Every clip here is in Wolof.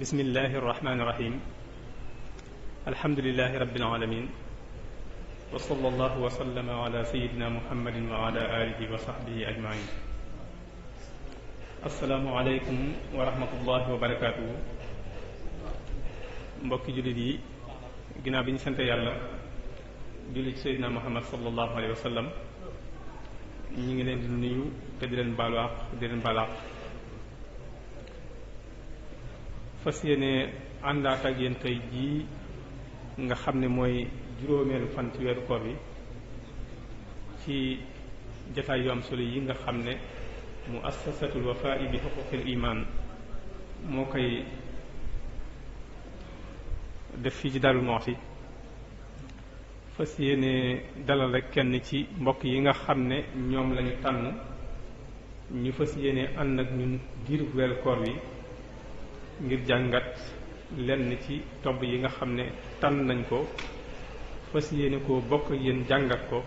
bismillahi irrahmani irrahim alhamdulilahi rabbil alamin wa sallallahu wa sallama ala sayidina muhammadin wa ala alihi wa sahbihi ajmain assalaamu aleykum wa rahmatullahi wa barakatuhu mbokki jullit yi ginnaaw bi ñu sante yàlla julli ci sayidina muhammad sallallahu alayhi wa sallam ñi ngi leen di nuyu te di leen baalu àq di leen baal àq fas yéene àndaat ak yéen tey jii nga xam ne mooy juróomeelu fan ci weeru koor bi ci jataay yu am solo yi nga xam ne muassasatul wafaa'i bi xuquuqil iman moo koy def fii ci Darou Moukhty fas yéene dalal rek kenn ci mbokk yi nga xam ne ñoom lañu tànn ñu fas yéene ànd ak ñun diiru weeru koor bi ngir jàngat lenn ci tomb yi nga xam ne tànn nañ ko fas yéene ko bokk ak yéen jàngat ko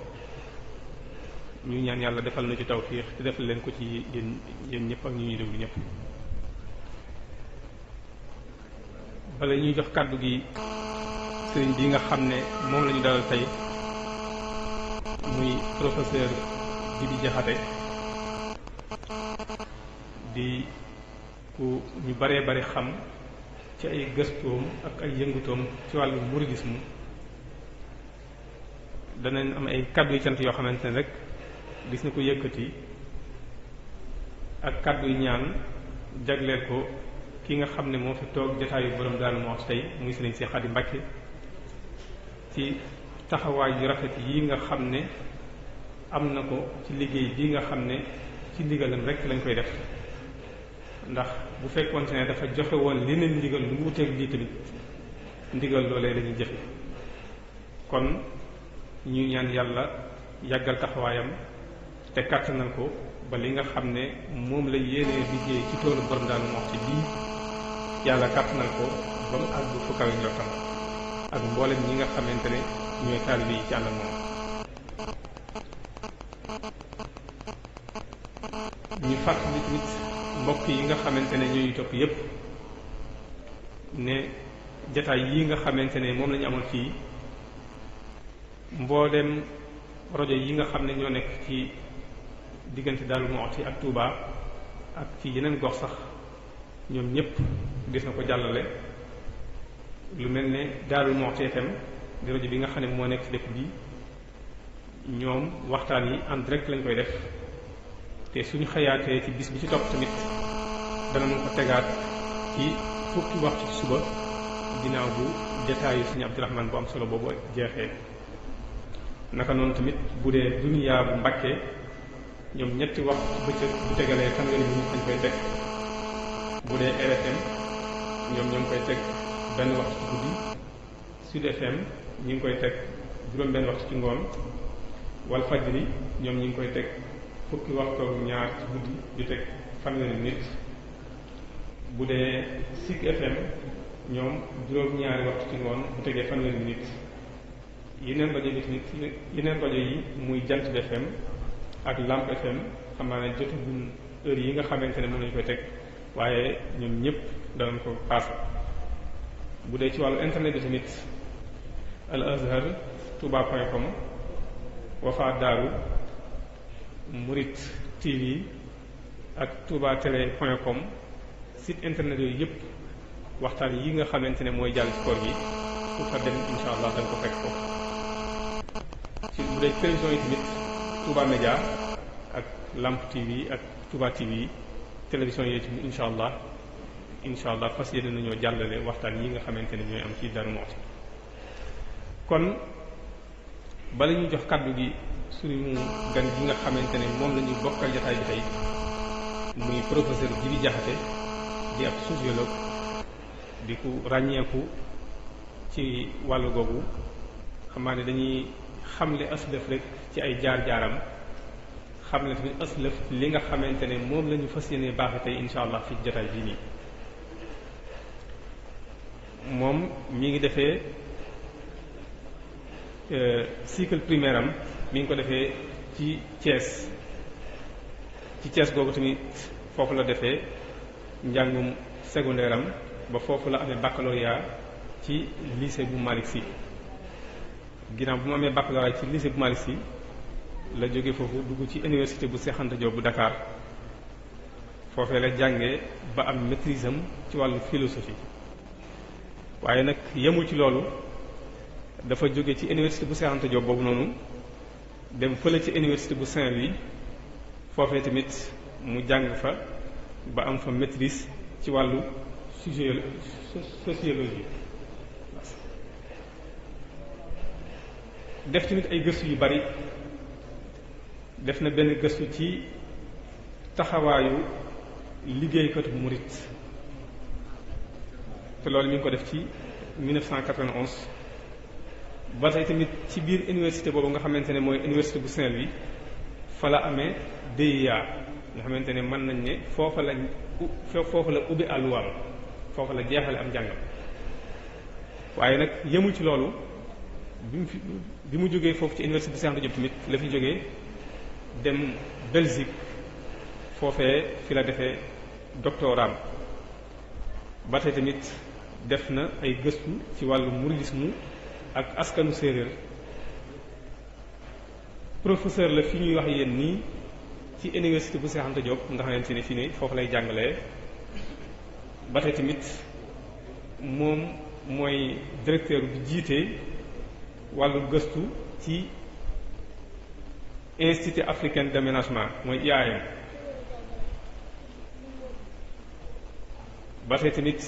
ñu ñaan yàlla defal na ci tawfiix te defal leen ko ci yéen ñëpp ak ñu ñuy déglu ñëpp. bala ñuy jox kàddu gi sëriñ bi nga xam ne moom la ñu dalal tey muy professeur Djibi Diakhaté di ku ñu baree bari xam ci ay gëstoom ak ay yëngutoom ci wàllu mouridisme danañ am ay kàddu yu cant yoo xamante ne rek gis na ko yëkkati ak kàddu yu ñaan jagleel ko ki nga xam ne moo fi toog jotaayu borom Darou Moukhty tey muy Sëriñ Cheikh Khady Mbacké ci taxawaay yu rafet yi nga xam ne am na ko ci liggéey bi nga xam ne ci ndigalam rek lañ koy def ndax bu fekkoon ne dafa joxe woon leneen ndigal lu wuteeg lii tamit ndigal loolee lañuy jëfe kon ñu ñaan yàlla yàggal taxawaayam te kàttanal ko ba li nga xam ne moom la yéenee liggéey ci toolu borom Darou Moukhty bii yàlla kàttanal ko ba mu àgg fu kawe njortam ak mboolem ñi nga xamante ne ñooy taalibe yi ci ànd ak moom. ñu fàttali tamit mbokk yi nga xamante ne ñooy topp yépp ne jataay yi nga xamante ne moom lañu amoon fii mboolem rajo yi nga xam ne ñoo nekk ci diggante Darou Moukhty ak Touba ak ci yeneen gox sax ñoom ñépp gis na ko jàllale lu mel ne Darou Moukhty FM di rajo bi nga xam ne moo nekk ci dëkk bi ñoom waxtaan yi en direct lañ koy def te suñu xëyaatee ci bis bi ci topp tamit danañ ko tegaat ci fukki waxtu ci suba ginnaaw bu jataayu suñu Abdourahmane bu am solo boobu jeexee naka noonu tamit bu dee duniyaa bu Mbàkke ñoom ñetti waxtu ci bëccëg bu tegalee fanweeri minute lañ koy teg bu dee RFM ñoom ñoo ngi koy teg benn waxtu ci guddi Sud FM ñu ngi koy teg juróom benn waxtu ci ngoon Walfadjri ñoom ñu ngi koy teg fukki waxtu ak ñaar ci guddi di teg fanweeri nit bu dee Zik FM ñoom juróom-ñaari waxtu ci ngoon bu tegee fanweeri nit yeneen rajo yi tamit yeneen rajo yi muy Jant FM ak Lamp FM xam naa ne jotaguñ heure yi nga xamante ne moom lañu koy teg waaye ñoom ñëpp danañ ko paase. bu dee ci wàllu internet bi tamit Al Azhar touba.com Wafa Daaru Murit TV ak toubatélé.com site internet yooyu yëpp waxtaan yi nga xamante ne mooy jàll ci koor gi ku fa dem insha allah dañ ko fekk ko ci bu dee télévision yi tamit Touba Média ak Lamp TV ak Touba TV télévision yooyu tamit insha allah fas yéene nañoo jàllale waxtaan yi nga xamante ne ñooy am ci Darou Moukhty kon bala ñuy jox kàddu gi suñu gan gi nga xamante ne moom la ñuy bokkal jotaay bi tey muy professeur Djibi Diakhaté di ab sociologue di ku ràññeeku ci wàllu googu xam naa ne dañuy xamle aslëf rek ci ay jaar-jaaram xamle tamit aslëf li nga xamante ne moom la ñu fas yéene baaxe tey insha allah fi jotaay bii nii. moom mi ngi defee cycle primaire am mi ngi ko defee ci Thiès googu tamit foofu la defee njàngum secondaire am ba foofu la amee baccalauréat ci lycée bu Malick Sy. ginnaaw bu mu amee baccalauréat ci lycée bu Malick Sy la jóge foofu dugg ci université bu Cheikh Anta Diop bu Dakar foofee la jàngee ba am maîtrise am ci wàllu philosophie. waaye nag yemul ci loolu dafa jóge ci université bu Cheikh Anta Diop boobu noonu dem fële ci université bu Saint-Louis foofee tamit mu jàng fa ba am fa maîtrise ci wàllu sociologie. def tamit ay gëstu yu bari def na benn gëstu ci taxawaayu liggéeykatu murit te loolu mi ngi ko def ci 1991 ba tey tamit ci biir université boobu nga xamante ne mooy université bu Saint-Louis fa la amee DEA nga xamante ne mën nañ ne foofa la ubbi àlluwaam foofa la jeexale am njàngam. waaye nag yemul ci loolu bi mu jógee foofu ci université bu Cheikh Anta Diop tamit la fi jógee dem Belgique foofee fi la defee doctorat ba tey tamit def na ay gëstu ci wàllu mouridisme ak askanu séeréer. professeur la fi ñuy wax yéen nii ci université bu Cheikh Anta Diop nga xamante ne fii ne foofu lay jàngalee. ba tey tamit moom mooy directeur bi jiite wàllu gëstu ci institut africain d'aménagement mooy IAM. ba tey tamit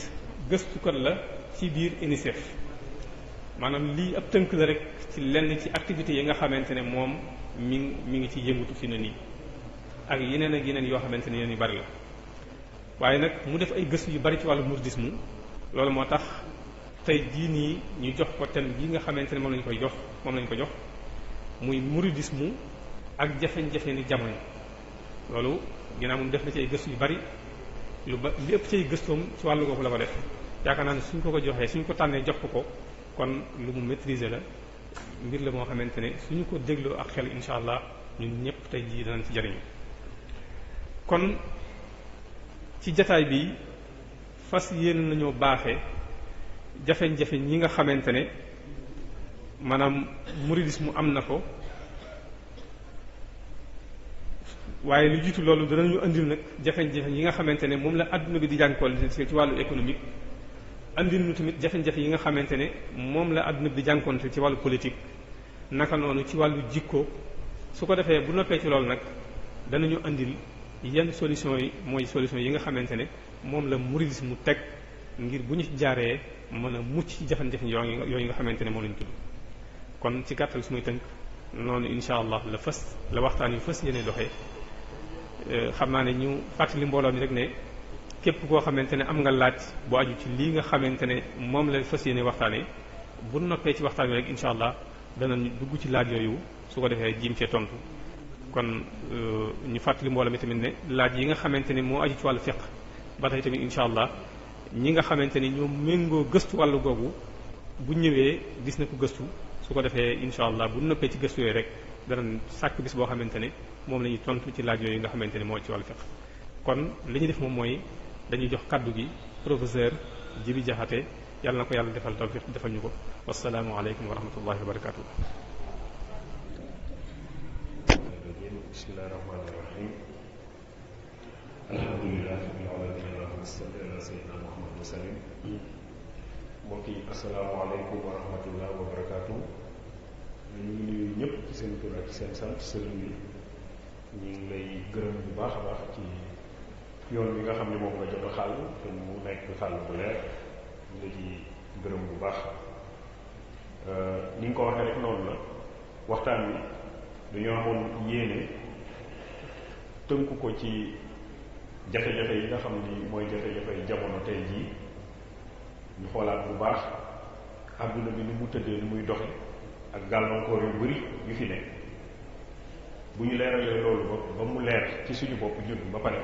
gëstukat la ci biir UNICEF. maanaam lii ab tënk la rek ci lenn ci activités yi nga xamante ne moom mi ngi ci yëngutu fi na nii ak yeneen ak yeneen yoo xamante ne yeneen yu bari la. waaye nag mu def ay gëstu yu bari ci wàllu mouridisme loolu moo tax tey jii nii ñu jox ko thème bii nga xamante ne moom lañ ko jox muy mouridisme ak jafe-jafe ni jamono. loolu ginnaaw moom def na ci ay gëstu yu bari li ëpp ci ay gëstoom ci wàllu googu la ko def. yaakaar naa ne suñ ko joxee suñ ko tànnee jox ko kon lu mu maîtriser la mbir la moo xamante ne suñu ko dégloo ak xel incha allah ñun ñëpp tey jii danañ ci jariñu. kon ci jataay bi fas yéen nañoo baaxee jafe-jafe ñi nga xamante ne maanaam mouridisme am na ko. waaye lu jiitu loolu danañu andil nag jafe-jafe yi nga xamante ne moom la adduna bi di jànkool ci wàllu économique. andil ñu tamit jafe-jafe yi nga xamante ne moom la adduna bi di jànkoonte ci wàllu politique naka noonu ci wàllu jikko. su ko defee bu noppee ci loolu nag danañu andil yenn solution yi mooy solution yi nga xamante ne moom la mouridisme mu teg ngir bu ñu ci jaaree mën a mucc ci jafe-jafe yooyu nga xamante ne moom lañu tudd. kon ci gàttal su muy tënk noonu incha allah la waxtaan yu fës yéene doxee. xam naa ne ñu fàttali mbooloo mi rek ne képp koo xamante ne am nga laaj bu aju ci lii nga xamante ne moom la fas yéene waxtaanee bu noppee ci waxtaan wi rek incha allah danañ dugg ci laaj yooyu su ko defee jiim cee tontu. kon ñu fàttali mbooloo mi tamit ne laaj yi nga xamante ne moo aju ci wàllu fiqh ba tey tamit incha allah ñi nga xamante ni ñoom méngoo gëstu wàllu googu bu ñëwee gis na ko gëstu su ko defee incha allah bu noppee ci gëstu yooyu rek danañ sàkk bis boo xamante ne moom la ñuy tontu ci laaj yooyu nga xamante ne moo ci wàllu fiqh. kon li ñu def moom mooy dañuy jox kaddu gi professeur Djibi Diakhaté yàlla na ko yàlla defal tawfiq defal ñu ko wasalaamu aleykum wa rahmatullahi wa barakatuh. bismillahi rahmaani rahim alhamdulilah rabbil alamin allahumma salli ala sayyidina muhammad wa sallim. mbokk yi asalaamaaleykum wa rahmatullah wa barakatuh. ñu ngi nuyu ñëpp ci seen tur ak seen sant sëriñ bi ñu ngi lay gërëm bu baax a baax ci yoon bi nga xam ne moom nga jot a xàll te mu nekk xàll bu leer ñu ngi ci gërëm bu baax. ni nga ko waxee rek noonu la waxtaan wi dañoo amoon yéene tënku ko ci jafe-jafe yi nga xam ni mooy jafe-jafe jamono tey jii ñu xoolaat bu baax àdduna bi ni mu tëddee ni muy doxe ak gàllankoor yu bari yu fi ne bu ñu leeralee loolu ba mu leer ci suñu bopp ñun ba pare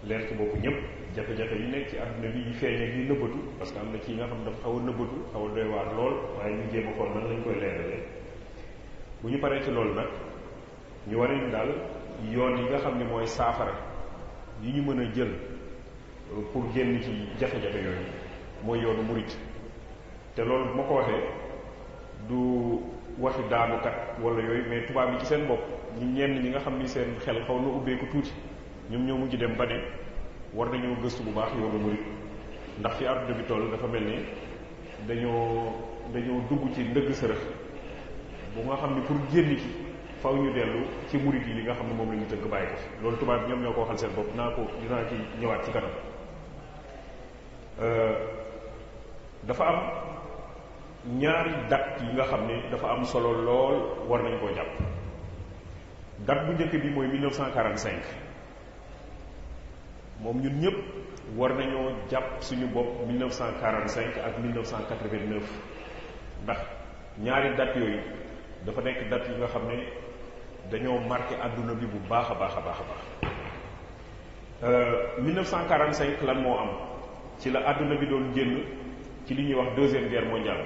leer ci bopp ñëpp jafe-jafe yi nekk ci àdduna bi yi feeñee yi nëbbatu parce que am na ci nga xam dafa xaw a nëbbatu xaw a doy waar lool waaye ñu jéem a xool nan lañ koy leeralee bu ñu paree ci loolu nag ñu war a daal yoon yi nga xam ne mooy saafara yi ñu mën a jël pour génn ci jafe-jafe yooyu mooy yoonu murit te loolu bu ma ko waxee du waxi daanukat wala yooyu mais tubaab yi ci seen bopp ñenn ñi nga xam ni seen xel xaw na ubbeeku tuuti ñoom ñoo mujj dem ba ne war nañoo gëstu bu baax yoonu murit ndax fi àdduna bi toll dafa mel ni dañoo dugg ci ndëgg sërëx bu nga xam ni pour génn ci faw ñu dellu ci murit yi li nga xam ne moom la ñu tëgg bàyyi ko fi loolu tubaab ñoom ñoo ko waxal seen bopp dinaa ci ñëwaat ci kanam. dafa am ñaari date yi nga xam ne dafa am solo lool war nañ koo jàpp. date bu njëkk bi mooy 1945 moom ñun ñëpp war nañoo jàpp suñu bopp 1945 ak 1989 ndax ñaari date yooyu dafa nekk date yi nga xam ne dañoo marqué àdduna bi bu baax a baax a baax a baax 1945 lan moo am ci la àdduna bi doon génn ci li ñuy wax deuxième guerre mondiale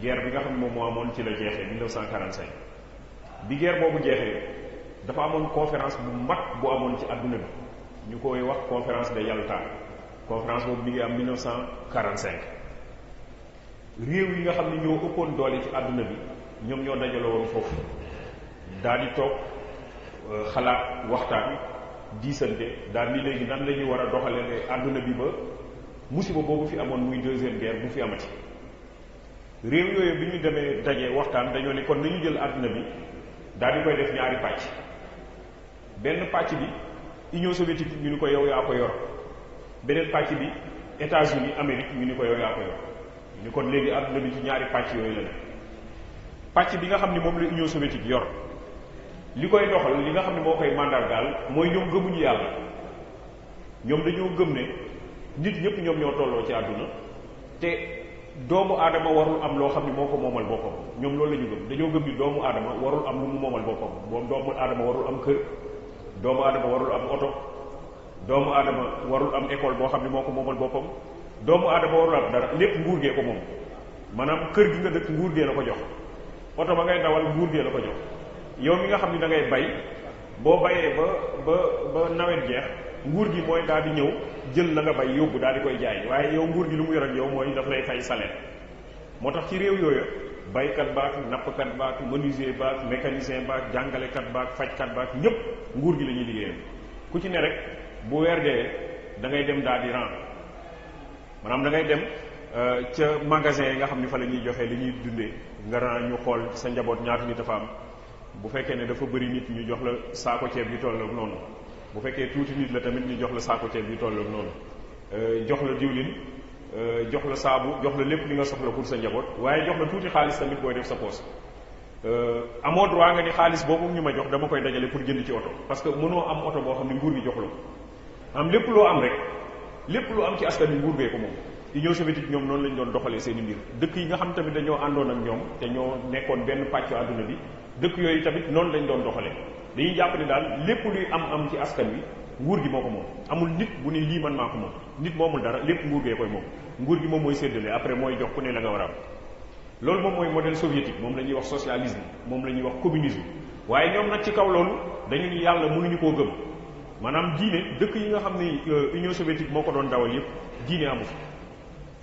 guerre bi nga xam ne moom moo amoon ci la jeexee 1945 bi guerre boobu jeexee dafa amoon conférence bu mag bu amoon ci àdduna bi ñu koy wax conférence de Yalta conférence boobu mi ngi am 1945 réew yi nga xam ne ñoo ëppoon doole ci àdduna bi ñoom ñoo dajaloo woon foofu daal di toog xalaat waxtaan diisante daal ni léegi nan la ñuy war a doxalee àdduna bi ba musiba boobu fi amoon muy deuxième guerre bu fi amati réew yooyu bi ñu demee dajee waxtaan dañoo ne kon nañu jël àdduna bi daal di koy def ñaari pàcc benn pàcc bi Union soviétique ñu ni ko yow yaa ko yor beneen pàcc bi États-Unis Amérique ñu ni ko yow yaa ko yor ñu kon léegi àdduna bi ci ñaari pàcc yooyu la ne pàcc bi nga xam ne moom la Union soviétique yor li koy doxal li nga xam ne moo koy mandargaal mooy ñoom gëmuñu yàlla ñoom dañoo gëm ne nit ñëpp ñoom ñoo tolloo ci àdduna te doomu aadama warul am loo xam ne moo ko moomal boppam ñoom loolu la ñu gëm dañoo gëm ni doomu aadama warul am lu mu moomal boppam moom doomu aadama warul am kër doomu aadama warul am oto doomu aadama warul am école boo xam ne moo ko moomal boppam doomu aadama warul am dara lépp nguur gee ko moom maanaam kër gi nga dëkk nguur gee la ko jox oto ba ngay dawal nguur gee la ko jox yow mi nga xam ne da ngay bay boo bayee ba nawet jeex nguur gi mooy daal di ñëw jël la nga bay yóbbu daal di koy jaay waaye yow nguur gi lu mu yor ak yow mooy daf lay fay salaire moo tax ci réew yooyu baykat baak nappkat baak menuisier baak mécanicien baak jàngalekat baak fajkat baak ñëpp nguur gi la ñuy liggéeyal ku ci ne rek bu weer dee da ngay dem daal di rang maanaam da ngay dem ca magasin yi nga xam ni fa la ñuy joxe li ñuy dundee nga rang ñu xool sa njaboot ñaata nit dafa am bu fekkee ne dafa bëri nit ñu jox la saako ceeb bi toll ak noonu bu fekkee tuuti nit la tamit ñu jox la saako ceeb bi toll ak noonu jox la diwlin jox la saabu jox la lépp li nga soxla pour sa njaboot waaye jox la tuuti xaalis tamit booy def sa poos amoo droit nga ni xaalis boobu ñu ma jox dama koy dajale pour jënd ci oto parce que mënoo am oto boo xam ne nguur gi jox la ko am lépp loo am rek lépp lu am ci askan wi nguur gee ko moom. Union soviétique ñoom noonu lañ doon doxalee seen i mbir dëkk yi nga xam tamit dañoo àndoon ak ñoom te ñoo nekkoon benn pàccu àdduna bi dëkk yooyu tamit noonu lañ doon doxalee dañuy jàpp ne daal lépp luy am ci askan wi nguur gi moo ko moom amul nit bu ne lii man maa ko moom nit moomul dara lépp nguur gee koy moom nguur gi moom mooy séddale après mooy jox ku ne la nga war a am loolu moom mooy modèle soviétique moom la ñuy wax socialisme moom la ñuy wax communisme waaye ñoom nag ci kaw loolu dañu ni yàlla mënuñu koo gëm maanaam diine dëkk yi nga xam ne Union soviétique moo ko doon dawal yëpp diine amu fi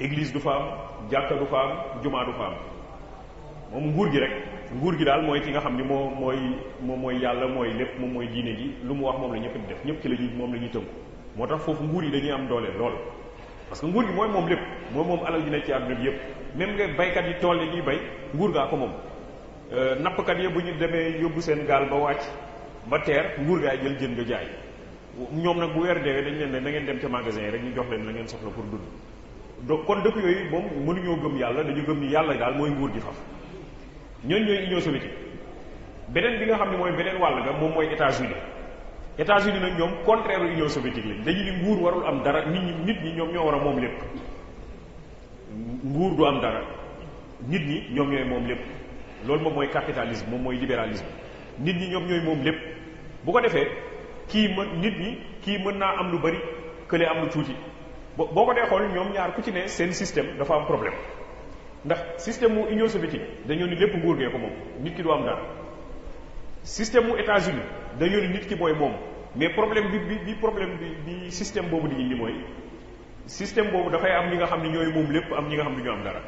église du fa am jàkka du fa am jumaa du fa am moom nguur gi rek nguur gi daal mooy ki nga xam ni moom mooy yàlla mooy lépp moom mooy diine ji lu mu wax moom la ñëpp di def ñëpp ci la ñuy moom la ñuy tënku moo tax foofu nguur yi dañuy am doole lool parce que nguur gi mooy moom lépp moom alal ji nekk ci àdduna bi yëpp même nga baykat yi tool yi ñuy bay nguur gaa ko moom nappkat yi bu ñu demee yóbbu seen gaal ba wàcc ba teer nguur gaa jël jën nga jaay ñoom nag bu weer deewee dañ leen ne na ngeen dem ca magasin yi rek ñu jox leen la ngeen soxla pour dund donc kon dëkk yooyu moom mënuñoo gëm yàlla dañu gëm ni yàlla daal mooy nguur gi faf ñooñu ñooy Union soviétique beneen bi nga xam ne mooy beneen wàll ga moom mooy États-Unis nag ñoom contraire Union soviétique lañ dañu ni nguur warul am dara nit ñi ñoom ñoo war a moom lépp nguur du am dara nit ñi ñoom ñooy moom lépp loolu moom mooy capitalisme moom mooy libéralisme nit ñi ñoom ñooy moom lépp bu ko defee kii mën naa am lu bari kële am lu tuuti boo ko dee xool ñoom ñaar ku ci ne seen système dafa am problème ndax système mu Union soviétique dañoo ni lépp nguur gee ko moom nit ki du am dara système mu États-Unis dañoo ni nit ki mooy moom mais problème bi système boobu di indi mooy système boobu dafay am ñi nga xam ne ñooy moom lépp am ñi nga xam ne ñu am dara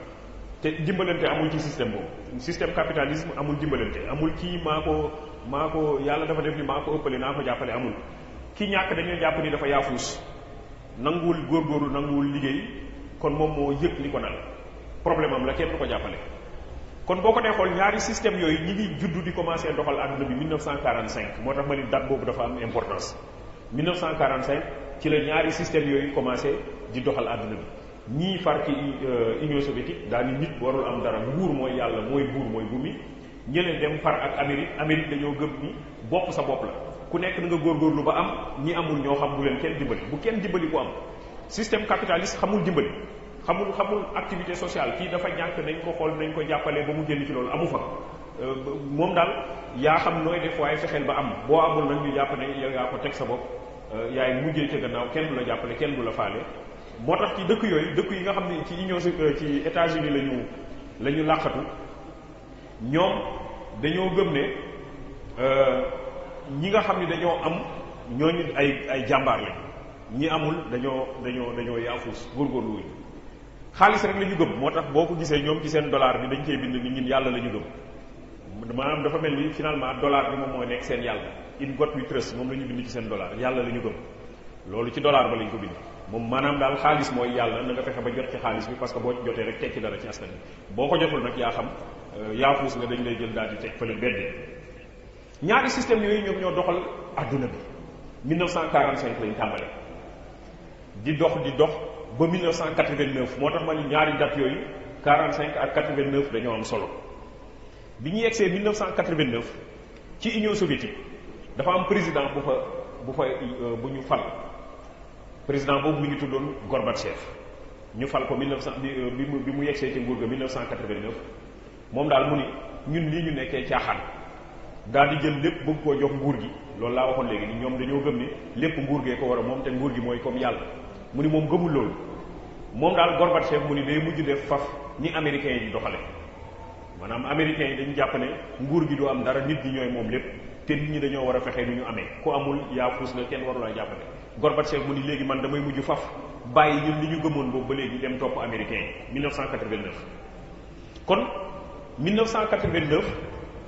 te dimbalante amul ci système boobu. système capitalisme amul dimbalante amul kii maa ko yàlla dafa def ni maa ko ëppale naa ko jàppale amul. ki ñàkk dañoo jàpp ni dafa yaafuus nanguwul góorgóorlu nanguwul liggéey kon moom moo yëg li ko dal problème am la kenn du ko jàppale. kon boo ko dee xool ñaari système yooyu ñi ngi juddu di commencé doxal àdduna bi 1945 moo tax ma ni date boobu dafa am importance 1945 ci la ñaari système yooyu commencé di doxal àdduna bi ñii far ci Union soviétique daal ni nit warul am dara nguur mooy yàlla mooy buur mooy bumi ñeneen dem far ak Amérique dañoo gëm ni bopp sa bopp la ku nekk na nga góorgóorlu ba am ñi amul ñoo xam bu leen kenn dimbali bu kenn dimbali ku am système capitaliste xamul dimbali xamul activité sociale kii dafa ñàkk nañ ko xool nañ ko jàppale ba mu génn ci loolu amu fa moom daal yaa xam nooy def waaye fexeel ba am boo amul nag ñu jàpp ne yow yaa ko teg sa bopp yaay mujjee ca gannaaw kenn du la jàppale kenn du la faale. moo tax ci dëkk yooyu dëkk yi nga xam ne ci ci États-Unis la ñu làqatu ñoom dañoo gëm ne ñi nga xam ne dañoo am ñooñu ay jàmbaar lañ ñi amul dañoo yaafuus góorgóorlu wuñ xaalis rek la ñu gëm moo tax boo ko gisee ñoom ci seen dollar bi dañ cee bind ni ñun yàlla la ñu gëm maanaam dafa mel ni finalement dollar bi moom moo nekk seen yàlla in God we trust moom la ñu bind ci seen dollar yàlla la ñu gëm loolu ci dollar ba lañ ko bind moom maanaam daal xaalis mooy yàlla na nga fexe ba jot ci xaalis bi parce que boo jotee rek tekki dara ci askan bi boo ko jotul nag yaa xam yaafuus nga dañ lay jël daal di teg fële bedde ñaari système yooyu ñoom ñoo doxal adduna bi 1945 lañ tàmbale di dox ba 1989 moo tax ma ni ñaari date yooyu 45 ak 89 dañoo am solo bi ñu yegsee 1989 ci Union soviétique dafa am président bu ñu fal président boobu mi ngi tuddoon Gorbatchev ñu fal ko bi mu yegsee ci nguur ga 1989 moom daal mu ni ñun lii ñu nekkee caaxaan daal di jël lépp bëgg koo jox nguur gi loolu laa waxoon léegi ni ñoom dañoo gëm ni lépp nguur gee ko war a moom te nguur gi mooy comme yàlla mu ni moom gëmul loolu moom daal Gorbatchev mu ni day mujj def faf ni américains yi di doxale maanaam américains yi dañu jàpp ne nguur gi du am dara nit ñi ñooy moom lépp te nit ñi dañoo war a fexe ni ñu amee ku amul yaa fuus nga kenn warulaa jàppale Gorbatchev mu ni léegi man damay mujj faf bàyyi ñun li ñu gëmoon boobu ba léegi dem topp américains yi 1989 kon 1989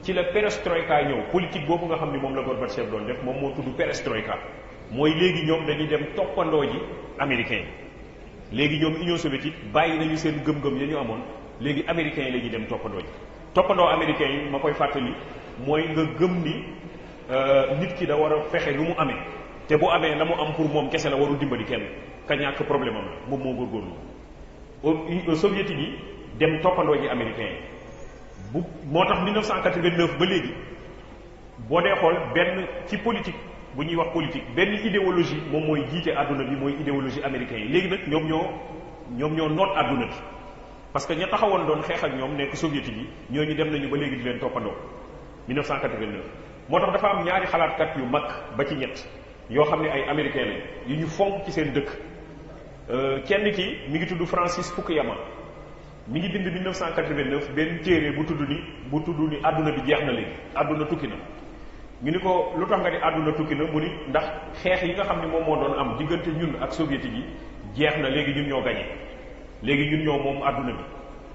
ci la perestroïka ñëw politique boobu nga xam ni moom la Gorbatchev doon def moom moo tudd perestroïka mooy léegi ñoom dañuy dem toppandoo ji américains yi léegi ñoom Union soviétique bàyyi nañu seen gëm-gëm ya ñu amoon léegi américains yi la ñuy dem toppandoo ji toppandoo américains yi ma koy fàttali mooy nga gëm ni nit ki da war a fexe nu mu amee te bu amee la mu am pour moom kese la warul dimbali kenn ka ñàkk problème am la moom moo góorgóorlu soviétique yi dem toppandoo ji américains yi moo tax 1989 ba léegi boo dee xool benn ci politique bu ñuy wax politique benn idéologie moom mooy jiite àdduna bi mooy idéologie américain yi léegi nag ñoom ñoo noot àdduna bi parce que ña taxawoon doon xeex ak ñoom nekk soviétique yi ñooñu dem nañu ba léegi di leen toppandoo 1989 moo tax dafa am ñaari xalaatkat yu mag ba ci ñett yoo xam ne ay américain lañ yu ñu fonk ci seen dëkk kenn ki mi ngi tudd Francis Fukuyama mi ngi bind 1989 benn téere bu tudd ni àdduna bi jeex na léegi àdduna tukki na ñu ni ko lu tax nga di àdduna tukki na mu ni ndax xeex yi nga xam ne moom moo doon am diggante ñun ak soviétique yi jeex na léegi ñun ñoo gañe léegi ñun ñoo moom àdduna bi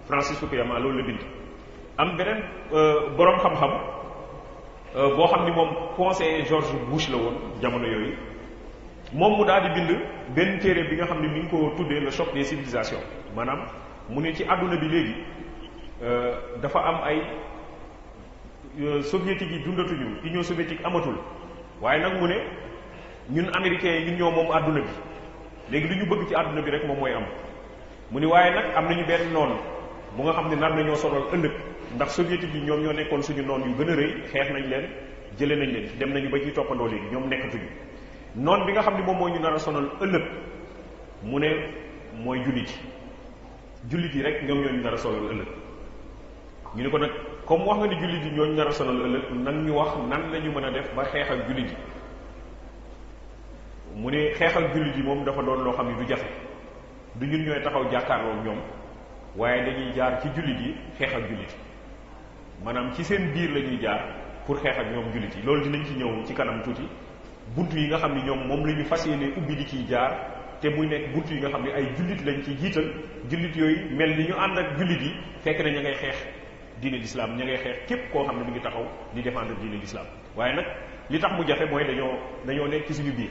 Francis Fukuyama loolu la bind am beneen boroom xam-xam boo xam ni moom conseiller George Bush la woon jamono yooyu moom mu daal di bind benn téere bi nga xam ne mi ngi ko tuddee le choc des civilisations maanaam mu ne ci àdduna bi léegi dafa am ay soviétique yi dundatuñu Union soviétique amatul waaye nag mu ne ñun américains yi ñun ñoo moom àdduna bi léegi li ñu bëgg ci àdduna bi rek moom mooy am mu ni waaye nag am nañu benn noonu bu nga xam ne nar nañoo sonal ëllëg ndax soviétique yi ñoom ñoo nekkoon suñu noon yu gën a rëy xeex nañ leen jëlee nañ leen dem nañu ba ciy toppandoo léegi ñoom nekkatuñu noon bi nga xam ne moom mooy ñu nar a sonal ëllëg mu ne mooy jullit yi rek ñoom ñoo ñu nar a sonal ëllëg ñu ne ko nag comme wax nga ni jullit yi ñooñu nar a sonal ëllëg nan ñu wax nan la ñu mën a def ba xeex ak jullit yi mu ne xeex ak jullit yi moom dafa doon loo xam ne du jafe du ñun ñooy taxaw jàkkaarloo ñoom waaye dañuy jaar ci jullit yi xeex ak jullit yi maanaam ci seen biir la ñuy jaar pour xeex ak ñoom jullit yi loolu dinañ ci ñëw ci kanam tuuti buntu yi nga xam ne ñoom moom la ñu fas yéene ubbi di ciy jaar te muy nekk bunt yi nga xam ne ay jullit lañ ci jiital jullit yooyu mel ni ñu ànd ak jullit yi fekk na ña ngay xeex diine l'islam ña ngay xeex képp koo xam ne mu ngi taxaw di défendre diine l'islam waaye nag li tax mu jafe mooy dañoo nekk ci suñu biir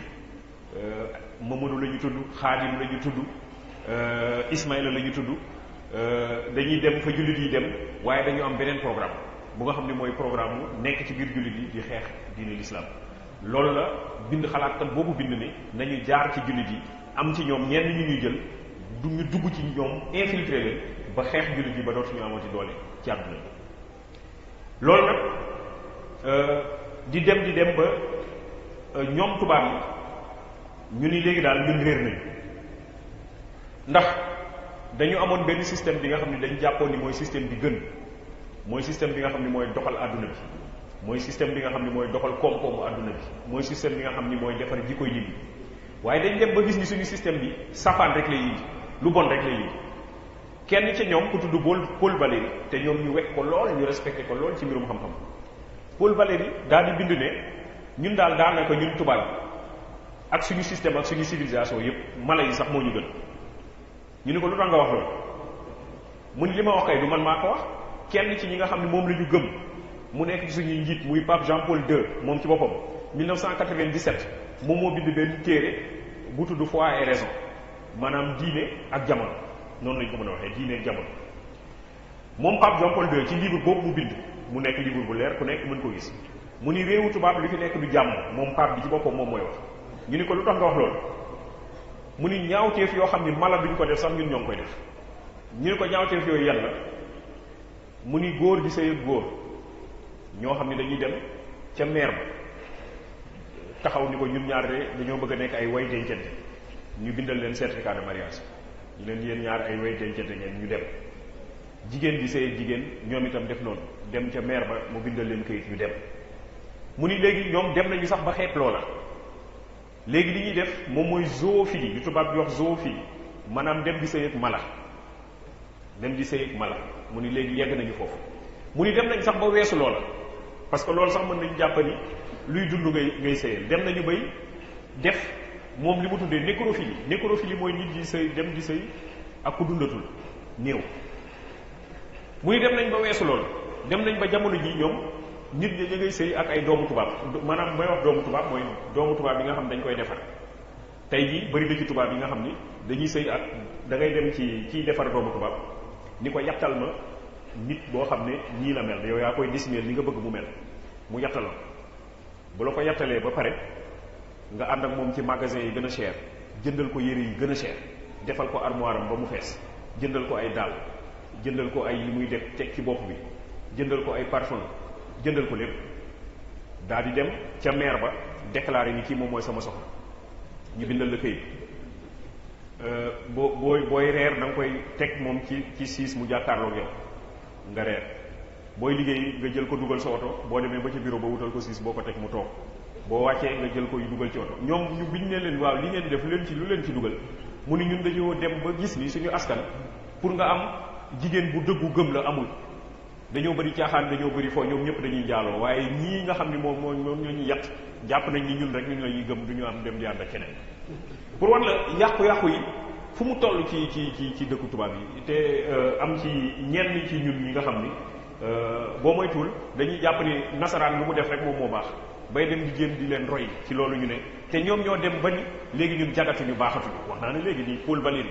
Mamadou la ñu tudd Xaadim la ñu tudd Ismaïla la ñu tudd dañuy dem fa jullit yi dem waaye dañu am beneen programme bu nga xam ne mooy programme mu nekk ci biir jullit yi di xeex diine l'islam loolu la bind xalaatam boobu bind ni nañu jaar ci jullit yi am ci ñoom ñenn ñu ñuy jël ñu dugg ci ñoom infiltré leen ba xeex jullit yi ba dootuñu amati doole ci àdduna bi loolu nag di dem ba ñoom tubaab yi ñu ni léegi daal ñun réer nañu ndax dañu amoon benn système bi nga xam ne dañu jàppoon ni mooy système bi gën mooy système bi nga xam ne mooy doxal àdduna bi mooy système bi nga xam ne mooy doxal koom-koomu àdduna bi mooy système bi nga xam ni mooy defar jikkoy nit ñi waaye dañ dem ba gis ni suñu système bi safaan rek lay indi lu bon rek lay indi kenn ci ñoom ku tudd Paul Valéry te ñoom ñu wekk ko lool ñu respecté ko lool ci mbirum xam-xam Paul Valéry daal di bind ne ñun daal daanaka ñun tubaab ak suñu système ak suñu civilisation yëpp mala yi sax moo ñu gën ñu ni ko lu tax nga wax loolu mu ni li ma wax kay du man maa ko wax kenn ci ñi nga xam ne moom la ñu gëm mu nekk ci suñuy njiit muy Pape Jean-Paul II moom ci boppam 1997 moom moo bind benn téere bu tudd foi et raison maanaam diine ak jamono noonu lañ ko mën a waxee diine ak jamono moom Pape Jean-Paul II ci livre boobu mu bind mu nekk livre bu leer ku nekk mën ko gis mu ni réewu tubaab li fi nekk du jàmm moom Pape bi ci boppam moom mooy wax ñu ni ko lu tax nga wax loolu mu ni ñaawteef yoo xam ni mala duñ ko def sax ñun ñoo ngi koy def ñu ni ko ñaawteef yooyu yàlla mu ni góor gi sëy ak góor ñoo xam ne dañuy dem ca meer ba taxaw ni ko ñun ñaar de dañoo bëgg a nekk ay way dencante ñu bindal leen certificat de mariage ñu leen yéen ñaar ay way dencante ngeen ñu dem jigéen gi sëy jigéen ñoom itam def noonu dem ca meer ba mu bindal leen këyit ñu dem mu ni léegi ñoom dem nañu sax ba xeeb loola léegi li ñuy def moom mooy zoophilie li tubaab bi wax zoophilie maanaam dem di sëy ak mala dem di sëy ak mala mu ni léegi yegg nañu foofu mu ni dem nañ sax ba weesu loola parce que loolu sax mën nañu jàpp ni luy dund ngay sëyal dem nañu bay def moom li mu tuddee nécrophilie mooy nit di sëy dem di sëy ak ku dundatul néew mu ni dem nañ ba weesu loolu dem nañ ba jamono ji ñoom nit ñi ngay sëy ak ay doomu tubaab maanaam may wax doomu tubaab mooy doomu tubaab yi nga xam ne dañ koy defar tey jii bëri na ci tubaab yi nga xam ni dañuy sëy ak da ngay dem ci kiy defar doomu tubaab ni ko yattal ma nit boo xam ne ñii la mel yow yaa koy dessiner li nga bëgg mu mel mu yattaloo bu la ko yattalee ba pare nga ànd ak moom ci magasin yi gën a cher jëndal ko yére yi gën a cher defal ko armoire am ba mu fees jëndal ko ay dàll jëndal ko ay li muy def teg ci bopp bi jëndal ko ay parfum jëndal ko lépp daal di dem ca maire ba déclaré ni kii moom mooy sama soxna ñu bindal la këyit booy reer da nga koy teg moom ci siis mu jàkkaarloog yow nga reer booy liggéey nga jël ko dugal sa oto boo demee ba ca bureau ba wutal ko siis boo ko teg mu toog boo wàccee nga jël ko dugal ci oto ñoom ñu biñ ne leen waaw li ngeen di def lu leen ci dugal mu ni ñun dañoo dem ba gis ni suñu askan pour nga am jigéen bu dëggu gëm la amul dañoo bëri caaxaan dañoo bëri foo ñoom ñëpp dañuy jaaloo waaye ñii nga xam ni moom ñoo ñu yàtt jàpp nañ ni ñun rek ñun la ñuy gëm du ñu am dem di ànd ak keneen pour wan la yàqu-yàqu yi fu mu toll ci dëkku tubaab yi te am ci ñenn ci ñun ñi nga xam ni boo moytuwul dañuy jàpp ni nasaraan lu mu def rek moom moo baax bay dem di jéem di leen roy ci loolu ñu ne te ñoom ñoo dem ba ni léegi ñun jagatuñu baaxatuñu wax naa ne léegi nii Paul Valéry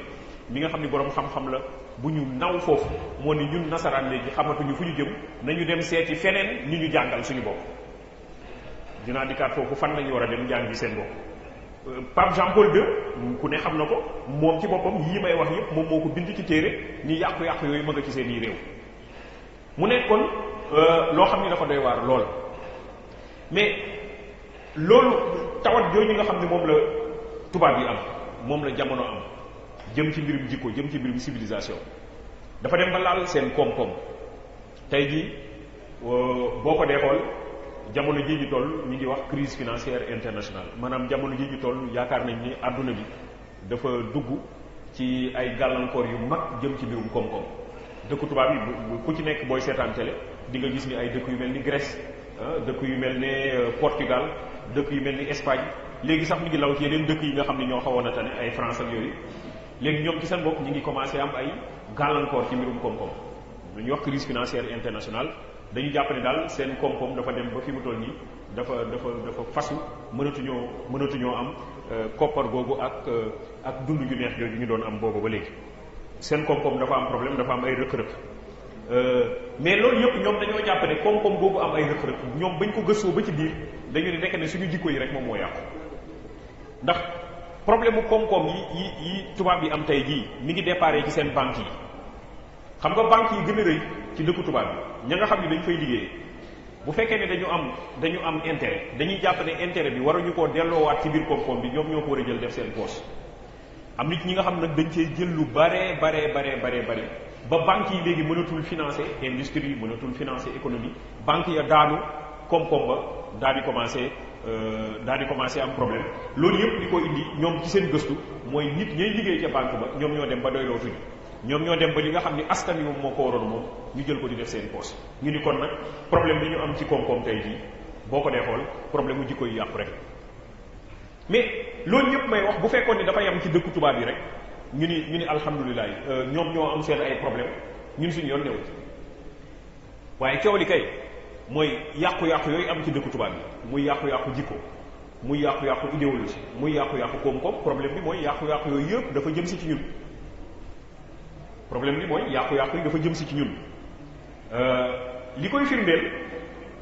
mi nga xam ni borom xam-xam la bu ñu naw foofu moo ni ñun nasaraan léegi xamatuñu fu ñu jëm nañu dem seeti feneen ñu jàngal suñu bopp dinaa dikkaat foofu fan lañu war a dem jàngi seen bopp Pape Jean-Paul II ku ne xam na ko moom ci boppam yii may wax yëpp moom moo ko bind ci téere ni yàqu-yàqu yooyu ma nga ci seen i réew mu nekkoon loo xam ni dafa doy waar lool mais loolu tawat jooju nga xam ne moom la tubaab yi am moom la jamono am jëm ci mbirum jikko jëm ci mbirum civilisation dafa dem ba laal seen koom-koom tey jii boo ko dee xool jamono ji ñu toll ñu ngi wax crise financière internationale maanaam jamono ji ñu toll yaakaar nañ ni àdduna bi dafa dugg ci ay gàllankoor yu mag jëm ci mbirum koom-koom dëkku tubaab yi ku ci nekk booy seetaan télé di nga gis ni ay dëkk yu mel ni Grèce dëkk yu mel ne Portugal dëkk yu mel ni Espagne léegi sax mi ngi law ci yeneen dëkk yi nga xam ne ñoo xawoon a tane ay France ak yooyu léegi ñoom ci seen bopp ñu ngi commencé am ay gàllankoor ci mbirum koom-koom lu ñuy wax crise financière internationale dañu jàpp ne daal seen koom-koom dafa dem ba fi mu toll nii dafa fasu mënatuñoo am koppar googu ak dund ju neex jooju ñu doon am boobu ba léegi seen koom-koom dafa am problème dafa am ay rëq-rëq mais loolu yëpp ñoom dañoo jàpp ne koom-koom googu am ay rëq-rëq ñoom bañ ko gëstoo ba ci biir dañu ne nekk ne suñu jikko yi rek moom moo yàqu ndax problème mu koom-koom yi tubaab yi am tey jii mi ngi déparé ci seen banques yi xam nga banques yi gën a rëy ci dëkku tubaab bi ña nga xam ne dañ fay liggéey bu fekkee ne dañu am intérêt dañuy jàpp ne intérêt bi waruñu koo delloowaat ci biir koom-koom bi ñoom ñoo ko war a jël def seen poche am nit ñi nga xam nag dañ cee jël lu bare ba banques yi léegi mënatul financer industrie mënatul financer économie banques ya daanu koom-koom ba daal di commencé am problème loolu yëpp li ko indi ñoom ci seen gëstu mooy nit ñay liggéey ca banque ba ñoom ñoo dem ba doylootuñu ñoom ñoo dem ba li nga xam ni askan wi moom moo ko waroon moom ñu jël ko di def seen poche ñu ni kon nag problème bi ñu am ci koom-koom tey jii boo ko dee xool problème mu jikko yi yàqu rek mais loolu yëpp may wax bu fekkoon ni dafa yem ci dëkku tubaab yi rek ñu ni alhamdulilah ñoom ñoo am seen ay problème ñun suñu yoon newu ci waaye coow li kay mooy yàqu-yàqu yooyu am ci dëkku tubaab yi muy yàqu-yàqu jikko muy yàqu-yàqu idéologie muy yàqu-yàqu koom-koom problème bi mooy yàqu-yàqu yooyu yëpp dafa jëm si ci ñun problème bi mooy yàqu-yàqu yi dafa jëm si ci ñun li koy firndeel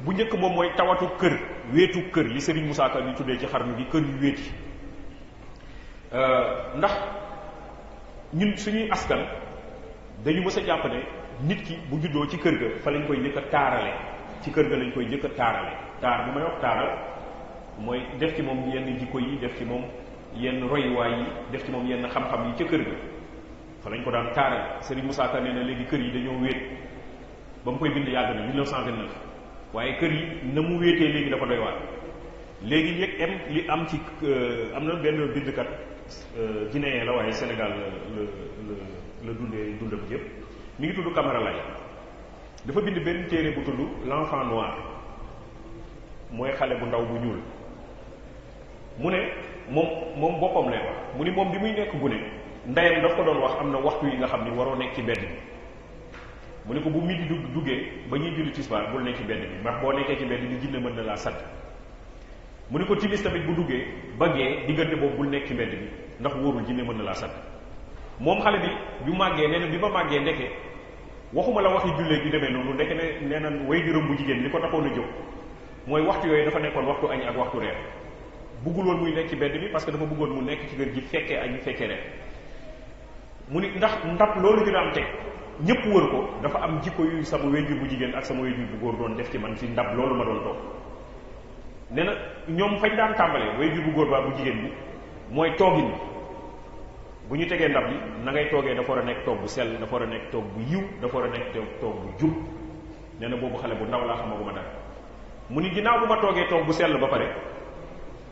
bu njëkk moom mooy tawatu kër wéetu kër li Serigne Moussa Ka ñu tuddee ci xarnu bi kër yu wéeti ndax ñun suñuy askan dañu mës a jàpp ne nit ki bu juddoo ci kër ga fa lañ koy njëkk a taarale ci kër ga lañ koy njëkk a taarale taar bu may wax taaral mooy def ci moom yenn jikko yi def ci moom yenn royuwaay yi def ci moom yenn xam-xam yi ca kër ga fa lañ ko daan taarale Serigne Moussa Ka nee na léegi kër yi dañoo wéet ba mu koy bind yàgg na 1929 waaye kër yi na mu wéetee léegi dafa doy waar léegi li am ci am na benn bindkat guinéen la waaye Sénégal la dundee dundam yëpp mi ngi tudd Camara Laye dafa bind benn téere bu tudd l'enfant noir mooy xale bu ndaw bu ñuul mu ne moom boppam lay wax mu ni moom bi muy nekk gune ndeyam daf ko doon wax am na waxtu yi nga xam ni waroo nekk ci mbedd bi mu ne ko bu midi duggee ba ñuy julli tisbaar bul nekk ci mbedd bi ndax boo nekkee ci mbedd bi jinne mën na laa sadd mu ne ko timis tamit bu duggee ba gee diggante boobu bul nekk ci mbedd bi ndax wóorul jinne mën na laa sadd moom xale bi màggee nee na bi ma màggee ndeke waxuma la waxi jullee gi demee noonu ndeke ne nee na way juróom bu jigéen li ko taxoon a jóg mooy waxtu yooyu dafa nekkoon waxtu añ ak waxtu reer bëggul woon muy nekk ci mbedd bi parce que dafa bëggoon mu nekk ci kër gi fekkee añ fekkee reer mu ni ndax ndab loolu ñu daan teg ñëpp wër ko dafa am jikko yu sama wéjur bu jigéen ak sama wéjur bu góor doon def ci man ci ndab loolu ma doon toog nee na ñoom fañ daan tàmbalee wéjur bu góor baa bu jigéen bi mooy toogin bu ñu tegee ndab li na ngay toogee dafa war a nekk toog bu sell dafa war a nekk toog bu yiw dafa war a nekk toog bu jub nee na boobu xale bu ndaw laa xamaguma dara mu ni ginnaaw bu ma toogee toog bu sell ba pare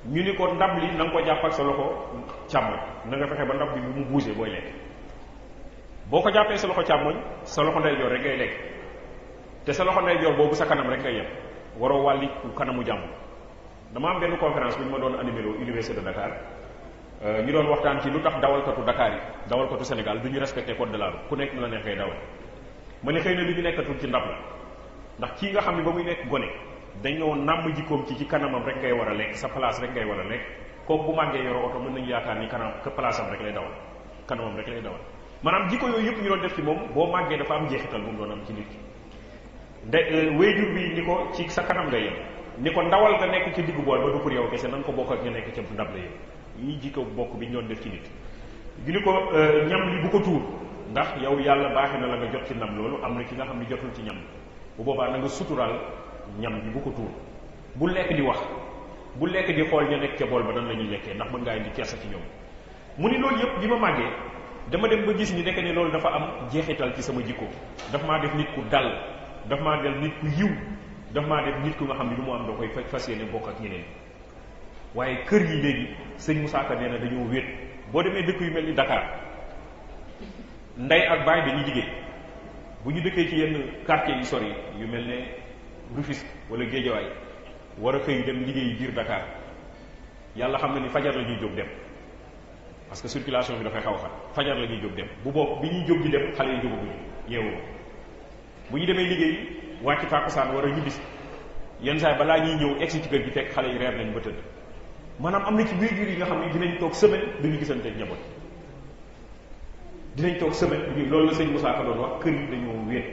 ñu ni ko ndab li na nga ko jàpp ak sa loxo càmmoñ na nga fexe ba ndab bi bu mu bougé booy lekk boo ko jàppee sa loxo càmmoñ sa loxo ndeyjoor rek ngay lekk te sa loxo ndeyjoor boobu sa kanam rek ngay yem waroo wàlli kanamu jàmm dama am benn conférence bu ñu ma doon animé loo université de Dakar ñu doon waxtaan ci lu tax dawalkatu Dakar yi dawalkatu Sénégal du ñu respecté code de la route ku nekk nu la neex ngay dawal ma ne xëy na li ñu nekkatul ci ndab la ndax kii nga xam ne ba muy nekk gone dañoo nàmm jikkoom ci kanamam rek ngay war a lekk sa place rek ngay war a lekk kooku bu màggee yoro oto mën nañu yaakaar ni kanam que place am rek lay dawal kanamam rek lay dawal maanaam jikko yooyu yëpp ñu doon def ci moom boo màggee dafa am jeexital bu mu doon am ci nit ki wéyjur bi ni ko ci sa kanam nga yem ni ko ndawal nga nekk ci diggu bool ba du pour yow kese nan ko bokk ak nga nekk ca ndab la yem yi jikko bokk bi ñu doon def ci nit gi ni ko ñam li bu ko tuur ndax yow yàlla baaxee na la nga jot ci ndam loolu am na ki nga xam ne jotul ci ñam bu boobaa na nga suturaal ñam bi bu ko tuur bu lekk di wax bu lekk di xool ña nekk ca bool ba nan la ñuy lekkee ndax mën ngaa indi kersa ci ñoom mu ni loolu yëpp bi ma màggee dama dem ba gis ni nekk ne loolu dafa am jeexital ci sama jikko daf maa def nit ku dal daf maa def nit ku yiw daf maa def nit ku nga xam ne lu mu am da koy fas yéene bokk ak ñeneen waaye kër yi léegi sëñ Moussa Ka nee na dañoo wéet boo demee dëkk yu mel ni Dakar ndey ak baay dañuy liggéey bu ñu dëkkee ci yenn quartier yu sori yu mel ne Rufisque wala Guédiawaye war a xëy dem liggéey biir Dakar yàlla xam na ni fajar la ñuy jóg dem parce que circulation bi dafay xaw a xat fajar la ñuy jóg dem bu boobu bi ñuy jóg di dem xale yi jógaguñu yeewu bu ñu demee liggéey wàcc tàkkusaan war a ñibbisi yenn saa yi balaa ñuy ñëw egsi ci kër gi fekk xale yi reer nañ ba tëdd maanaam am na ci waajur yi nga xam ne dinañ toog semaine du ñu gisante ak njaboot dinañ toog semaine du loolu la sëñ Moussa Ka doon wax kër yi dañoo wéet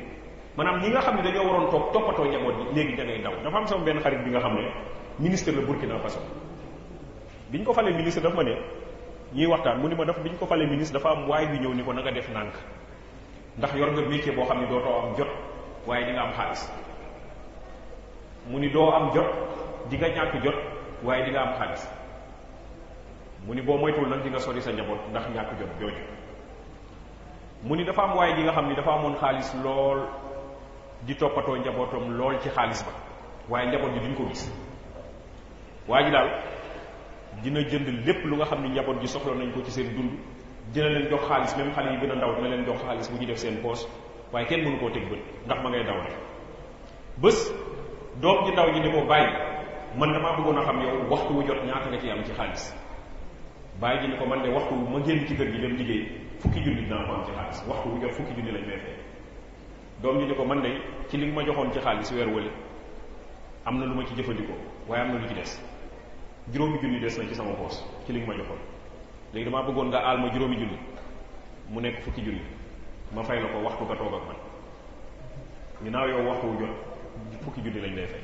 maanaam ñi nga xam ne dañoo waroon toog toppatoo njaboot yi léegi da ngay daw dafa am sama benn xarit bi nga xam ne ministre la Burkina Faso biñ ko falee ministre dafa ma ne ñuy waxtaan mu ni ma biñ ko falee ministre dafa am waay bi ñëw ni ko na nga def nànk ndax yor nga métier boo xam ne dootoo am jot waaye di nga am xaalis mu ni doo am jot di nga ñàkk jot waaye di nga am xaalis mu ni boo moytuwul nag di nga sori sa njaboot ndax ñàkk jot jooju mu ni dafa am waaye ji nga xam ni dafa amoon xaalis lool di toppatoo njabootam lool ci xaalis ba waaye njaboot ji duñ ko gis waa ji daal dina jënd lépp lu nga xam ni njaboot ji soxla nañ ko ci seen dund dina leen jox xaalis même xale yi gën a ndaw dina leen jox xaalis bu ñu def seen poos waaye kenn mënu koo teg bët ndax ma ngay daw rek bés doom ji ndaw ji ni ko bàyyi man damaa bëggoon a xam yow waxtu wu jot ñaata nga ci am ci xaalis bàyyi ji ni ko man de waxtu wu ma génn ci kër gi dem liggéey fukki junni dinaa ko am ci xaalis waxtu wu jot fukki junni lañ may fay doom ji ni ko man de ci li nga ma joxoon ci xaalis weer wële am na lu ma ci jëfandikoo waaye am na lu ci des juróomi junni des na ci sama poos ci li nga ma joxoon léegi damaa bëggoon nga aal ma juróomi junni mu nekk fukki junni ma fay la ko waxtu nga toog ak man ginnaaw yow waxtu wu jot fukki junni lañ lay fay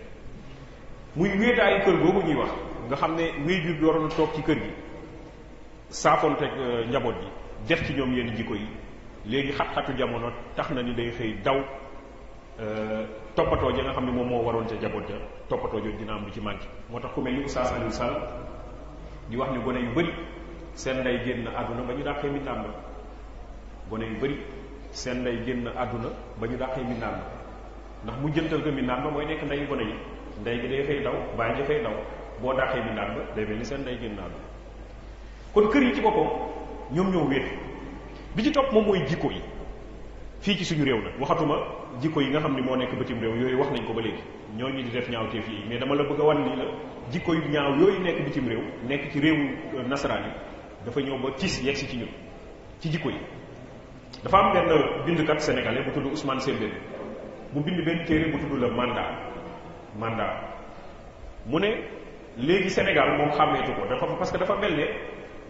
muy wéetaayu kër googu ñuy wax nga xam ne waajur bi waroon a toog ci kër gi saafoonteeg njaboot gi def ci ñoom yenn jikko yi léegi xat-xatu jamono tax na ni day xëy daw toppatoo ja nga xam ne moom moo waroon ca njaboot ja toppatoo jooju dina am lu ci manqué moo tax ku mel ni Oustaz Alioune Sall di wax ni gone yu bëri seen ndey génn àdduna ba ñu dàqee mbindaan ba gone yu bëri seen ndey génn àdduna ba ñu dàqee mbindaan ba ndax mu jëntal ko mbindaan ba mooy nekk ndeyu gone yi ndey gi day xëy daw bàyyi ji xëy daw boo dàqee mbindaan ba day mel ni seen ndey génn àdduna kon kër yi ci boppam ñoom ñoo wéet bi ci topp moom mooy jikko yi fii ci suñu réew nag waxatuma jikko yi nga xam ni moo nekk bitim réew yooyu wax nañ ko ba léegi ñooñu di def ñaawteef yi mais dama la bëgg a wan ni la jikko yu ñaaw yooyu nekk bitim réew nekk ci réewu nasaraan yi dafa ñëw ba tis yegg si ci ñun ci jikko yi dafa am benn bindkat sénégalais bu tudd Ousmane Sembène bu bind benn téere bu tudd la mandat mu ne léegi Sénégal moom xàmmeetu ko dafa parce que dafa mel ne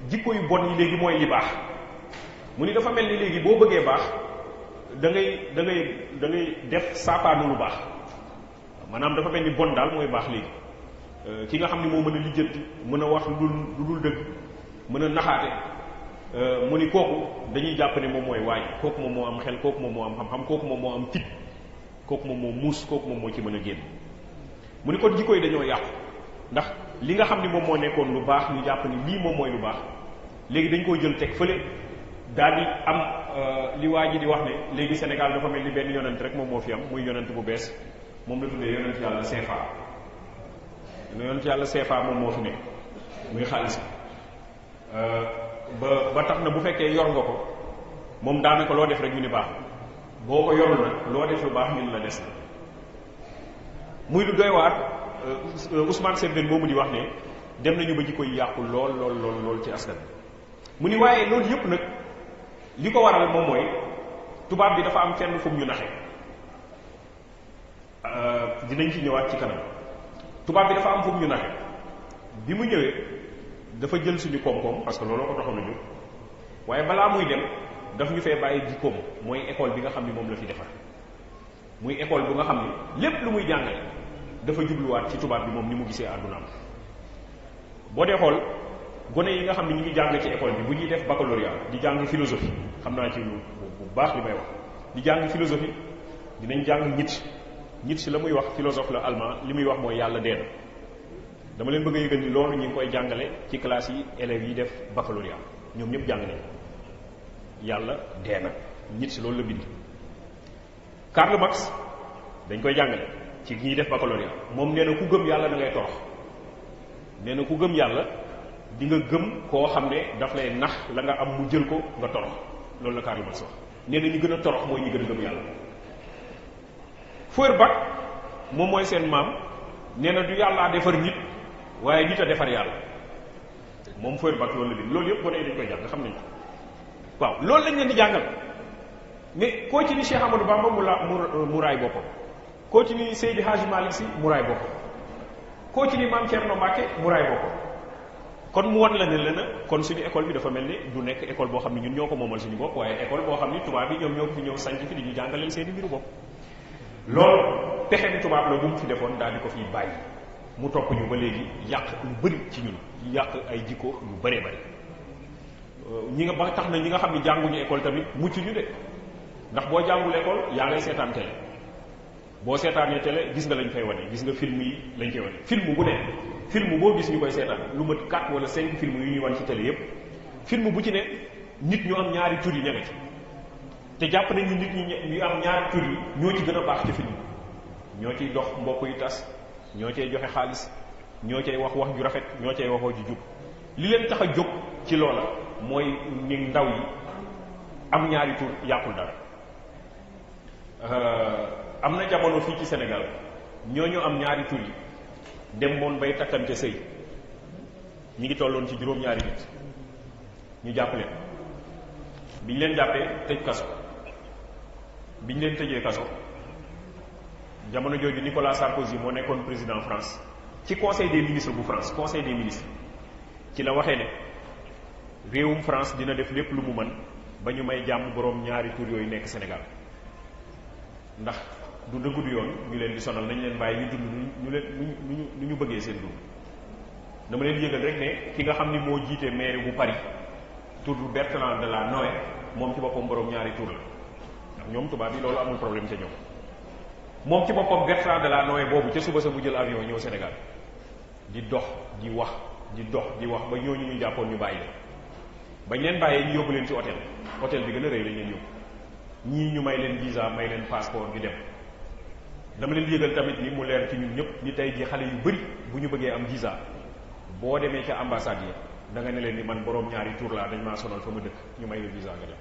jikko yu bon yi léegi mooy li baax mu ni dafa mel ni léegi boo bëggee baax da ngay def saapaanu lu baax maanaam dafa mel ni bon daal mooy baax léegi ki nga xam ni moo mën a lijjanti mën a wax lu dul dëgg mën a naxaate mu ni kooku dañuy jàpp ne moom mooy waaj kooku moom moo am xel kooku moom moo am xam-xam kooku moom moo am fit kooku moom moo muus kooku moom moo ci mën a génn mu ni kon jikko yi dañoo yàqu ndax li nga xam ni moom moo nekkoon lu baax ñu jàpp ni lii moom mooy lu baax léegi dañ koy jël teg fële daal di am li waa ji di wax ne léegi Sénégal dafa mel ni benn yonent rek moom moo fi am muy yonent bu bees moom la tuddee yonent yàlla CFA yonent yàlla CFA moom moo fi nekk muy xaalis ba tax na bu fekkee yor nga ko moom daanaka loo def rek ñu ni baax boo ko yorul nag loo def lu baax ñun la des na muy lu doy waar Ousmane Sembène moomu di wax ne dem nañu ba jikko yi yàqu lool ci askan mu ni waaye loolu yëpp nag li ko waral moom mooy tubaab bi dafa am fenn fu mu ñu naxe dinañ ci ñëwaat ci kanam tubaab bi dafa am fu mu ñu naxe bi mu ñëwee dafa jël suñu koom-koom parce que looloo ko taxoon a jóg waaye balaa muy dem daf ñu fee bàyyi jikkoom mooy école bi nga xam ni moom la fi defar muy école bu nga xam ni lépp lu muy jàngale dafa jubluwaat ci tubaab bi moom ni mu gisee àddunaam boo dee xool gone yi nga xam ne ñu ngi jàng ci école bi bu ñuy def baccalauréat di jàng philosophie xam naa ci bu baax li may wax di jàng philosophie dinañ jàng Nietzsche la muy wax philosophe la allemand li muy wax mooy yàlla dee na dama leen bëgg a yëgal ni loolu ñu ngi koy jàngale ci classe yi élèves yi def baccalauréat ñoom ñëpp jàng nañ yàlla dee na Nietzsche loolu la bind. Karl Marx dañ koy jàngale ci ñiy def baccalauréat moom nee na ku gëm yàlla da ngay torox nee na ku gëm yàlla di nga gëm koo xam ne daf lay nax la nga am mu jël ko nga torox loolu la Karl Marx wax nee na ñi gën a torox mooy ñi gën a gëm yàlla. Feuerbach moom mooy seen maam nee na du yàllaa defar nit waaye nit a defar yàlla moom Feuerbach loolu la bind loolu yëpp gone yi dañ koy jàng xam nañ ko waaw loolu lañ leen di jàngal mais koo ci ni Cheikh Amadou Bamba mu raay boppam koo ci ni Seydi Hadji Malick Sy mu raay boppam koo ci ni Mame Thierno Mbacké mu raay boppam kon mu wan la ne la kon suñu école bi dafa mel ni du nekk école boo xam ne ñun ñoo ko moomal suñu bopp waaye école boo xam ni tubaab bi ñoom ñoo ko fi ñëw sanc fi di ñu jàngaleel seeni mbiru bopp loolu pexe ni tubaab la bu mu fi defoon daal di ko fiy bàyyi mu topp ñu ba léegi yàq lu bëri ci ñun yàq ay jikko yu bëree bëri ñi nga ba tax na ñi nga xam ne jànguñu école tamit mucc ñu de ndax boo jàngul école yaa ngay seetaan télé boo seetaanee télé gis nga lañ fay wane gis nga film yi lañ koy wane film bu ne film boo gis ñu koy seetaan lu mat 4 wala 5 film yu ñuy wan ci télé yépp film bu ci ne nit ñu am ñaari tur yi ña nga ci te jàpp nañ ni nit ñi ñu am ñaari tur yi ñoo ci gën a baax ci film ñoo ciy dox mbokk yu tas ñoo cay joxe xaalis ñoo cay wax wax ju rafet ñoo cay waxoo ju jub li leen tax a jóg ci loola mooy ni ndaw yi am ñaari tur yàqul dara am na jamono fii ci Sénégal ñooñu am ñaari tur yi dem moon bay takkante sëy ñi ngi tolloon ci juróom-ñaari nit ñu jàpp leen biñ leen jàppee tëj kaso biñ leen tëjee kaso jamono jooju Nicolas Sarkozy moo nekkoon président France ci conseil des ministres bu France conseil des ministres ci la waxee ne réewum France dina def lépp lu mu mën ba ñu may jàmm boroom ñaari tur yooyu nekk Sénégal ndax du dëggu du yoon ñu leen di sonal nañ leen bàyyi ñu dund ñu leen nu ñu bëggee seen dund dama leen yëgal rek ne ki nga xam ni moo jiite maire bu Paris tur Bertrand Delanoë moom ci boppam boroom ñaari tur la ndax ñoom tubaab yi loolu amul problème ca ñoom moom ci boppam Bertrand Delanoë boobu ca suba sa mu jël avion ñëw Sénégal di dox di wax di dox di wax ba ñooñu ñu jàppoon ñu bàyyi leen bañ leen bàyyee ñu yóbbu leen ci hôtel bi gën a rëy lañ leen yóbbu ñii ñu may leen visa may leen passeport ñu dem dama leen yëgal tamit ni mu leer ci ñun ñëpp ni tey jii xale yu bëri bu ñu bëggee am visa boo demee ca ambassade yi da nga ne leen ni man boroom ñaari tur laa dañ maa sonal fa ma dëkk ñu may la visa nga dem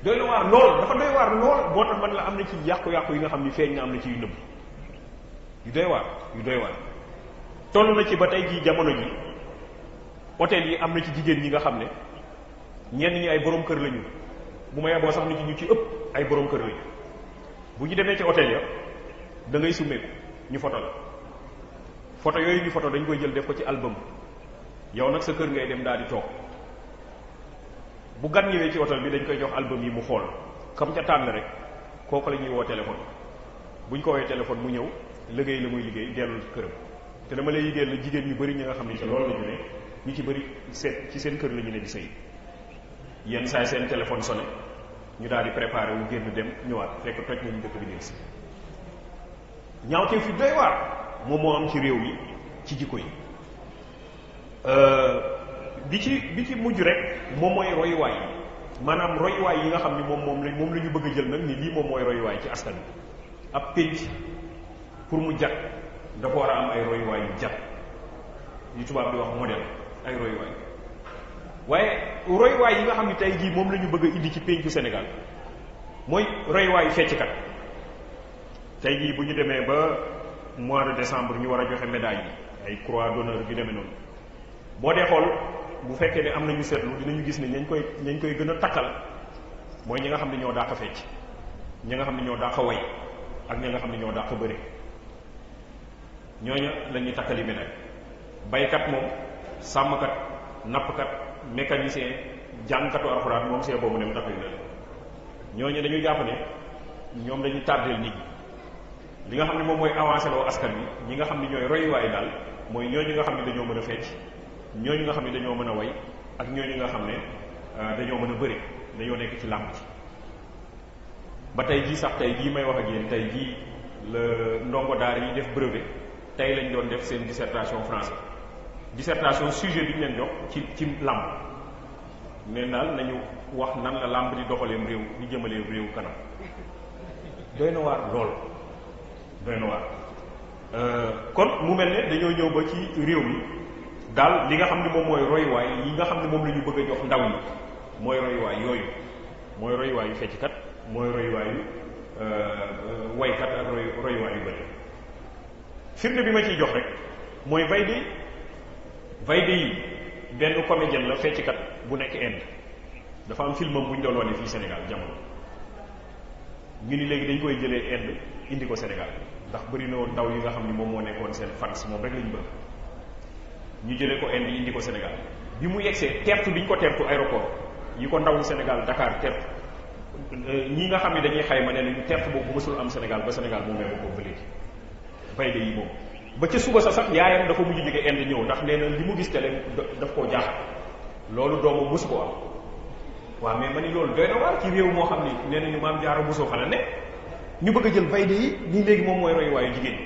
doy na waar lool dafa doy waar lool boo tax man la am na ci yàqu-yàqu yi nga xam ni feeñ na am na ci yu nëbb yu doy waar toll na ci ba tey jii jamono ji hôtel yi am na ci jigéen ñi nga xam ne ñenn ñi ay borom kër lañu bu ma yeboo sax nit ñu ci ëpp ay borom kër lañu bu ñu demee ci hôtel ya da ngay summeeku ñu foto la foto yooyu ñu foto dañ koy jël def ko ci album yow nag sa kër ngay dem daal di toog bu gan ñëwee ci hôtel bi dañ koy jox album yi mu xool comme ca tànn rek kooku la ñuy woo téléphone buñ ko woowee téléphone mu ñëw liggéey la muy liggéey dellu këram te dama lay yigéen la jigéen ñu bëri ñi nga xam ne ci loolu la ñu ne ñu ci bëri seet ci seen kër la ñu ne di sëy yenn saa seen téléphone sonné ñu daal di préparé wu génn dem ñëwaat fekk toj nañu dëkk bi néeg si ñaawtee fi doy waar moom moo am ci réew mi ci jikko yi bi ci mujj rek moom mooy royuwaay yi maanaam royuwaay yi nga xam ni moom la ñu bëgg a jël nag ni lii moom mooy royuwaay ci askan bi ab pénc pour mu jag dafa war a am ay royuwaay yu jag yu tubaab di wax modèle ay royuwaay waaye royuwaay yi nga xam ne tey jii moom la ñu bëgg a indi ci péncu Sénégal mooy royuwaayu fecckat tey jii bu ñu demee ba mois de décembre ñu war a joxe médaille yi ay croix d'honneur yu demee noonu boo dee xool bu fekkee ne am nañu seetlu dinañu gis ne ñañ koy gën a takkal mooy ñi nga xam ne ñoo dàq fecc ñi nga xam ne ñoo dàq way ak ñi nga xam ne ñoo dàq bëre ñooña la ñuy takkali médaille baykat moom sàmmkat nappkat mécanicien jàngkatu alxuraan moom see boobu dem takkali la ñooñu dañuy jàpp ne ñoom dañuy tardeel nit ñi li nga xam ne moom mooy avancé loo askan wi ñi nga xam ne ñooy royuwaay daal mooy ñooñu nga xam ne dañoo mën a fecc ñooñu nga xam ne dañoo mën a way ak ñooñu nga xam ne dañoo mën a bëri dañoo nekk ci làmb ci ba tey jii sax tey jii may wax ak yéen tey jii la ndongo daara yi def brevet tey lañ doon def seen dissertation français dissertation sujet bi ñu leen jox ci làmb neen daal nañu wax nan la làmb di doxaleem réew di jëmaleem réew kanam doy na waar lool doy na waar kon mu mel ne dañoo ñëw ba ci réew mi daal li nga xam ne moom mooy royuwaay yi nga xam ne moom la ñu bëgg a jox ndaw ñi mooy royuwaay yooyu mooy royuwaayu fecckat mooy royuwaayu waykat ak royuwaay yu bëri firnde bi ma ciy jox rek mooy bay di Vaidehi yi benn comédien la fecckat bu nekk Inde dafa am filmam bu ñu doon wane fii Sénégal jamono ñu ni léegi dañ koy jëlee Inde indi ko Sénégal ndax bëri na woon ndaw yi nga xam ni moom moo nekkoon seen fans moom rek lañu bëgg ñu jëlee ko Inde indi ko Sénégal bi mu yegsee tertu bi ñu ko tertu aéroport yi ko ndawu Sénégal Dakar tertu ñi nga xam ne dañuy xayma ne nañu tertu boobu mësul am Sénégal ba Sénégal moom mee ko ba léegi Vaidehi yi moom ba ca suba sa sax yaayam dafa mujj jóge Inde ñëw ndax nee na li mu gis télé daf koo jaaxal loolu doomu mësu ko am waaw mais ma ni loolu doy na waar ci réew moo xam ni nee nañu maam Jaara Buso fa la ne ñu bëgg a jël Vaidehi yi nii léegi moom mooy roy waayu jigéen ñi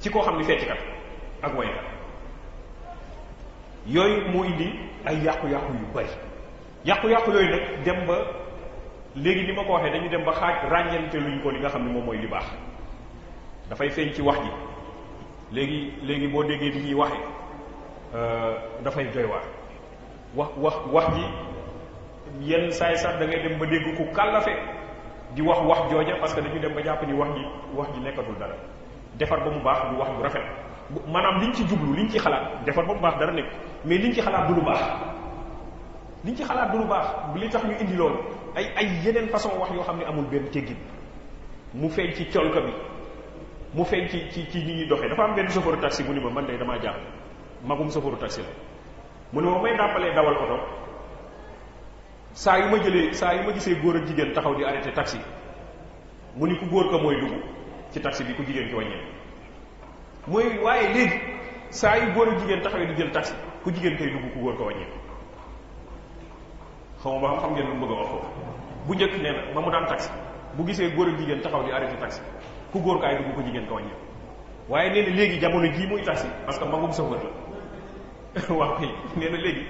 ci koo xam ni fecckat ak waykat yooyu moo indi ay yàqu-yàqu yu bari yàqu-yàqu yooyu nag dem ba léegi ni ma ko waxee dañu dem ba xaaj ràññante luñ ko li nga xam ne moom mooy li baax dafay feeñ ci wax ji léegi boo déggee di ñuy waxee dafay doy waar wax ji yenn saay sax da ngay dem ba dégg ku kàllafe di wax jooja parce que dañu dem ba jàpp ni wax ji nekkatul dara defar ba mu baax du wax bu rafet maanaam liñ ci jublu liñ ci xalaat defar ba mu baax dara nekk mais liñ ci xalaat du lu baax li tax ñu indi loolu ay yeneen façon wax yoo xam ne amul benn teggin mu feeñ ci colka bi mu feeñ ci ni ñuy doxee dafa am benn chauffeur taxi mu ni ma man de damaa jàpp magum chauffeur taxi la mu ne ma may dàppalee dawal oto saa yu ma gisee góor ak jigéen taxaw di arrêté taxi mu ni ku góor ka mooy dugg ci taxi bi ku jigéen ki wàññee mooy waaye léegi saa yu góor ak jigéen taxawee di jël taxi ku jigéen kay dugg ku góor ko wàññee xaw ma ba xam ngeen lu mu bëgg a wax foofu bu njëkk nee na ba mu daan taxi bu gisee góor ak jigéen taxaw di arrêté taxi ku góor kaay dugg ko jigéen ko wàññee waaye nee na léegi jamono jii muy taxi parce que magum chauffeur la waaw kay nee na léegi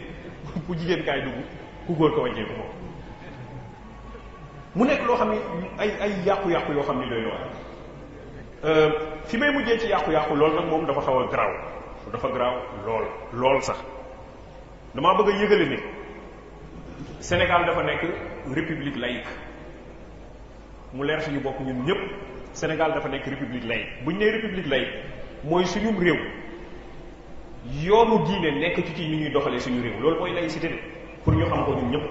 ku jigéen kaay dugg ku góor ko wàññee ko moom mu nekk loo xam ne ay yàqu-yàqu yoo xam ne doy na waar fi may mujjee ci yàqu-yàqu loolu nag moom dafa xaw a garaaw lool sax damaa bëgg a yëgale ne Sénégal dafa nekk république laïque mu leer suñu bopp ñun ñëpp Sénégal dafa nekk république laïque bu ñu nee république laïque mooy suñum réew yoonu diine nekk ci ni ñuy doxalee suñu réew loolu mooy laïcité de pour ñu xam ko ñun ñëpp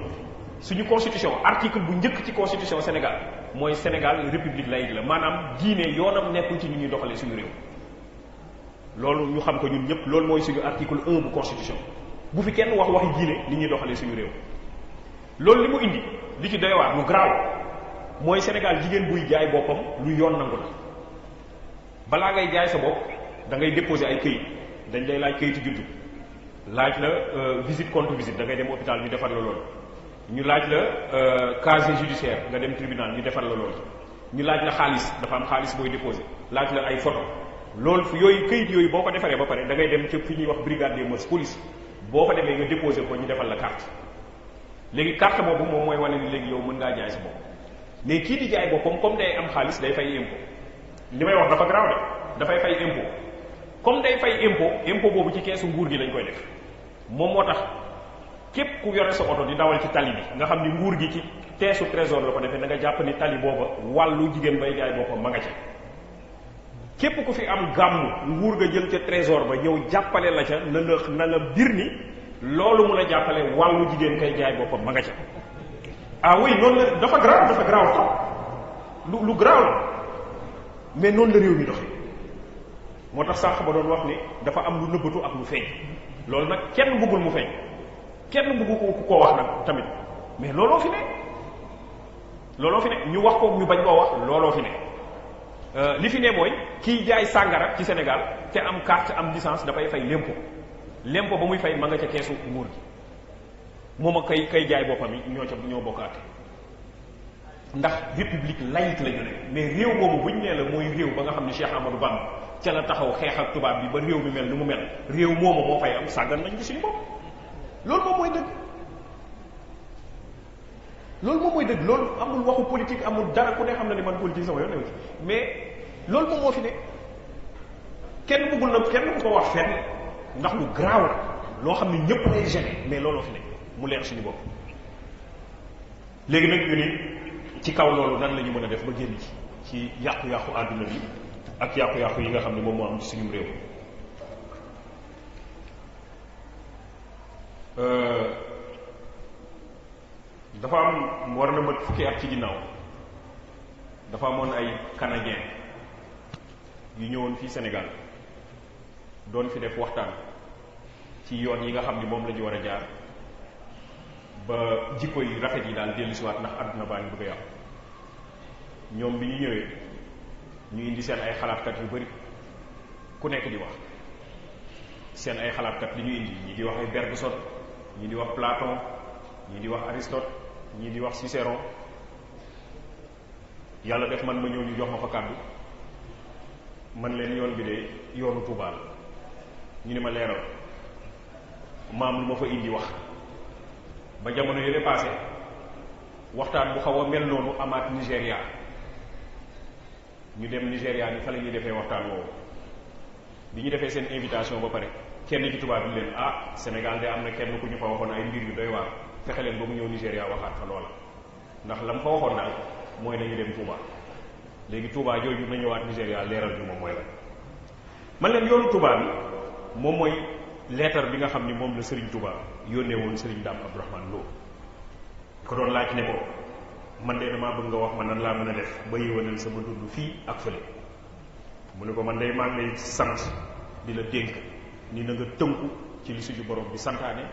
suñu constitution article bu njëkk ci constitution Sénégal mooy Sénégal république laïque la maanaam diine yoonam nekkul ci ni ñuy doxalee suñu réew loolu ñu xam ko ñun ñëpp loolu mooy suñu article 1 bu constitution bu fi kenn waxi diine ni ñuy doxalee suñu réew loolu li mu indi li ci doy waar lu garaaw mooy Sénégal jigéen buy jaay boppam lu yoon nangu la balaa ngay jaay sa bopp da ngay déposer ay këyit dañ lay laaj këyitu juddu laaj la visite contre visite da ngay dem hôpital ñu defar la loolu ñu laaj la casier judiciaire nga dem tribunal ñu defar la loolu ñu laaj la xaalis dafa am xaalis booy déposer laaj la ay photo loolu yooyu këyit yooyu boo ko defaree ba pare da ngay dem ci fi ñuy wax brigade des mœurs police boo fa demee nga déposer ko ñu defal la carte léegi carte boobu moom mooy wane ni léegi yow mën ngaa jaay sa bopp mais kii di jaay boppam comme day am xaalis day fay impôt li may wax dafa garaaw de dafay fay impôt comme day fay impôt boobu ci keesu nguur gi lañ koy def moom moo tax képp ku yore sa oto di dawal ci tali bi nga xam ni nguur gi ci teesu trésor la ko defee da nga jàpp ni tali booba wàllu jigéen bay jaay boppam ma nga ca képp ku fi am gàmmu nguur ga jël ca trésor ba ñëw jàppale la ca na la bir ni loolu mun a jàppale wàllu jigéen kay jaay boppam ma nga ca ah oui noonu la dafa garaaw lu garaaw la mais noonu la réew mi doxe moo tax sànq ba doon wax ni dafa am lu nëbbatu ak lu feeñ loolu nag kenn bëggul mu feeñ kenn bëggu ku koo wax nag tamit mais looloo fi ne ñu wax ko ñu bañ koo wax looloo fi ne li fi ne mooy kiy jaay sàngara ci Sénégal te am carte am licence dafay fay l'impôt ba muy fay ma nga ca keesu nguur gi moom ak kay jaay boppam yi ñoo bokkaate ndax république laïque la ñu ne mais réew boobu bu ñu nee la mooy réew ba nga xam ne Cheikh Amadou Bamba ca la taxaw xeex ak tubaab bi ba réew mi mel ni mu mel réew moomu moo fay am sàggan nañ ci suñu bopp loolu moom mooy dëgg loolu amul waxu politique amul dara ku ne xam na ni man politique sama yoon newu ci mais loolu moom moo fi ne kenn bëggul na kenn bu ko wax fenn ndax lu garaaw la loo xam ne ñëpp lay gêné mais looloo fi ne mu leer suñu bopp léegi nag ñu ni ci kaw loolu nan la ñu mën a def ba génn ci yàqu-yàqu àdduna bi ak yàqu-yàqu yi nga xam ne moom moo am ci suñu réew dafa am war na mat fukki at ci ginnaaw dafa amoon ay canadien yu ñëwoon fii Sénégal doon fi def waxtaan ci yoon yi nga xam ni moom la ñu war a jaar ba jikko yi rafet yi daal dellu siwaat ndax àdduna baa ngi bëgg a yàqu. ñoom bi ñu ñëwee ñu indi seen ay xalaatkat yu bari ku nekk di wax seen ay xalaatkat li ñu indi ñi di wax ay Bergson ñi di wax Platon ñi di wax Aristote ñi di wax Cicéron. yàlla def man ma ñëw ñu jox ma fa kàddu man leen yoon bi de yoonu Tuubaa la ñu ne ma leeral maam lu ma fa indi wax ba jamono yële passé waxtaan bu xaw a mel noonu amaat Nigéria ñu dem Nigéria ni fa la ñuy defee waxtaan woowu bi ñu defee seen invitation ba pare kenn ci tubaab bi leen Sénégal de am na kenn ku ñu fa waxoon ay mbir yu doy waar fexe leen ba mu ñëw Nigéria waxaat fa loola ndax la mu fa waxoon daal mooy nañu dem Touba léegi Touba jooju na ñëwaat Nigéria leeral bi moom mooy la man leen yoonu Touba bi moom mooy leetar bi nga xam ni moom la Serigne Touba yónnee woon Serigne Dame Abdourahmane Lo ko doon laaj ne ko man de damaa bëgg nga wax ma nan laa mën a def ba yéwénal sama dund fii ak fële mu ne ko man de maa ngi lay sant di la dénk ni na nga tënku ci li suñu borom bi santaane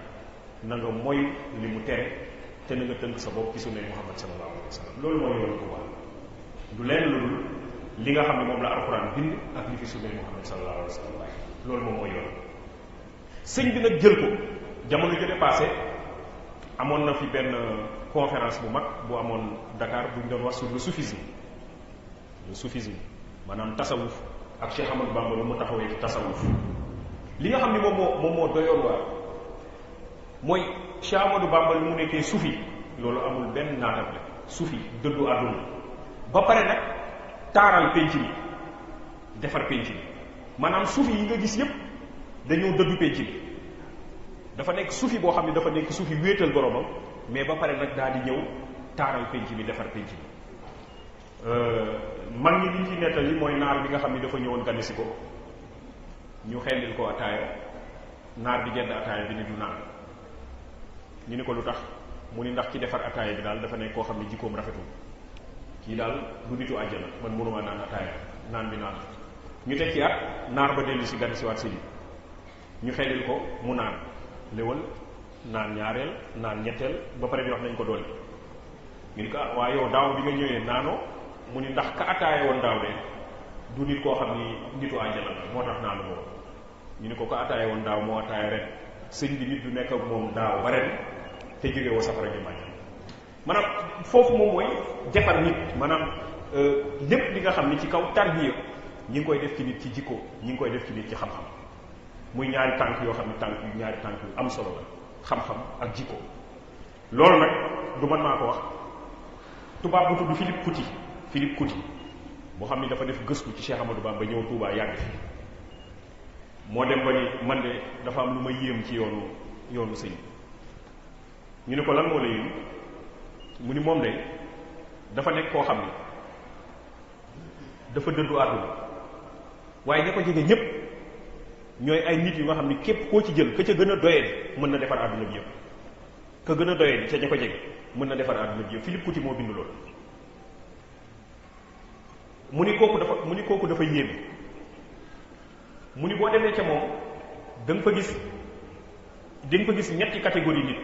na nga moy li mu tere te na nga tënk sa bopp ci sunna Muhammad sallallahu alayhi wa sallam loolu mooy yoonu Touba du leen lu dul li nga xam ne moom la alxuraan bind ak li fi sunna Muhammad sallallahu alayhi wa sallam loolu moom mooy yoon sëñ bi nag jël ko jamono jële passé amoon na fi benn conférence bu mag bu amoon Dakar bu ñu doon wax sur le soufisme maanaam tasawuf ak Cheikh Ahmadou Bamba lu mu taxawee ci tasawuf li nga xam ne moom moo doyoon waar mooy Cheikh Ahmadou Bamba lu mu nekkee sufi loolu amul benn naatable sufi dëddu àdduna ba pare nag taaral penc bi defar penc bi maanaam sufi yi nga gis yépp dañoo dëddu penc bi dafa nekk sufi boo xam ne dafa nekk sufi wéetal boromam mais ba pare nag daal di ñëw taaral penc bi defar penc bi mag ñi liñ ci nettali mooy naar bi nga xam ne dafa ñëwoon gane si ko ñu xellil ko ataaya naar bi gedd ataaya bi ni du naan ñu ni ko lu tax mu ni ndax ci defar ataaya bi daal dafa nekk koo xam ne jikkoom rafetul kii daal du nitu àjjana man mënuma naan ataaya naan bi naan ñu teg ci at naar ba dellu si gane si waat si ñu xellil ko mu naan léwal naan ñaareel naan ñetteel ba pare bi wax nañ ko dolli ñu ni ko waa yow daaw bi nga ñëwee naanoo mu ni ndax ka ataaye woon daaw de du nit koo xam ni nitu àjjana la moo tax naanu moom ñu ni ko ataaye woon daaw moo ataaye ren sëñ bi nit du nekk ak moom daaw ba ren te jóge woo safara ñu màjj maanaam foofu moom mooy defar nit maanaam lépp li nga xam ni ci kaw tarbiya ñi ngi koy def ci nit ci jikko ñi ngi koy def ci nit ci xam-xam muy ñaari tànk yoo xam ne ñaari tànk yu am solo la xam-xam ak jikko loolu nag du man maa ko wax tubaab bu tudd Philippe Couti boo xam ni dafa def gëstu ci Cheikh Amadou Bamba ñëw Touba yàgg fi moo dem ba ni man de dafa am lu ma yéem ci yoonu sëñ ñu ne ko lan moo la yéem mu ni moom de dafa nekk koo xam ni dafa dëddu àdduna waaye ña ko jege ñépp ñooy ay nit yu nga xam ni képp koo ci jël ka ca gën a doyee mën na defar àdduna bi yëpp ka gën a doyee ca ña ko jege mën na defar àdduna bi yëpp Philippe Couti moo bind loolu mu ni kooku dafa yéeme mu ni boo demee ca moom da nga fa gis ñetti catégorie nit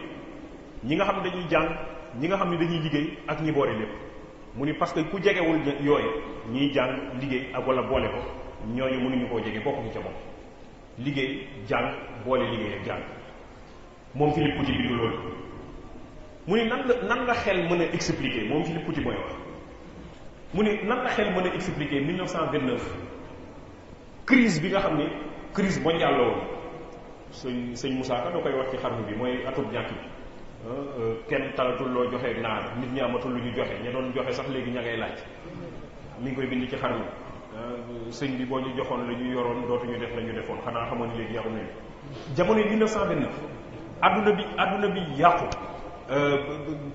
ñi nga xam ne dañuy jàng ñi nga xam ne dañuy liggéey ak ñi boole lépp mu ni parce que ku jegewul yooyu ñiy jàng liggéey ak wala boole ko ñooñu mënuñu koo jege bokkuñu ca moom liggéey jàng boole liggéey ak jàng moom Philippe Couti bi loolu mu ni nan la xel mën a expliquer moom Philippe Couti mooy wax mu ni nan la xel mën a expliquer 1929 crise bi nga xam ne crise mondiale la woon sëñ Moussa Ka da koy wax ci xarnu bi mooy atub ñàkk bi kenn talatul loo joxe naar nit ñi amatul lu ñu joxe ña doon joxe sax léegi ña ngay laaj mi ngi koy bind ci xarnu sëñ bi boo ñu joxoon la ñu yoroon dootuñu def la ñu defoon xanaa xamoon ni léegi yaru nañu jamono yi 1929 adduna bi yàqu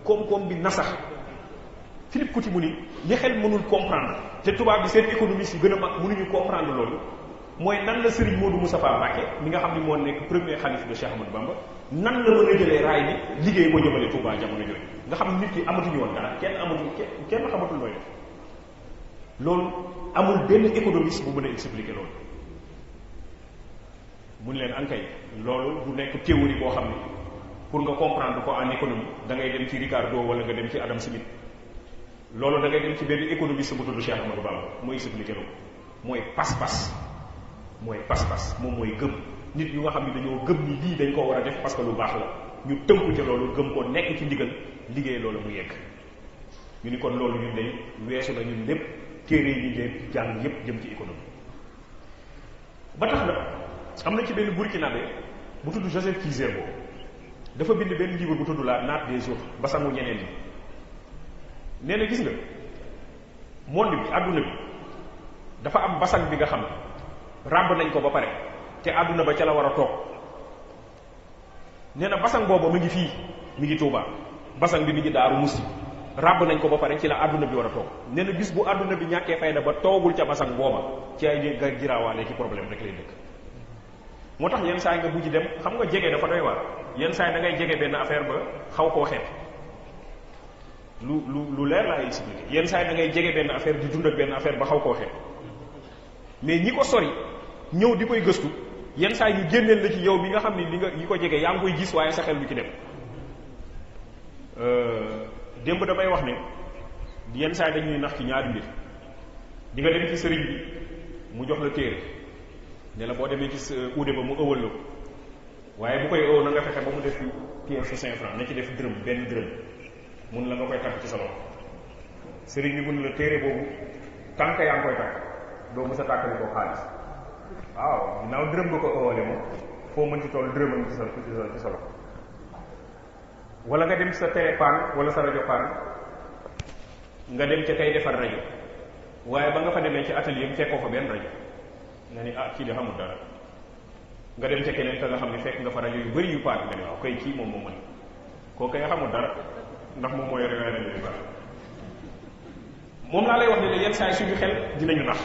koom-koom bi nasax Philippe Couti mu ni ñi xel mënul comprendre te tubaab bi seen économie yi gën a mag mënuñu comprendre loolu mooy nan la Serigne Modou Moustapha Mbacké mi nga xam ne moo nekk premier xalif de Cheikh Ahmadou Bamba nan la mën a jëlee raay bi liggéey ko jëmale Touba jamono jooju nga xam ne nit ki amatuñu woon dara kenn xamatul looy def loolu amul benn économiste bu mën a expliquer loolu mun leen ankay loolu du nekk théorie boo xam ne pour nga comprendre ko en économie da ngay dem ci Ricardo wala nga dem ci Adam Smith loolu da ngay dem ci benn économiste bu tudd Cheikh Ahmadou Bamba mooy expliquer loolu mooy pas-pas moom mooy gëm nit ñu nga xam ne dañoo gëm ni lii dañ koo war a def parce que lu baax la ñu tënku ci loolu gëm ko nekk ci ndigal liggéey loolu mu yegg ñu ni kon loolu ñun day weesu na ñun lépp téere yi ñu leen jàng yépp jëm ci économie ba tax na am na ci benn burkinabé bu tudd Joseph Kizerbo dafa bind benn livre bu tudd la natte des autres basangu ñeneen ñi nee na gis nga monde bi àdduna bi dafa am basang bi nga xam ràbb nañ ko ba pare te àdduna ba ca la war a toog nee na basang booba mi ngi fii mi ngi Tuubaa basang bi mi ngi Daaru Musti ràbb nañ ko ba pare ci la àdduna bi war a toog nee na bis bu àdduna bi ñàkkee fayda ba toogul ca basang booba ci ay nga giraawaale ci problème rek lay dëkk moo tax yenn saa yi nga bujj dem xam nga jege dafa doy waar yenn saa yi da ngay jege benn affaire ba xaw koo xeet lu leer laa expliqué yenn saa yi da ngay jege benn affaire di dund ak benn affaire ba xaw koo xeet mais ñi ko sori ñëw di koy gëstu yenn saa yi ñu génneel la ci yow mi nga xam ni li nga ñi ko jege yaa ngi koy gis waaye sa xel lu ci dem démb damay wax ne yenn saa yi dañuy nax ci ñaari mbir di nga dem ci sëriñ bi mu jox la téere ne la boo demee ci uude ba mu ëwal la ko waaye bu koy ëw na nga fexe ba mu def pièce su 5 francs na ci def dërëm benn dërëm mun la nga koy takk ci sa loxo sëriñ bi mun la téere boobu tànk yaa ngi koy takk doo mës a tàkkali ko xaalis waaw ginnaaw dërëm nga ko ëwale moom foo mën ci toll dërëmam ci sa loxo wala nga dem sa télé paan wala sa rajo paan nga dem ca kay defar rajo waaye ba nga fa demee ci atelier bi fekkoo fa benn rajo nga ni ah kii de xamul dara nga dem ca keneen ka nga xam ne fekk nga fa rajo yu bëri yu paan nga ne waaw kay kii moom moo mën koo kay xamul dara ndax moom mooy rajo yu baax moom laa lay wax ne la yenn saa yi suñu xel dinañu nax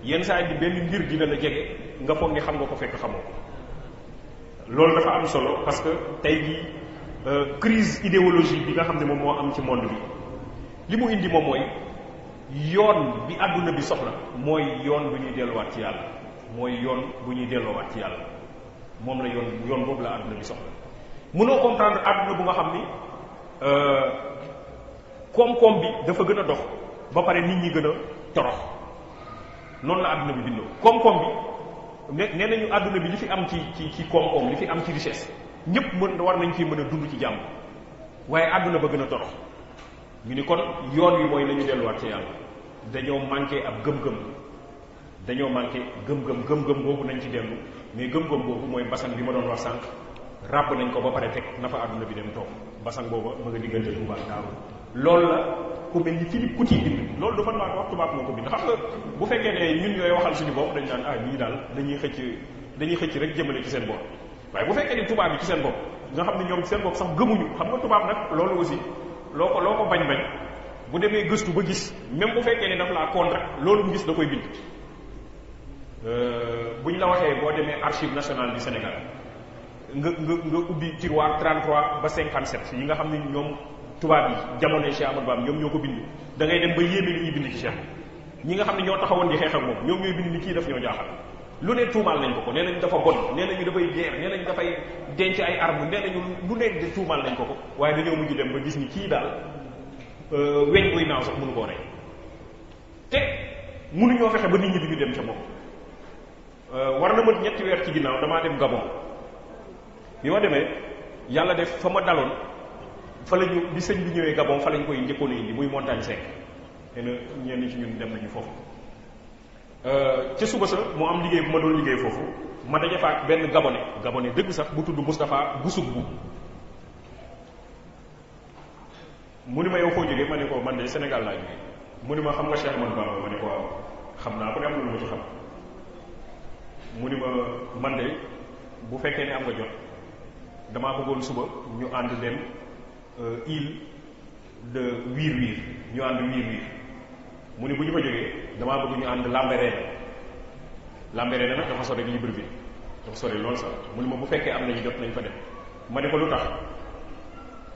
yenn saa yi di benn mbir dina la jege nga foog ni xam nga ko fekk xamoo ko loolu dafa am solo parce que tey jii crise idéologique bi nga xam ne moom moo am ci monde bi li mu indi moom mooy yoon bi àdduna bi soxla mooy yoon bu ñuy delluwaat ci yàlla mooy yoon bu ñuy delloowaat ci yàlla moom la yoon boobu la àdduna bi soxla mënoo comprendre àdduna bu nga xam ni koom-koom bi dafa gën a dox ba pare nit ñi gën a torox noonu la àdduna bi bindoo koom-koom bi nee nañu àdduna bi li fi am ci koom-koom li fi am ci richesse ñëpp war nañ fi mën a dund ci jàmm waaye àdduna ba gën a torox ñu ni kon yoon wi mooy nañu delluwaat ci yàlla dañoo manqué ab gëm-gëm dañoo manqué gëm-gëm boobu nañ ci dellu mais gëm-gëm boobu mooy basang bi ma doon wax sànq ràbb nañ ko ba pare teg na fa àdduna bi dem toog basang booba ma nga diggante Touba Daaru loolu la ku mel ni Philippe Couti bind loolu dafa maa wax tubaab moo ko bind xam nga bu fekkee ne ñun ñooy waxal suñu bopp dañ naan ñii daal dañuy xëcc rek jëmale ci seen bopp waaye bu fekkee ni tubaab yi ci seen bopp nga xam ne ñoom seen bopp sax gëmuñu xam nga tubaab nag loolu aussi loo ko bañ bu demee gëstu ba gis même bu fekkee ni daf laa contre loolu mu gis da koy bind buñ la waxee boo demee archive nationale du Sénégal nga ubbi tiroir 33 ba 57 yi nga xam ne ñoom tubaab yi jamonoy Cheikh Ahmadou Bamba ñoom ñoo ko bind da ngay dem ba yéeme li ñuy bind ci Cheikh ñi nga xam ne ñoo taxawoon di xeex ak moom ñoom ñooy bind ni kii daf ñoo jaaxal lu ne tuumaal nañ ko nee nañu dafa bon nee nañu dafay guerre nee nañu dafay denc ay armes nee nañu lu nekk de tuumaal nañ ko waaye dañoo mujj dem ba gis ni kii daal weñ buy naaw sax mënu koo rey te mënuñoo fexe ba nit ñi duñu dem ca moom war na mën 3 weer ci ginnaaw damaa dem Gabon bi ma demee yàlla def fa ma daloon fa la ñu bi sëñ bi ñëwee Gabon fa lañ koy njëkkoon a indi muy montagne sec te na ñenn ci ñun dem nañu foofu ca suba sa mu am liggéey bu ma doon liggéey foofu ma daje fa ak benn gabonais dëgg sax bu tudd Moustapha Bousougou mu ni ma yow foo jógee ma ne ko man de Sénégal laa jógee mu ni ma xam nga Cheikh Ahmadou Bamba ma ne ko waaw xam naa ko ne am na lu ma ci xam mu ni ma man de bu fekkee ne am nga jot damaa bëggoon suba ñu ànd dem île de Wiir ñu ànd Wiir mu ni bu ñu fa jógee damaa bëgg ñu ànd Lambaréné Lambaréné nag dafa sori Libreville dafa sori lool sax mu ne ma bu fekkee am nañu jot nañ fa dem ma ne ko lu tax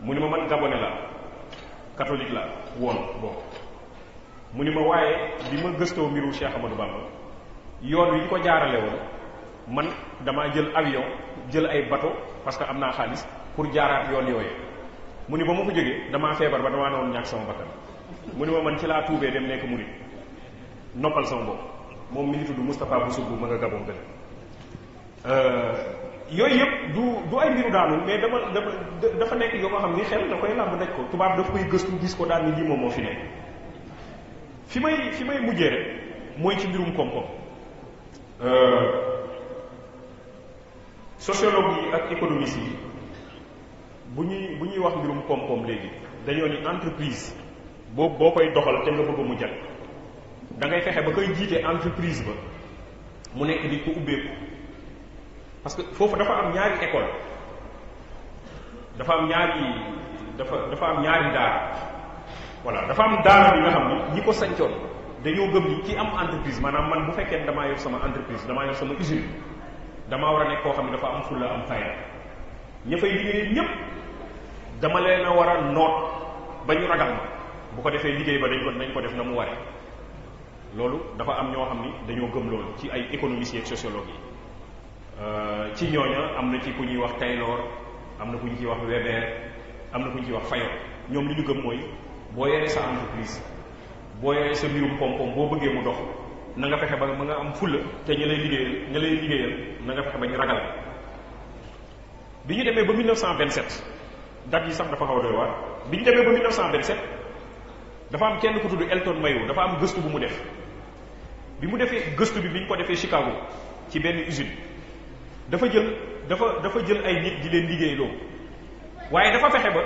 mu ne ma man gabonais la catholique la woon boobu mu ni ma waaye bi ma gëstoo mbiru Cheikh Ahmadou Bamba yoon wi ñu ko jaarale woon man damaa jël avion jël ay bateau parce que am naa xaalis pour jaaraat yoon yooyu mu ni ba ma ko jógee damaa feebar ba damaa noonu ñàkk sama bakkan mu ni ma man ci laa tuubee dem nekk murid noppal sama bopp moom mi ngi tudd Moustapha Boussou ma nga Gabon gën yooyu yëpp du ay mbiru daanu mais dafa nekk yoo nga xam ni xel da koy làmb daj ko tubaab daf koy gëstu gis ko daal ni lii moom moo fi nekk fi may mujjee rek mooy ci mbirum koom-koom sociologue yi ak économiste yi bu ñuy wax mbirum koom-koom léegi dañoo ni entreprise boo koy doxal te nga bëgg mu jag da ngay fexe ba koy jiite entreprise ba mu nekk nit ku ubbeeku parce que foofu dafa am ñaari école dafa am ñaari daara voilà dafa am daara bi nga xam ni ñi ko sancoon dañoo gëm ni ci am entreprise maanaam man bu fekkee damaa yor sama entreprise damaa yor sama usine damaa war a nekk koo xam ne dafa am fulla am fayda ña fay liggéey ñépp dama leen a war a noot ba ñu ragal ma bu ko defee liggéey ba dañ ko def na mu waree loolu dafa am ñoo xam ni dañoo gëm loolu ci ay économistes ak sociologues yi ci ñooña am na ci ku ñuy wax Taylor am na ku ñu ciy wax Weber am na ku ñu ciy wax Fayon ñoom li ñu gëm mooy boo yoree sa entreprise boo yoree sa mbirum koom-koom boo bëggee mu dox na nga fexe ba nga am fulla te ña lay liggéeyal na nga fexe ba ñu ragal bi ñu demee ba 1927 date yi sax dafa xaw a doy waar bi ñu demee ba 1927 dafa am kenn ku tudd Elton Mayo dafa am gëstu bu mu def bi mu defee gëstu bi ñu ko defee Chicago ci benn usine dafa jël ay nit di leen liggéeyloo waaye dafa fexe ba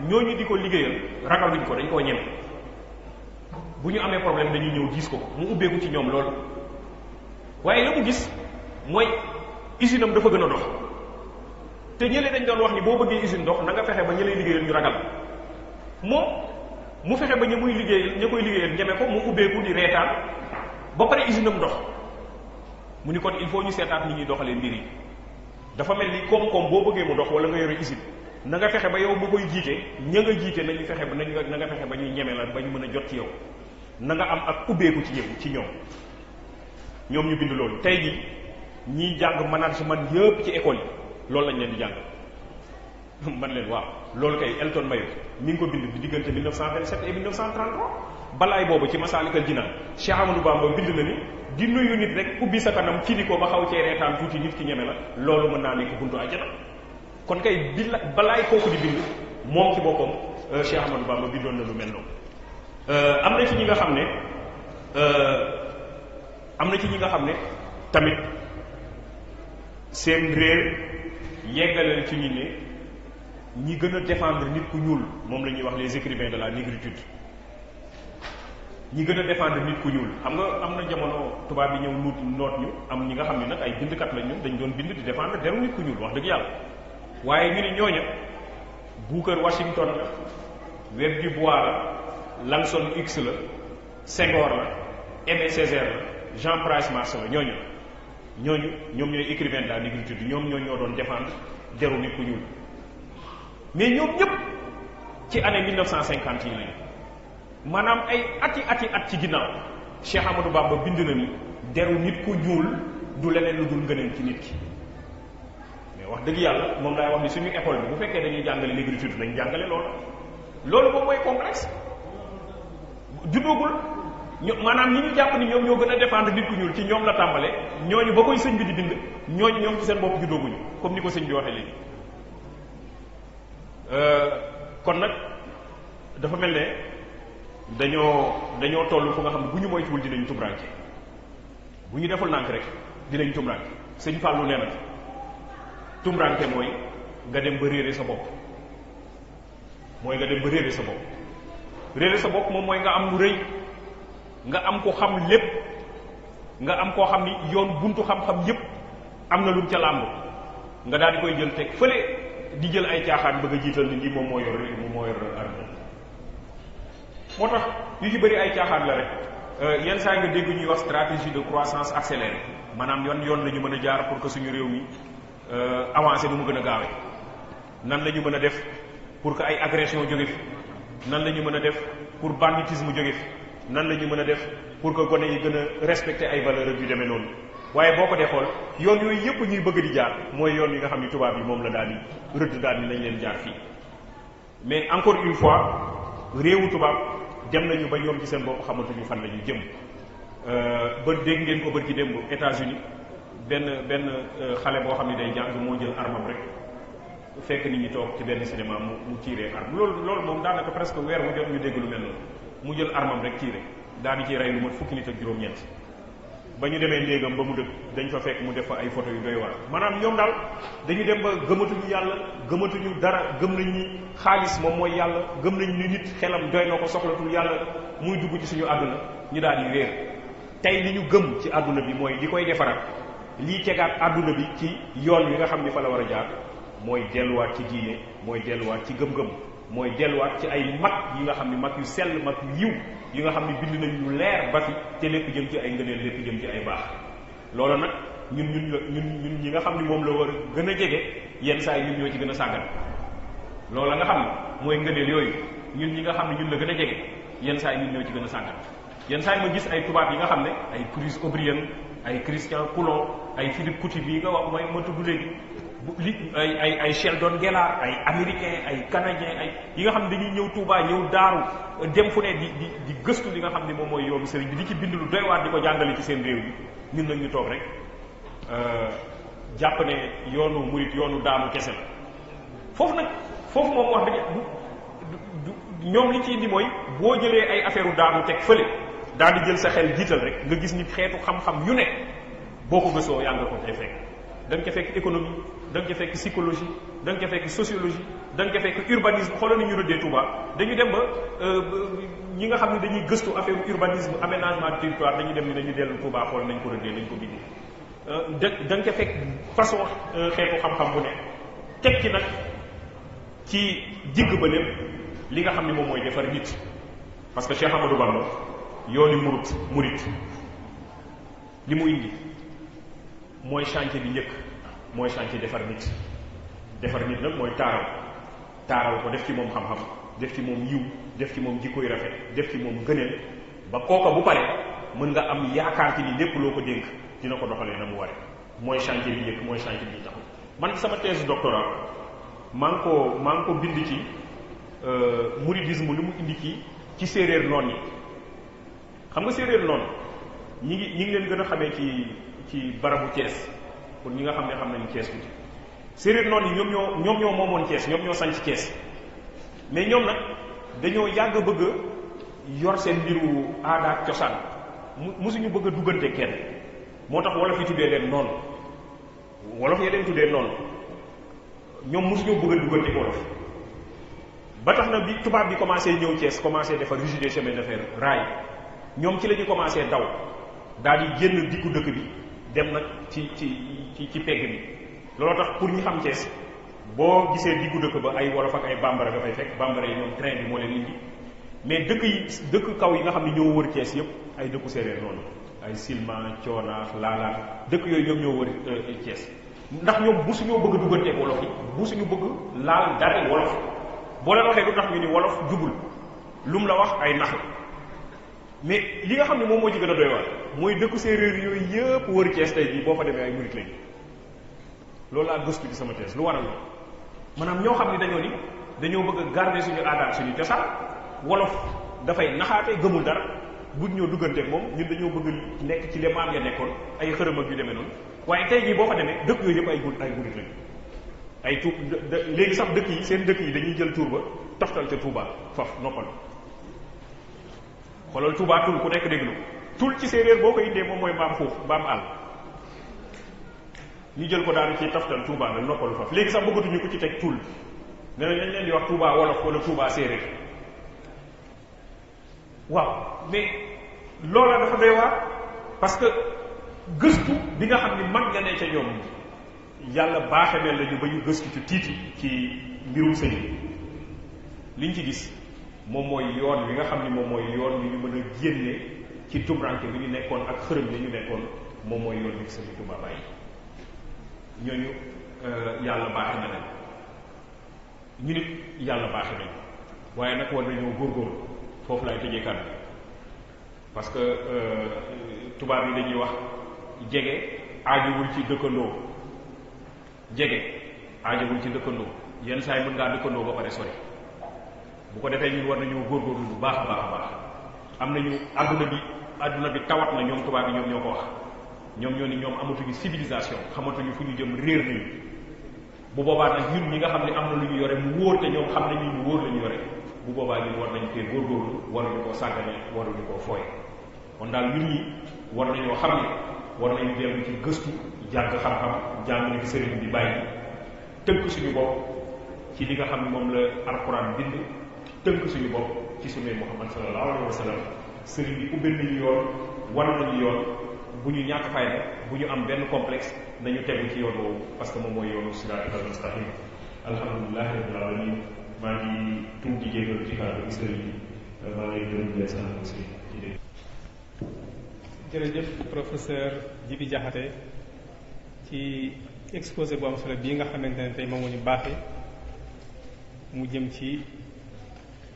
ñooñu di ko liggéeyal ragal duñ ko dañ koo ñeme bu ñu amee problème dañuy ñëw gis ko mu ubbeeku ci ñoom loolu waaye la mu gis mooy usine am dafa gën a dox te ñële dañ doon wax ni boo bëggee usine dox na nga fexe ba ña lay liggéeyal ñu ragal moom mu fexe ba ña koy liggéeyal ñeme ko mu ubbeeku di reetaan ba pare usine am dox mu ni kon il faut ñu seetaat ni ñuy doxalee mbir yi dafa mel ni koom-koom boo bëggee mu dox wala nga yore usine na nga fexe ba yow bu koy jiite ña nga jiite nañu fexe ba na nga fexe ba ñuy ñeme la ba ñu mën a jot ci yow na nga am ak ubbeeku ci ñoom ñu bind loolu tey ji ñiy jàng management yëpp ci école yi loolu lañ leen di jàng man leen waaw loolu kay Elton Mayo mi ngi ko bind bi diggante 1927 et 1933 balaay boobu ci Masaalikal Jinaan Cheikh Amadou Bamba bind na ni di nuyu nit rek ubbi sa kanam ci ni ko ba xaw cee reetaan tuuti nit ki ñeme la loolu mën naa nekk buntu àjjana kon kay balaay kooku di bind moom ci boppam Cheikh Amadou Bamba bindoon na lu mel noonu am na ci ñi nga xam ne tamit seen réer yeggaleel ci ñi ne ñi gën a défendre nit ku ñuul moom la ñuy wax les écrivains de la négritude ñi gën a défendre nit ku ñuul xam nga am na jamono tubaab bi ñëw noot ñu am ñi nga xam ne nag ay bindkat lañ ñun dañ doon bind di défendre deru nit ku ñuul wax dëgg yàlla waaye ñu ni ñooña Booker Washington la Webb du Bois la Langston Hughes la Senghor la Aimé Césaire la Jean Price Mars la ñoom ñooy écrivain de la négritude ñoom ñoo doon défendre deru nit ku ñuul mais ñoom ñëpp ci année 1950 yi lañu maanaam ay at ci ginnaaw Cheikh Amadou Bamba bind na ni deru nit ku ñuul du leneen lu dul ngëneel ci nit ki mais wax dëgg yàlla moom laay wax ni suñu école bi bu fekkee dañuy jàngale négritude nañ jàngale loolu moom mooy complexe juddoogul maanaam ñi ñu jàpp ni ñoom ñoo gën a défendre nit ku ñuul ci ñoom la tàmbale ñooñu ba koy sëñ bi di bind ñoom ci seen bopp juddooguñu comme ni ko sëñ bi waxee léegi kon nag dafa mel ne dañoo toll fu nga xam ne bu ñu moytuwul dinañu tumranke bu ñu deful nànk rek dinañ tumranke sëñ Fallou nee na tumranke mooy nga dem ba réere sa bopp réere sa bopp moom mooy nga am lu rëy nga am ko xam lépp nga am koo xam ni yoon buntu xam-xam yépp am na lu mu ca làmb nga daal di koy jël teg fële di jël ay caaxaan bëgg a jiital nit ñi moom moo yor arme moo tax yu ci bëri ay caaxaan la rek yenn saa nga dégg ñuy wax stratégie de croissance accélérée maanaam yoon la ñu mën a jaar pour que suñu réew mi avancé nu mu gën a gaawee nan la ñu mën a def pour que ay agression jóge fi nan la ñu mën a def pour banditisme jóge fi nan la ñu mën a def pour que gone yi gën a respecter ay valeurs yu demee noonu waaye boo ko dee xool yoon yooyu yëpp ñuy bëgg di jaar mooy yoon yi nga xam ni tubaab yi moom la daal di rëdd daal di nañ leen jaar fii mais encore une fois réewu tubaab dem nañu ba ñoom ci seen bopp xamatuñu fan la ñu jëm ba dégg ngeen ko bër ci démb États-Unis benn xale boo xam ne day jàng moo jël armam rek fekk nit ñi toog ci benn cinéma mu tiiree arme loolu moom daanaka presque weer mu jot ñu dégg lu mel noonu mu jël armam rek tiire daal di ciy rey lu mat fukki nit ak juróom-ñeent ba ñu demee néegam ba mu dëkk dañ fa fekk mu def fa ay photo yu doy waar maanaam ñoom daal dañu dem ba gëmatuñu yàlla gëmatuñu dara gëm nañ ni xaalis moom mooy yàlla gëm nañ ni nit xelam doy na ko soxlatul yàlla muy dugg ci suñu àdduna ñu daal di réer tey li ñu gëm ci àdduna bi mooy li koy defaraat lii tegaat àdduna bi ci yoon wi nga xam ni fa la war a jaar mooy delluwaat ci diine mooy delluwaat ci gëm-gëm mooy delluwaat ci ay mag yi nga xam ni mag yu sell mag yu yiw yi nga xam ni bind nañ lu leer ba fi te lépp jëm ci ay ngëneel lépp jëm ci ay baax loolu nag ñun ñi nga xam ni moom la war a gën a jege yenn saa yi ñun ñoo ci gën a sàggan loolu nga xam ne mooy ngëneel yooyu ñun ñi nga xam ne ñun la gën a jege yenn saa yi ñun ñoo ci gën a sàggan yenn saa yi ma gis ay tubaab yi nga xam ne ay Prusse O'Brien ay Christian Coulon ay Philippe Couti yi nga wax mooy ma tudd léegi ay Sheldon Gellar ay américain ay canadien ay yi nga xam ne dañuy ñëw Touba ñëw daaru dem fu ne di gëstu li nga xam ne moom mooy yoonu sëriñ bi di ci bind lu doy waar di ko jàngale ci seen réew yi ñun nag ñu toog rek jàpp ne yoonu murit yoonu daanu kese la foofu moom wax dëgg ñoom li ci indi mooy boo jëlee ay affaire u daanu teg fële daal di jël sa xel jiital rek nga gis ni xeetu xam-xam yu ne boo ko gëstoo yaa nga ko cay fekk da nga ca fekk économie da nga ca fekk psychologie da nga ca fekk sociologie da nga ca fekk urbanisme xoolal ni ñu rëddee Touba dañu dem ba ñi nga xam ne dañuy gëstu affaire urbanisme aménagement du territoire dañuy dem ni dañu dellu Touba xool nañ ko rëddee nañ ko bindee da nga ca fekk façon xeetu xam-xam bu ne teg ci nag ci digg ba lépp li nga xam ne moom mooy defar nit parce que Cheikh Amadou Bamba yoonu murit li mu indi mooy chantier bi njëkk mooy chantier defar nit nag mooy taaral ko def ci moom xam-xam def ci moom yiw def ci moom jikkoy rafet def ci moom gëneel ba kooka bu pare mën nga am yaakaar ci ni lépp loo ko dénk dina ko doxalee na mu ware mooy chantier bi njëkk mooy chantier bi taxul man sama thèse doctorat maa ngi ko bind ci mouridisme li mu indi ci séeréer noon yi xam nga séeréer noonu ñi ngi leen gën a xamee ci barabu Thiès pour ñi nga xam ne xam nañu Thiès tuuti séeréer noonu yi ñoom ñoo moomoon Thiès ñoom ñoo sanc Thiès mais ñoom nag dañoo yàgg bëgg a yor seen mbiru aada ak cosaan musuñu bëgg a duggante kenn moo tax wolof yi tuddee leen noonu wolof yi leen tuddee noonu ñoom musuñu bëgg a duggante wolof ba tax na bi tubaab bi commencé ñëw Thiès commencé defar régie des chemins de fer raay ñoom ci la ñu commencé daw daal di génn diggu dëkk bi dem nag ci pegg bi looloo tax pour ñu xam Thiès boo gisee diggu dëkk ba ay wolof ak ay bambara nga fay fekk bambara yi ñoom train bi moo leen indi mais dëkk kaw yi nga xam ne ñoo wër Thiès yëpp ay dëkku séeréer noonu ay Silma Coonaax Laalaan dëkk yooyu ñoom ñoo wër Thiès ndax ñoom bu suñoo bëgg dugganteeg wolof yi bu suñu bëgg laal dara wolof boo leen waxee lu tax ñu ni wolof jubul lu mu la wax ay nax la mais li nga xam ne moom moo ci gën a doy waar mooy dëkku séeréer yooyu yëpp wër Thiès tey jii boo fa demee ay murit lañ loolu laa gëstu ci sama thèse lu waral loolu maanaam ñoo xam ne dañoo bëgg a garder suñu aada suñu cosaan wolof dafay naxaate gëmul dara buñ ñoo dugganteeg moom ñun dañoo bëgg nekk ci les maam ya nekkoon ay xërëm ak yu demee noonu waaye tey jii boo fa demee dëkk yooyu yëpp ay murit lañ ay tuub léegi sax dëkk yi seen dëkk yi dañuy jël tur ba toftal ca Touba faf noppal xoolal Touba tul ku nekk déglu tul ci séeréer boo ko indee moom mooy mbaam xuux mbaam àll ñu jël ko daal ci toftal Touba nag noppalu faf léegi sax bëggatuñu ko ci teg tul ne nañ leen di wax Touba wolof wala Touba séeréer waaw mais loola dafa doy waar parce que gëstu bi nga xam ni mag nga ne ca ñoom yàlla baaxemee lañu ba ñu gëstu ci tiiti ci mbirum sëñ bi liñ ci gis moom mooy yoon wi nga xam ni moom mooy yoon wi ñu mën a génne ci tumranke bi ñu nekkoon ak xërëm yi ñu nekkoon moom mooy yoon bi Sëriñ Tuubaa bàyyi. ñooñu yàlla baaxe na leen ñu nit yàlla baaxe nañ waaye nag war nañoo góorgóorlu foofu laay tëjee kàddu parce que tubaab yi dañuy wax jege aajowul ci dëkkandoo jege aajowul ci dëkkandoo yenn saa yi mën ngaa dëkkandoo ba pare sori bu ko defee ñun war nañoo góorgóorlu bu baax a baax a baax am nañu àdduna bi tawat na ñoom tubaab yi ñoom ñoo ko wax ñoom ñoo ni ñoom amatuñu civilisation xamatuñu fu ñu jëm réer nañu bu boobaa nag ñun ñi nga xam ne am na lu ñu yore mu wóor te ñoom xam nañu ñu wóor la ñu yore bu boobaa ñun war nañu fee góorgóorlu waruñu koo sàggane waruñu koo fooye kon daal ñun ñi war nañoo xam ne war nañu dellu ci gëstu jàng xam-xam jàng ni fi sëriñ bi bàyyi tënk suñu bopp ci li nga xam ne moom la alxuraan bind tënk suñu bopp ci sunnay Muhammad sallallahu alayhi wa sallam sëriñ bi ubbil nañu yoon war nañu yoon bu ñu ñàkk fayda bu ñu am benn complexe nañu tegu ci yoon woowu parce que moom mooy yoonu siraatal mustaqim alhamdulillahi rabbil alamin maa ngi tuub di jégalu ci kàddu gi sëriñ bi maa ngi gërëm di leen sant aussi ci dégg. jërëjëf professeur Djibi Diakhaté ci exposé bu am solo bii nga xamante ne tey moom moo ñu baaxee mu jëm ci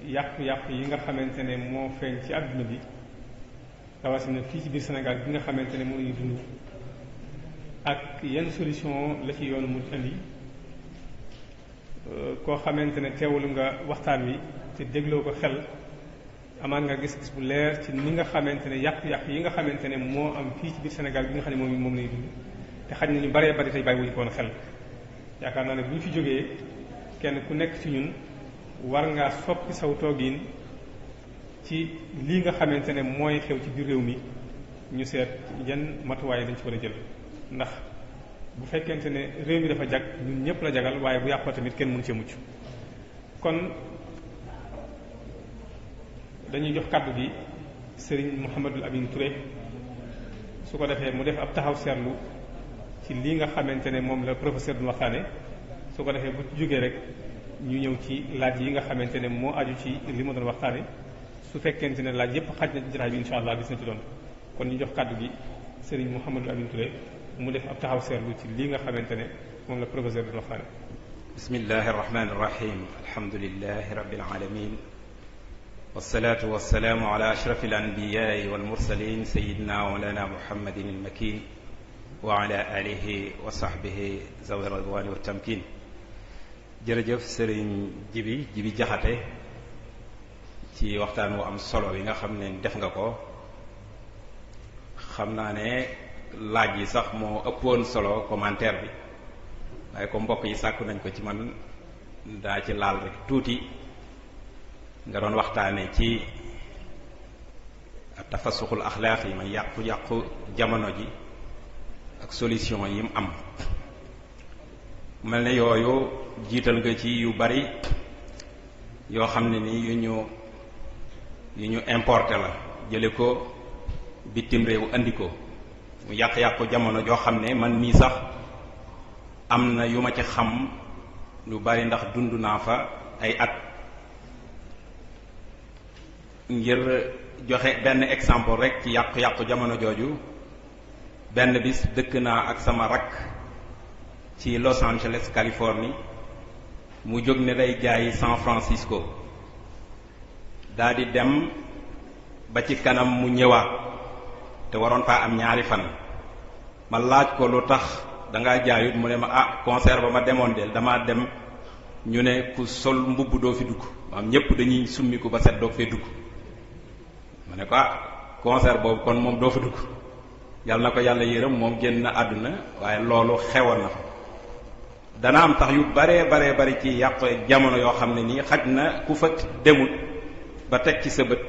yàqu-yàqu yi nga xamante ne moo feeñ ci àdduna bi rawatina fii ci biir Sénégal bi nga xamante ne mënuñu dund ak yenn solution la ci yoonu mu indi koo xamante ne teewul nga waxtaan wi te dégloo ko xel amaan nga gis-gis bu leer ci ni nga xamante ne yàqu-yàqu yi nga xamante ne moo am fii ci biir Sénégal bi nga xam ne moom lay dund te xaj na ñu baree bari tey bàyyi wuñu ko woon xel yaakaar naa ne bu ñu fi jógee kenn ku nekk ci ñun war ngaa soppi saw toogin ci lii nga xamante ne mooy xew ci biir réew mi ñu seet yan matuwaay dañ ci war a jël ndax bu fekkente ne réew mi dafa jag ñun ñëpp la jagal waaye bu yàqoo tamit kenn mënu cee mucc kon dañuy jox kàddu gi Serigne Mouhamadul Amin Touré su ko defee mu def ab taxaw seetlu ci lii nga xamante ne moom la professeur du waxtaane su ko defee bu jógee rek ñu ñëw ci laaj yi nga xamante ne moo aju ci li ma doon waxtaane su fekkente ne laaj yépp xaj na ci jotaay bi insha allah gis na ci doon kon ñu jox kàddu gi Serigne Mouhamadul Amin Touré mu def ab taxaw seetlu ci lii nga xamante ne moom la professeur du waxtaane. bismillahi arrahmani irrahim alhamdulilahi rabbil alamin wasalaatu wasalaamu ala ashraf alanbiyai walmursalin sayidina wa lana muhammadin almakin wa ala alihi wa sahbihi zawi radwani wa tamkin jërëjëf sëriñ Djibi Diakhaté ci waxtaan wu am solo yi nga xam ne def nga ko xam naa ne laaj yi sax moo ëppoon solo commentaire bi waaye ko mbokk yi sàkku nañ ko ci man daa ci laal rek tuuti nga doon waxtaane ci tafasuxul axlaaq yi ma yàqu jamono ji ak solution yi mu am mel ne yooyu jiital nga ci yu bari yoo xam ne ni yu ñu importé la jële ko bitim réew andi ko mu yàq-yàqu jamono joo xam ne man mii sax am na yu ma ci xam lu bari ndax dund naa fa ay at ngir joxe benn exemple rek ci yàqu-yàqu jamono jooju benn bis dëkk naa ak sama rakk ci Los Angeles Californie mu jóg ne day jaayi San Francisco daa di dem ba ci kanam mu ñëwaat te waroon faa am ñaari fan ma laaj ko lu tax dangaa jaayut mu ne ma concert ba ma demoon del damaa dem ñu ne ku sol mbubb doo fi dugg maam ñépp dañuy summiku ba set doog fee dugg ma ne ko concert boobu kon moom doo fa dugg yàlla na ko yàlla yërëm moom génn na àdduna waaye loolu xewoon na fa dana am tax yu baree bari ci yàqu jamono yoo xam ne nii xaj na ku fa demul ba teg ci sa bët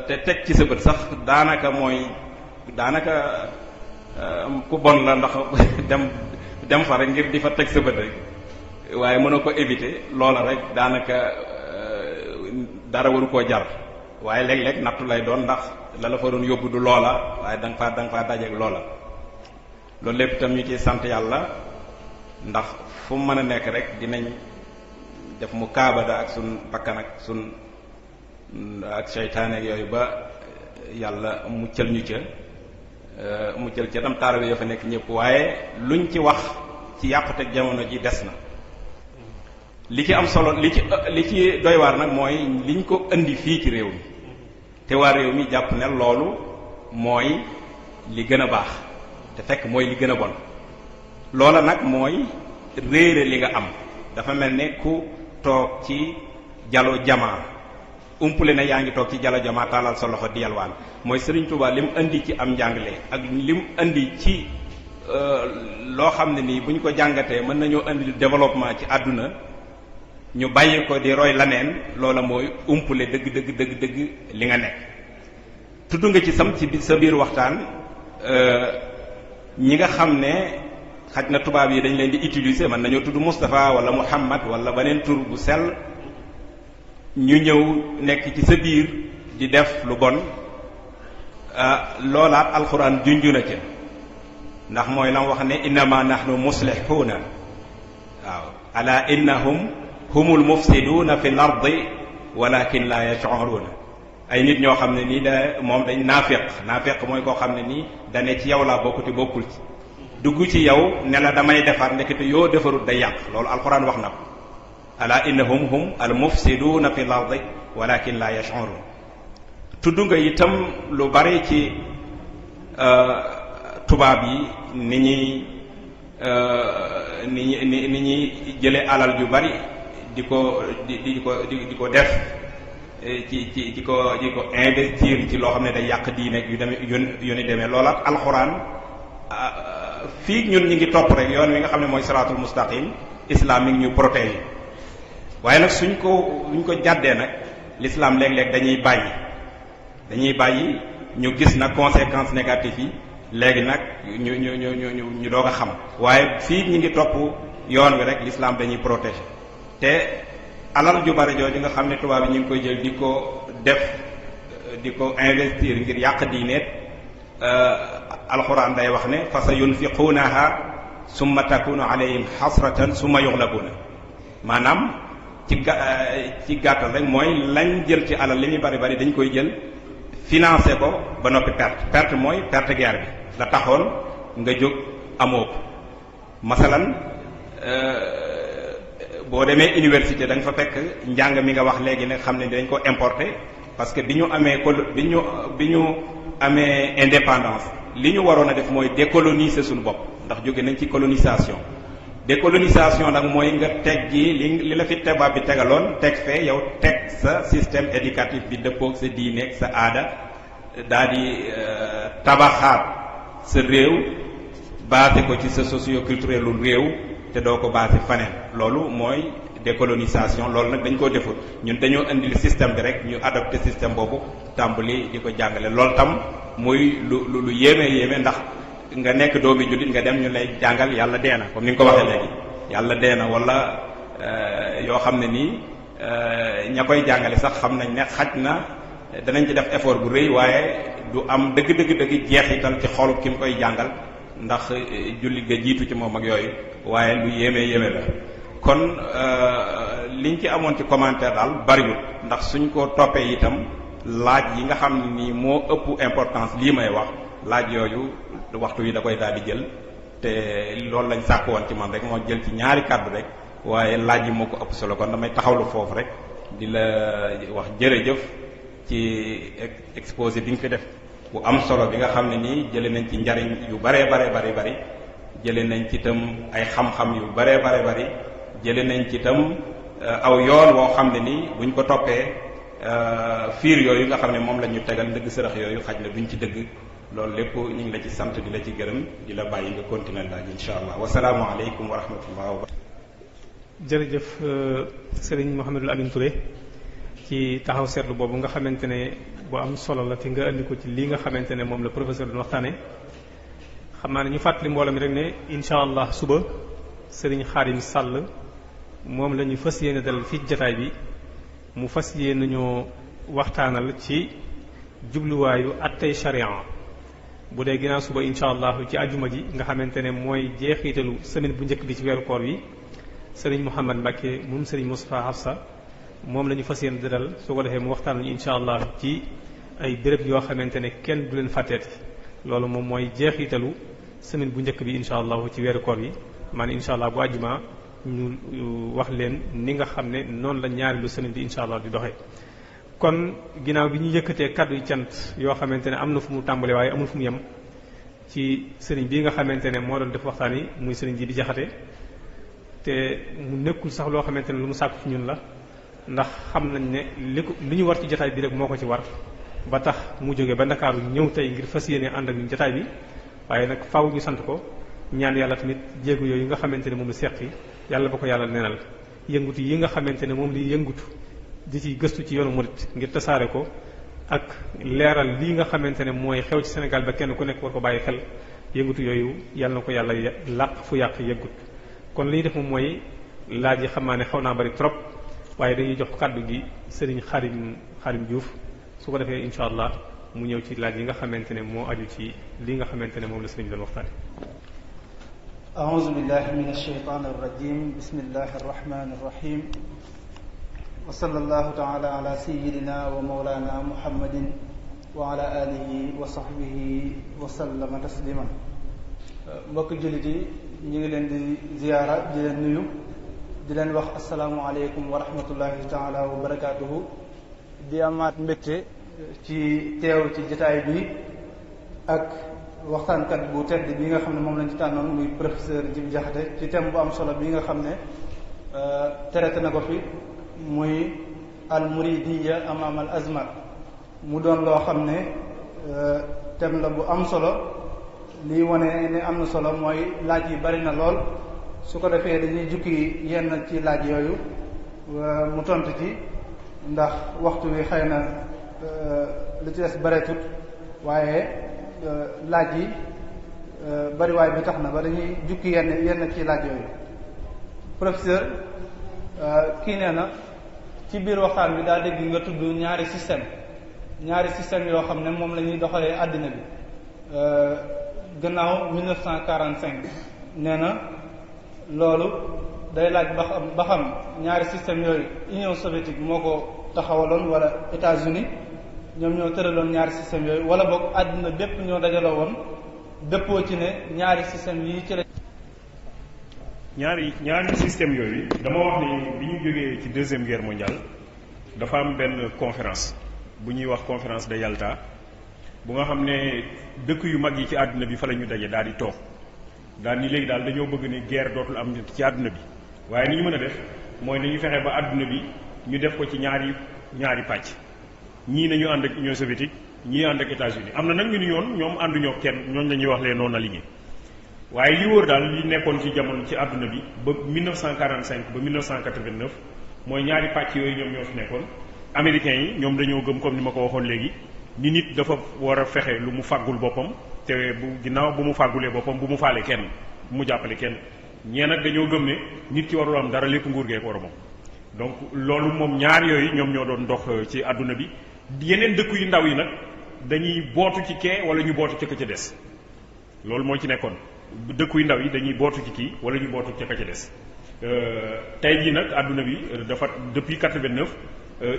te teg ci sa bët sax daanaka ku bon la ndax dem fa rek ngir di fa teg sa bët rek waaye mën na ko éviter loola rek daanaka dara waru koo jar waaye léeg-léeg nattu lay doon ndax la fa doon yóbbu du loola waaye da nga faa dajeeg loola loolu lépp itam ñu ciy sant yàlla ndax fu mu mën a nekk rek dinañ def mu kaabada ak sun bakkan ak sun ak seytaane ak yooyu ba yàlla muccal ñu ca muccal ca tam taalibe yoo fa nekk ñëpp waaye luñ ci wax ci yàqute jamono ji des na. li ci am solo li ci doy waar nag mooy liñ ko indi fii ci réew mi te waa réew mi jàpp ne loolu mooy li gën a baax te fekk mooy li gën a bon loola nag mooy réere li nga am. dafa mel ne ku toog ci jalo jamaa umpule na yaa ngi toog ci jalo jamaa taalal sa loxo di yalwaan mooy Serigne Touba lim indi ci am njàngale ak lim indi ci loo xam ne nii bu ñu ko jàngatee mën nañoo indi développement ci àdduna ñu bàyyi ko di roy laneen loola mooy umpule dëgg li nga nekk. tudd nga ci sam ci sa biir waxtaan ñi nga xam ne xaj na tubaab yi dañ leen di utiliser mën nañoo tudd Moustapha wala Muhammad wala beneen tur bu sell ñu ñëw nekk ci sa biir di def lu bon loolaat alxuraan junju na ca ndax mooy la wax ne innama nahnu muslihuuna waaw ala innahum humul mufsiduuna fi l ardi walakin la yash'uruuna ay nit ñoo xam ne nii da moom dañ naafiq mooy koo xam ne nii dane ci yow laa bokk te bokkul ci dugg ci yow ne la damay defar ndekete yoo defarut day yàq loolu alquran wax na ko ala innahum hum al mufsiduuna fi l ardi walakin la yash'uruun tudd nga itam lu bari ci tubaab yi ni ñuy jële alal ju bari di ko def di ko investir ci loo xam ne day yàq diine yu ni demee loola alxuraan fii ñun ñi ngi topp rek yoon wi nga xam ne mooy siraatul mustaqim islam mi ngi ñu protéger waaye nag suñ ko jàddee nag l'islam léeg-léeg dañuy bàyyi ñu gis nag conséquences négatives yi léegi nag ñu doog a xam waaye fii ñi ngi topp yoon wi rek l'islam dañuy protéger te alal ju bari jooju nga xam ne tubaab yi ñu ngi koy jël di ko investir ngir yàq diineet alxuraan day wax ne fa sa yunfiquunaha summa takunu alayhim xasratan summa yuxlabuuna maanaam ci gàttal rek mooy lañ jël ci alal li muy bari bari dañ koy jël financé ko ba noppi perte mooy perte guerre bi la taxoon nga jóg amoo ko masalan boo demee université da nga fa fekk njàng mi nga wax léegi nag xam ne dañ ko importer parce que bi ñu amee indépendance li ñu waroon a def mooy décoloniser suñu bopp ndax jóge nañ ci colonisation décolonisation nag mooy nga teg gi li la fi tubaab bi tegaloon teg fee yow teg sa système éducatif bi dëppoog sa diineeg sa aada daal di tabaxaat sa réew basé ko ci sa socio-culturel lu réew te doo ko basé faneen loolu mooy décolonisation loolu nag dañ koo deful ñun dañoo indil système bi rek ñu adopté système boobu tàmbali di ko jàngale loolu tam muy lu yéeme ndax nga nekk doomi jullit nga dem ñu lay jàngal yàlla dee na comme ni nga ko waxee léegi yàlla dee na wala yoo xam ne nii ña koy jàngale sax xam nañ ne xaj na danañ ci def effort bu rëy waaye du am dëgg jeexital ci xolub ki mu koy jàngal ndax jullit ga jiitu ci moom ak yooyu waaye lu yéeme la kon liñ ci amoon ci commentaire daal bariwul ndax suñ ko toppee itam laaj yi nga xam ne nii moo ëpp importance lii may wax laaj yooyu waxtu wi da koy daal di jël te loolu lañ sàkk woon ci man rek moo jël ci ñaari kàddu rek waaye laaj yi moo ko ëpp solo kon damay taxawlu foofu rek di la wax jërëjëf ci exposé bi nga fi def bu am solo bi nga xam ne nii jëlee nañ ci njariñ yu bari jëlee nañ ci itam ay xam-xam yu bari jëlee nañ ci itam aw yoon woo xam ne nii buñ ko toppee fiir yooyu nga xam ne moom la ñu tegal ndëgg sërëx yooyu xaj na duñ ci dëgg loolu lépp ñu ngi la ci sant di la ci gërëm di la bàyyi nga continuer laaj insha allah wasalaamu aleykum wa rahmatullah wa barakatuh. jërëjëf Serigne Mouhamadul Amin Touré ci taxaw seetlu boobu nga xamante ne bu am solo la te nga andi ko ci lii nga xamante ne moom la professeur doon waxtaane xam naa ne ñu fàttali mbooloo mi rek ne insha allah suba Serigne Xaadim Sall moom la ñu fas yéene dalal fii jataay bi mu fas yéene ñoo waxtaanal ci jubluwaayu attey sharia bu dee ginnaaw suba insha allah ci ajuma ji nga xamante ne mooy jeexitalu semaine bu njëkk bi ci weeru koor wi Serigne Mouhamad Mbacke moom Serigne Moustapha Hafsa moom la ñu fas yéene dalal su ko defee mu waxtaan ñu insha allah ci ay béréb yoo xamante ne kenn du leen fàtteeti loolu moom mooy jeexitalu semaine bu njëkk bi incha allah ci weeru koor yi maanaam incha allah bu àjjuma ñu wax leen ni nga xam ne noonu la ñaareelu semaine bi incha allah di doxee. kon ginnaaw bi ñu yëkkatee kaddu yu cant yoo xamante ne am na fu mu tàmbale waaye amul fu mu yem ci sëriñ bii nga xamante ne moo doon def waxtaan yi muy sëriñ ji di jaxate te mu nekkul sax loo xamante ne lu mu sàkku ci ñun la ndax xam nañ ne li ñu war ci jotaay bi rek moo ko ci war ba tax mu jóge ba Ndakaaru ñëw tey ngir fas yéene ànd ak ñun jotaay bi waaye nag faaw ñu sant ko ñaan yàlla tamit jéego yooyu nga xamante ne moom la seqi yàlla ba ko yàlla nenal yëngutu yi nga xamante ne moom li yëngutu di ci gëstu ci yoonu murit ngir tasaare ko ak leeral lii nga xamante ne mooy xew ci Sénégal ba kenn ku nekk war ko bàyyi xel yëngutu yooyu yàlla na ko yàlla làq fu yàq yëggut kon li ñuy def moom mooy laaj yi xam naa ne xaw naa bari trop waaye dañuy jox kàddu gi sëriñ Xarim Diouf su ko defee incha allah mu ñëw ci laaj yi nga xamante ne moo aju ci li nga xamante ne moom la sëriñ doon waxtaane. a'uuzu billahi min ash-shaytaani ar-rajiim bismillahi ar-rahmaani ar-rahiim wa sallallahu ta'ala ala sayyidina wa mawlana muhammadin wa ala alihi wa sahbihi wa sallama tasliman. mbokk jullit yi ñu ngi leen di ziyaara di leen nuyu di leen wax asalaamualeykum wa rahmatullahi taala wa barakaatuhu di amaat mbégte ci teew ci jotaay bi ak waxtaankat bu tedd bi nga xam ne moom lañ ci tànnoon muy professeur Djibi Diakhaté ci thème bu am solo bi nga xam ne traité na ko fi muy al muridiyya amaam al azmat mu doon loo xam ne thème la bu am solo lii wane ne am na solo mooy laaj yi bari na lool su ko defee dañuy jukki yenn ci laaj yooyu mu tontu ci ndax waxtu wi xëy na li ci des bareetut waaye laaj yi bariwaay bi tax na ba dañuy jukki yenn ci laaj yooyu. professeur kii nee na ci biir waxtaan bi daa dégg nga tudd ñaari système yoo xam ne moom la ñuy doxalee àddina bi gannaaw 1945 nee na loolu day laaj ba xam ñaari système yooyu Union soviétique moo ko taxawaloon wala États-Unis ñoom ñoo tëraloon ñaari système yooyu wala boog àddina bépp ñoo dajaloo woon dëppoo ci ne ñaari système yi ci la. ñaari système yooyu dama wax ni bi ñu jógee ci deuxième guerre mondiale dafa am benn conférence bu ñuy wax conférence de Yalta bu nga xam ne dëkk yu mag yi ci àdduna bi fa la ñu daje daal di toog daal ni léegi daal dañoo bëgg ni guerre dootul am ci àdduna bi waaye ni ñu mën a def mooy nañu fexe ba àdduna bi ñu def ko ci ñaari pàcc ñii nañu ànd ak Union soviétique ñii ànd ak États-Unis am na nag ñu ni ñoom ànduñoo kenn ñooñu la ñuy wax les non alignés waaye li wóor daal li nekkoon ci jamono ci àdduna bi ba 1945 ba 1989 mooy ñaari pàcc yooyu ñoom ñoo fi nekkoon américains yi ñoom dañoo gëm comme ni ma ko waxoon léegi ni nit dafa war a fexe lu mu fàggul boppam te bu ginnaaw bu mu fàggulee boppam bu mu faale kenn bu mu jàppale kenn ñee nag dañoo gëm ne nit ki warul am dara lépp nguur gee ko war a moom donc loolu moom ñaar yooyu ñoom ñoo doon dox ci àdduna bi yeneen dëkk yu ndaw yi nag dañuy bootu ci kee wala ñu bootu ci ka ca des loolu moo ci nekkoon dëkk yu ndaw yi dañuy bootu ci kii wala ñu bootu ci ka ca des tey jii nag àdduna bi dafa depuis 89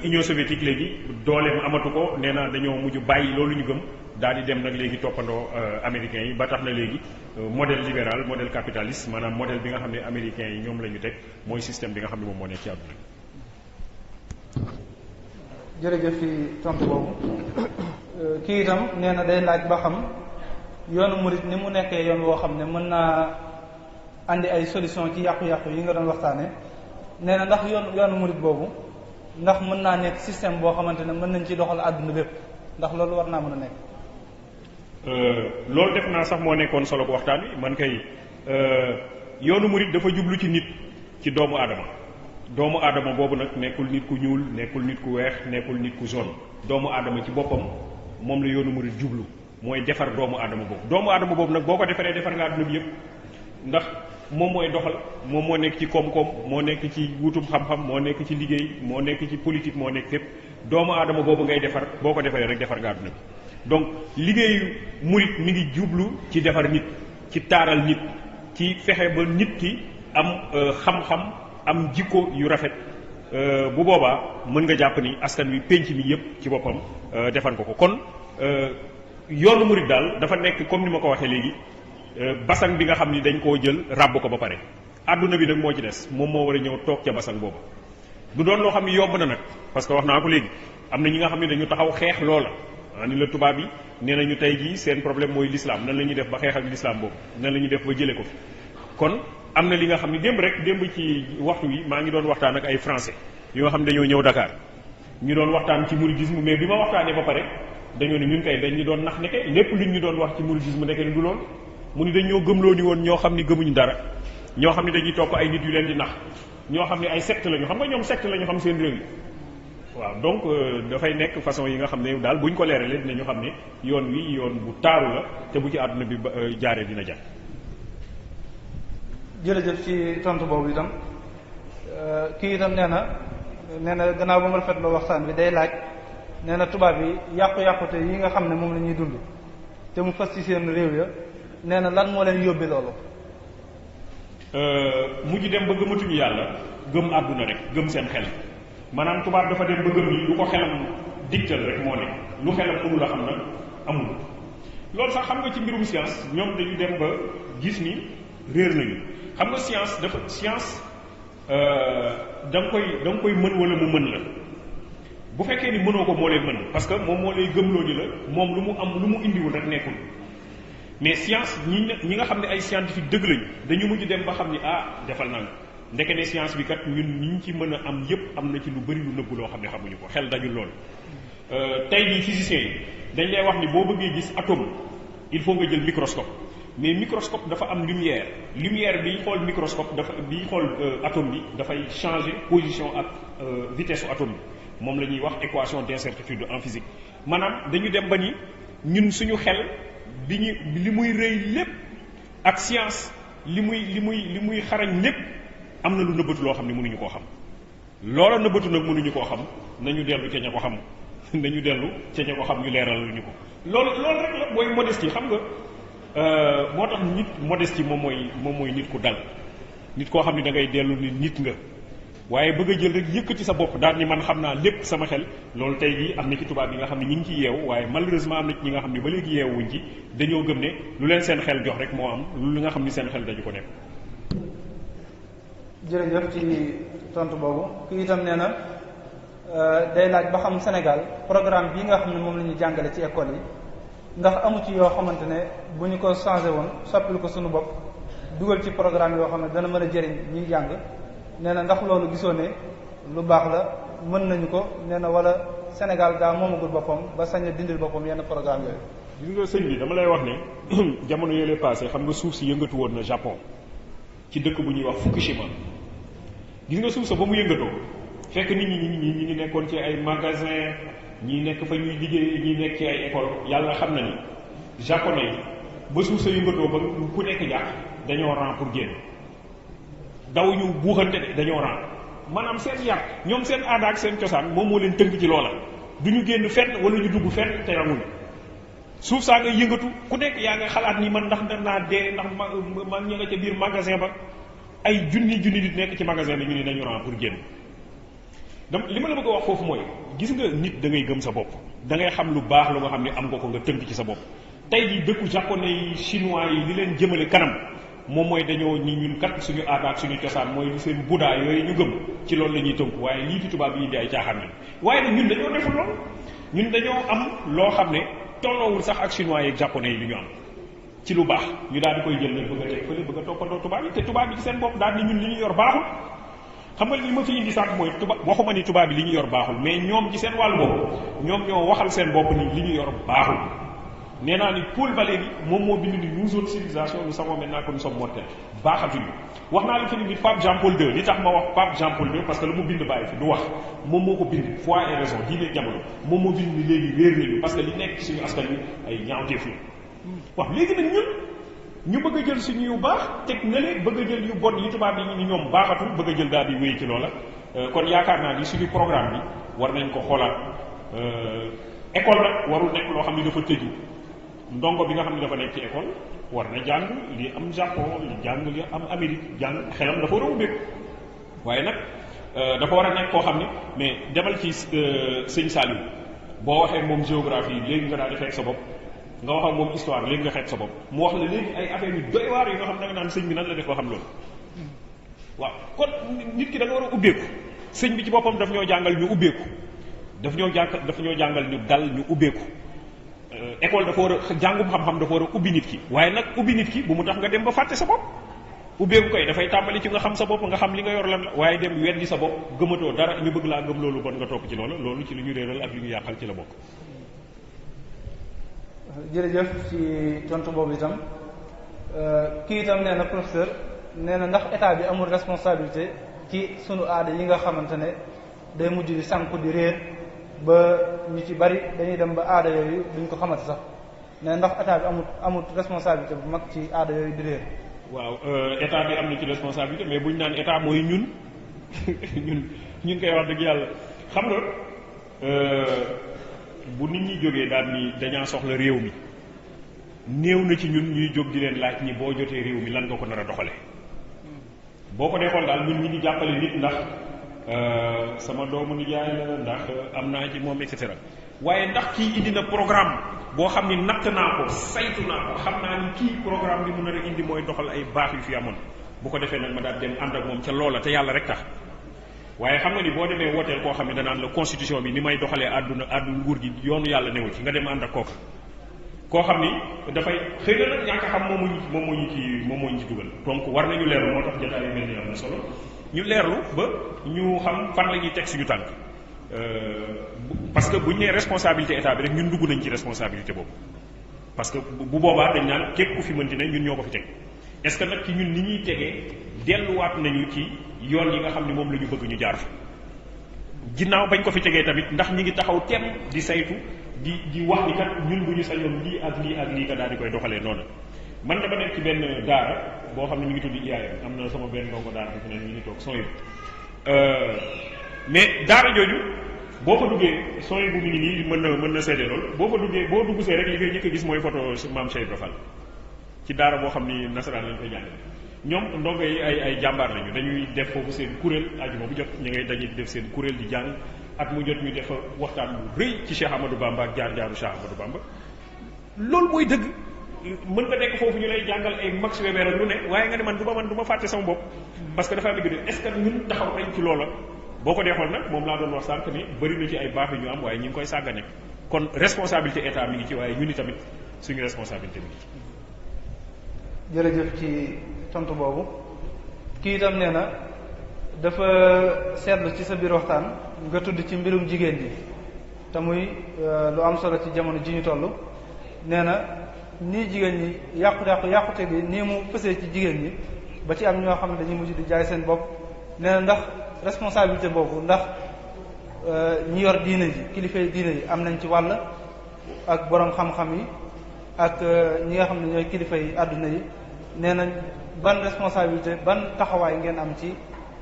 Union soviétique léegi dooleem amatu ko nee na dañoo mujj bàyyi loolu ñu gëm daal di dem nag léegi toppandoo américains yi ba tax na léegi modèle libéral modèle capitaliste maanaam modèle bi nga xam ne américains yi ñoom la ñu teg mooy système bi nga xam ne moom moo nekk ci àdduna bi. jërëjëf ci tontu boobu kii itam nee na day laaj ba xam yoonu murit ni mu nekkee yoon woo xam ne mën naa andi ay solution ci yàqu-yàqu yi nga doon waxtaane nee na ndax yoonu murit boobu ndax mën naa nekk système boo xamante ne mën nañ ci doxal àdduna bépp ndax loolu war naa mën a nekk. loolu def naa sax moo nekkoon solo waxtaan wi man kay yoonu murit dafa jublu ci nit ci doomu aadama boobu nag nekkul nit ku ñuul nekkul nit ku weex nekkul nit ku jaune doomu aadama ci boppam moom la yoonu murit jublu mooy defar doomu aadama boobu nag boo ko defaree defar nga àdduna bi yëpp ndax moom mooy doxal moom moo nekk ci koom-koom moo nekk ci wutum xam-xam moo nekk ci liggéey moo nekk ci politique moo nekk fépp doomu aadama boobu ngay defar boo ko defaree rek defar nga àdduna bi donc liggéeyu murit mi ngi jublu ci defar nit ci taaral nit ci fexe ba nit ki am xam-xam am jikko yu rafet bu boobaa mën nga jàpp ni askan wi penc mi yëpp ci boppam defan ko kon yoonu murid daal dafa nekk comme ni ma ko waxee léegi basang bi nga xam ni dañ koo jël ràbb ko ba pare àdduna bi nag moo ci des moom moo war a ñëw toog ca basang boobu du doon loo xam ni yomb na nag parce que wax naa ko léegi am na ñi nga xam ne dañu taxaw xeex loola ni la tubaab yi nee nañu tey jii seen problème mooy l'islam nan la ñuy def ba xeex ak l'islam boobu nan la ñuy def ba jëlee ko fi kon am na li nga xam ne démb ci waxtu wi maa ngi doon waxtaan ak ay français yoo xam ne dañoo ñëw Dakar ñu doon waxtaan ci mouridisme mais bi ma waxtaanee ba pare dañoo ne ñun kay dañ ñu doon nax ne kay lépp luñ ñu doon wax ci mouridisme nekk ni du lool mu ni dañ ñoo gëmloo ni woon ñoo xam ni gëmuñu dara ñoo xam ne dañuy topp ay nit yu leen di nax ñoo xam ne ay secte lañu xam nga ñoom secte lañu xam seen réew yi waaw donc dafay nekk façon yi nga xam ne daal buñ ko leeralee dinañu xam ne yoon wi yoon bu taaru la te bu ci àdduna bi jaaree dina jar. jërëjëf ci tontu boobu itam kii itam nee na gannaaw ba mu rafetloo waxtaan bi day laaj nee na tubaab yi yàqu-yàqute yi nga xam ne moom la ñuy dund te mu fas ci seen réew ya nee na lan moo leen yóbbi loolu. mujj dem ba gëmatuñu yàlla gëm àdduna rek gëm seen xel maanaam tubaab dafa dem ba gëm ni lu ko xelam digtal rek moo ne lu xelam mënul a xam nag amul loolu sax xam nga ci mbirum science ñoom dañu dem ba gis ni réer nañu xam nga science da nga koy mën wala mu mën la bu fekkee ni mënoo ko moo lay mën parce que moom moo lay gëmloo ni la moom lu mu am lu mu indiwul rek nekkul mais science ñi nga xam ne ay scientifique dëgg lañu dañu mujj dem ba xam ni defal naa ndeke ne science bi kat ñun ñi ci mën a am yépp am na ci lu bari lu nëbbu loo xam ne xamuñu ko xel dajul loolu tey jii physiciens yi dañ lay wax ni boo bëggee gis atome il faut nga jël microscope mais microscope dafa am lumière bi xool microscope bi xool atome bi dafay changer position ak vitesse u atome bi moom la ñuy wax équation d'incertitude en physique maanaam dañu dem ba ni ñun suñu xel li muy rëy lépp ak science li muy xarañ lépp am na lu nëbbatu loo xam ne mënuñu koo xam loola nëbbatu nag mënuñu koo xam nañu dellu ca ña ko xam nañu dellu ca ña ko xam ñu leeral lu ñu ko loolu rek la mooy modestie xam nga moo tax nit modestie moom mooy nit ku dal nit koo xam ne da ngay dellu ni nit nga waaye bëgg a jël rek yëkkati sa bopp daal ni man xam naa lépp sama xel loolu tey jii am na ci tubaab yi nga xam ne ñi ngi ci yeewu waaye malheureusement am na ci ñi nga xam ne ba léegi yeewuñ ci dañoo gëm ne lu leen seen xel jox rek moo am lu nga xam ni seen xel dañu ko nekk. jërëjëf ci tontu boobu kii itam nee na day laaj ba xam Sénégal programme bii nga xam ne moom la ñuy jàngale ci école yi ndax amu ci yoo xamante ne bu ñu ko changé woon soppil ko suñu bopp dugal ci programme yoo xam ne dana mën a jëriñ ñiy jàng nee na ndax loolu gisoo ne lu baax la mën nañu ko nee na wala Sénégal daa moomagul boppam ba sañ a dindil boppam yenn programme yooyu. gis nga sëñ bi dama lay wax ne jamono yële passé xam nga suuf si yëngatu woon na Japon ci dëkk bu ñuy wax Fukushima gis nga suuf sa ba mu yëngatoo fekk nit ñi ngi nekkoon ci ay magasin ñi nekk fa ñuy liggéey ñi nekk ci ay école yàlla xam na ni japonais yi ba suuf sa yëngatoo ba ku nekk jàpp dañoo ran pour génn daw ñu buuxante dañoo ran maanaam seen yar ñoom seen aada ak seen cosaan moom moo leen tënk ci loola du ñu génn fenn wala ñu dugg fenn te ranguñu suuf saa nga yëngatu ku nekk yaa nga xalaat ni man ndax naa dee ndax ma ña nga ca biir magasin ba ay junni nit nekk ci magasin bi ñu ne nañu ran pour génn li ma la bëgg a wax foofu mooy gis nga nit da ngay gëm sa bopp da ngay xam lu baax lu nga xam ne am nga ko nga tënk ci sa bopp tey jii dëkku japonais yi chinois yi li leen jëmale kanam moom mooy dañoo ni ñun kat suñu aada ak suñu cosaan mooy seen Bouddha yooyu ñu gëm ci loolu la ñuy tënku waaye lii fi tubaab yi indi ay caaxaan la waaye nag ñun dañoo deful lool ñun dañoo am loo xam ne tolloowul sax ak chinois yeeg japonais yi li ñu am ci lu baax ñu daal di koy jël nag bëgg a teg fële bëgg a toppandoo tubaab yi te tubaab yi ci seen bopp daal ni ñun li ñu yor baaxul xam nga li ma fi indi sànq mooy waxuma ni tubaab bi li ñu yor baaxul mais ñoom ci seen wàllu bopp ñoom ñoo waxal seen bopp ni li ñu yor baaxul nee naa ni Paul Valéry moom moo bind ni nous autres civilisations nous savons maintenant que nous sommes mortels baaxatuñu wax naa la fi ni Pape Jean Paul II li tax ma wax Pape Jean Paul II parce que la mu bind bàyyi fi du wax moom moo ko bind foi et raison diine jamono moom moo bind ni léegi réer nañu parce que li nekk ci suñu askan wi ay ñaawteef la waaw léegi nag ñu bëgg a jël suñu yu baax teg na leen bëgg a jël yu bon yi tubaab yi ni ñoom baaxatul bëgg a jël daal di wéy ci loola kon yaakaar naa ni suñu programme bi war nañ ko xoolaat école nag warul nekk loo xam ni dafa tëju ndongo bi nga xam ne dafa nekk ci école war na jàng li am Japon li jàng li am Amérique jàng xelam dafa war a ubbeeku waaye nag dafa war a nekk koo xam ne mais demal ci sëñ Saliou boo waxee moom géographie léegi nga daal di xeet sa bopp nga wax ak moom histoire léegi nga xeet sa bopp mu wax la léegi ay affaire yu doy waar yi nga xam da nga naan sëñ bi nan la def ba xam loolu waaw kon nit ki da nga war a ubbeeku sëñ bi ci boppam daf ñoo jàngal ñu ubbeeku daf ñoo jàngal ñu dal ñu ubbeeku école dafa war a jàngum xam-xam dafa war a ubbi nit ki waaye nag ubbi nit ki bu mu tax nga dem ba fàtte sa bopp ubbeeku koy dafay tàmbali ci nga xam sa bopp nga xam li nga yor lan la waaye dem weddi sa bopp gëmatoo dara ñu bëgg laa gëm loolu bon nga topp ci loolu ci li ñu réeral ak li ñu yàqal ci la bokk. jërëjëf ci tontu boobu itam kii itam nee na professeur nee na ndax état bi amul responsabilité ci sunu aada yi nga xamante ne day mujj di sànku di réer ba ñu ci bari dañuy dem ba aada yooyu duñ ko xamante sax nee ndax état bi amul responsabilité bu mag ci aada yooyu di réer. waaw état bi am na ci responsabilité mais buñ naan état mooy ñun ñun koy wax dëgg yàlla xam nga bu nit ñi jógee daal ni dañaa soxla réew mi néew na ci ñun ñuy jóg di leen laaj ni boo jotee réew mi lan nga ko nar a doxale boo ko dee xool daal ñun ñi ngi jàppale nit ndax sama doomu nijaay la ndax am naa ci moom et cetera waaye ndax kii indi na programme boo xam ni natt naa ko saytu naa ko xam naa ni kii programme bi mu nar a indi mooy doxal ay baax yu fi amoon bu ko defee nag ma daal dem ànd ak moom ca loola te yàlla rek tax waaye xam nga ni boo demee wooteel koo xam ne danaan la constitution bi ni may doxalee àdduna nguur gi yoonu yàlla newu ci nga dem ànd ak kooka koo xam ni dafay xëy na nag ñàkk a xam moom moo ñu ci dugal donc war nañu leerlu moo tax jotaay yu mel ni am na solo ñu leerlu ba ñu xam fan la ñuy teg suñu tànk parce que bu ñu nee responsabilité état bi rek ñun dugg nañ ci responsabilité boobu parce que bu boobaa dañ naan képp ku fi mënti ne ñun ñoo ko fi teg est-ce que nag ci ñun ni ñuy tegee delluwaat nañu ci yoon yi nga xam ne moom la ñu bëgg ñu jaar fa ginnaaw bañ ko fi tegee tamit ndax ñi ngi taxaw temm di saytu di wax ni kat ñun bu ñu sañoon lii ak lii ka daal di koy doxalee noonu man dama nekk ci benn daara boo xam ne ñu ngi tudd IAM am na sama benn ndongo daara bi fi ne ñu ngi toog son mais daara jooju boo fa duggee son bu mi ngi nii mën na seede lool boo fa duggee boo dugg see rek li ngay njëkk a gis mooy photo maam Cheikh Ibra Fall ci daara boo xam ni nasaraan lañ koy jàngale ñoom ndongo yi ay jàmbaar lañu dañuy def foofu seen kuréel ajuma bu jot dañuy def seen kuréel di jàng at mu jot ñu def waxtaan bu rëy ci Cheikh Amadou Bamba ak jaar-jaaru Cheikh Amadou Bamba loolu mooy dëgg mën nga nekk foofu ñu lay jàngal ay Max Weber ak lu ne waaye nga ne man du ma fàtte sama bopp parce que dafa am liggéey est-ce que ñun taxaw nañ ci loola boo ko dee xool nag moom laa doon wax sànq ni bëri na ci ay baax yu ñu am waaye ñu ngi koy sàggane kon responsabilité état mi ngi ci waaye ñun tamit suñu responsabilité mi ngi ci. jërëjëf ci tontu boobu kii itam nee na dafa seetlu ci sa biir waxtaan nga tudd ci mbirum jigéen ji te muy lu am solo ci jamono ji ñu toll nee na nii jigéen ñi yàqute gi nii mu fësee ci jigéen ñi ba ci am ñoo xam ne dañuy mujj di jaay seen bopp nee na ndax responsabilité boobu ndax ñi yor diine ji kilifay diine yi am nañ ci wàll ak borom xam-xam yi ak ñi nga xam ne ñooy kilifay àdduna yi nee na ban responsabilité ban taxawaay ngeen am ci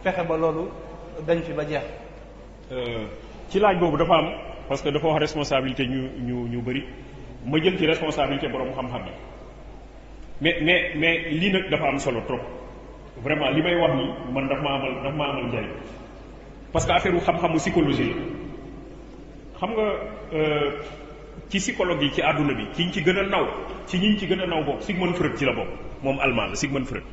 fexe ba loolu dañ fi ba jeex. ci laaj boobu dafa am parce que dafa wax responsabilité ñu bëri ma jël ci responsabilité borom xam-xam yi mais lii nag dafa am solo trop vraiment li may wax nii man daf ma amal njariñ parce que affaire xam-xamu psychologie la xam nga ci psychologue yi ci àdduna bi ki ñu ci gën a naw ci ñi ci gën a naw bokk Sigmund Freud ci la bokk moom allemand la Sigmund Freud